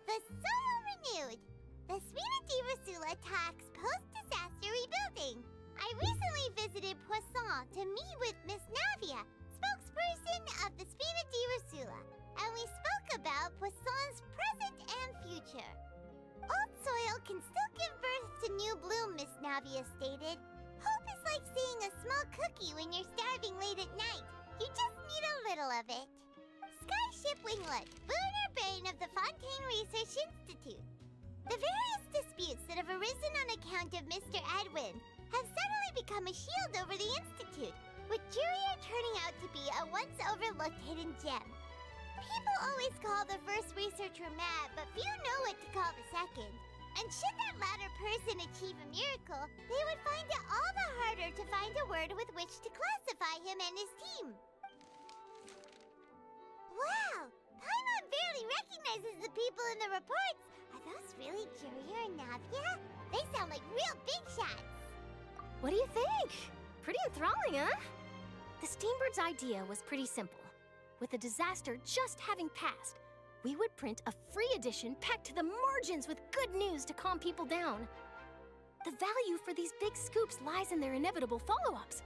The soil renewed. The Spina di Rasula attacks post-disaster rebuilding. I recently visited Poisson to meet with Miss Navia, spokesperson of the Spina di Rasula, and we spoke about Poisson's present and future. Old soil can still give birth to new bloom, Miss Navia stated. Hope is like seeing a small cookie when you're starving late at night. You just need a little of it. Skyship Winglet, boon or bane of the Fontaine Research Institute. The various disputes that have arisen on account of Mr. Edwin have suddenly become a shield over the Institute, with Juria turning out to be a once overlooked hidden gem. People always call the first researcher mad, but few know what to call the second. And should that latter person achieve a miracle, they would find it all the harder to find a word with which to classify him and his team. Wow! Paimon barely recognizes the people in the reports. Are those really Juria and Navia? They sound like real big shots. What do you think? Pretty enthralling, huh? The Steambird's idea was pretty simple. With the disaster just having passed, we would print a free edition packed to the margins with good news to calm people down. The value for these big scoops lies in their inevitable follow-ups.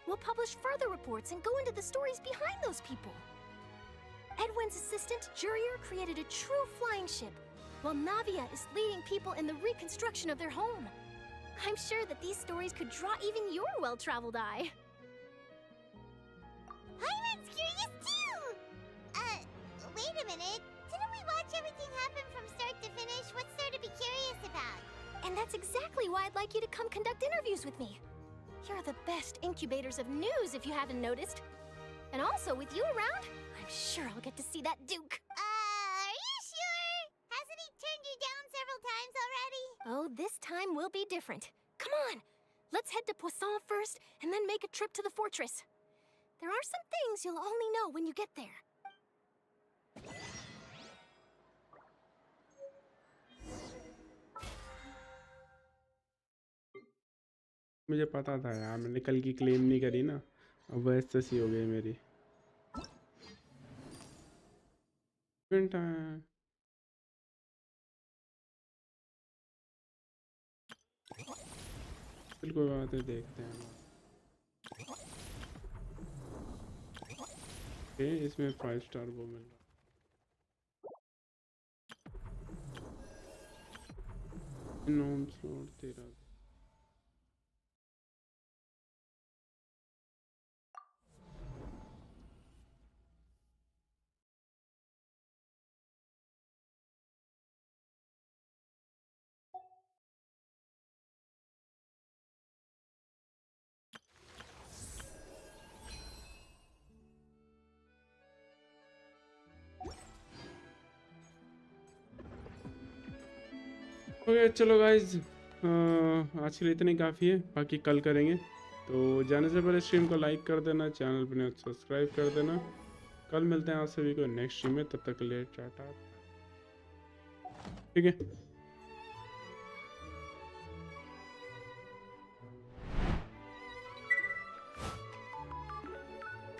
We'll publish further reports and go into the stories behind those people. Edwin's assistant, Jurier, created a true flying ship, while Navia is leading people in the reconstruction of their home. I'm sure that these stories could draw even your well-traveled eye. Paimon's curious too! Wait a minute. Didn't we watch everything happen from start to finish? What's there to be curious about? And that's exactly why I'd like you to come conduct interviews with me. You're the best incubators of news, if you haven't noticed. And also, with you around, I'm sure I'll get to see that Duke. Are you sure? Hasn't he turned you down several times already? Oh, this time will be different. Come on! Let's head to Poisson first, and then make a trip to the fortress. There are some things you'll only know when you get there. मुझे पता था यार, मैंने कल की claim नहीं करी ना, अब वैसे सी हो गई मेरी। चल कोई बात है, देखते हैं। ओके, इसमें 5 स्टार वो मिल रहा। Non slot 13। ओके चलो गाइज, आज के लिए इतनी काफ़ी है, बाकी कल करेंगे। तो जाने से पहले स्ट्रीम को लाइक कर देना, चैनल पर सब्सक्राइब कर देना। कल मिलते हैं आप सभी को नेक्स्ट स्ट्रीम में, तब तक के लिए टाटा। ठीक है।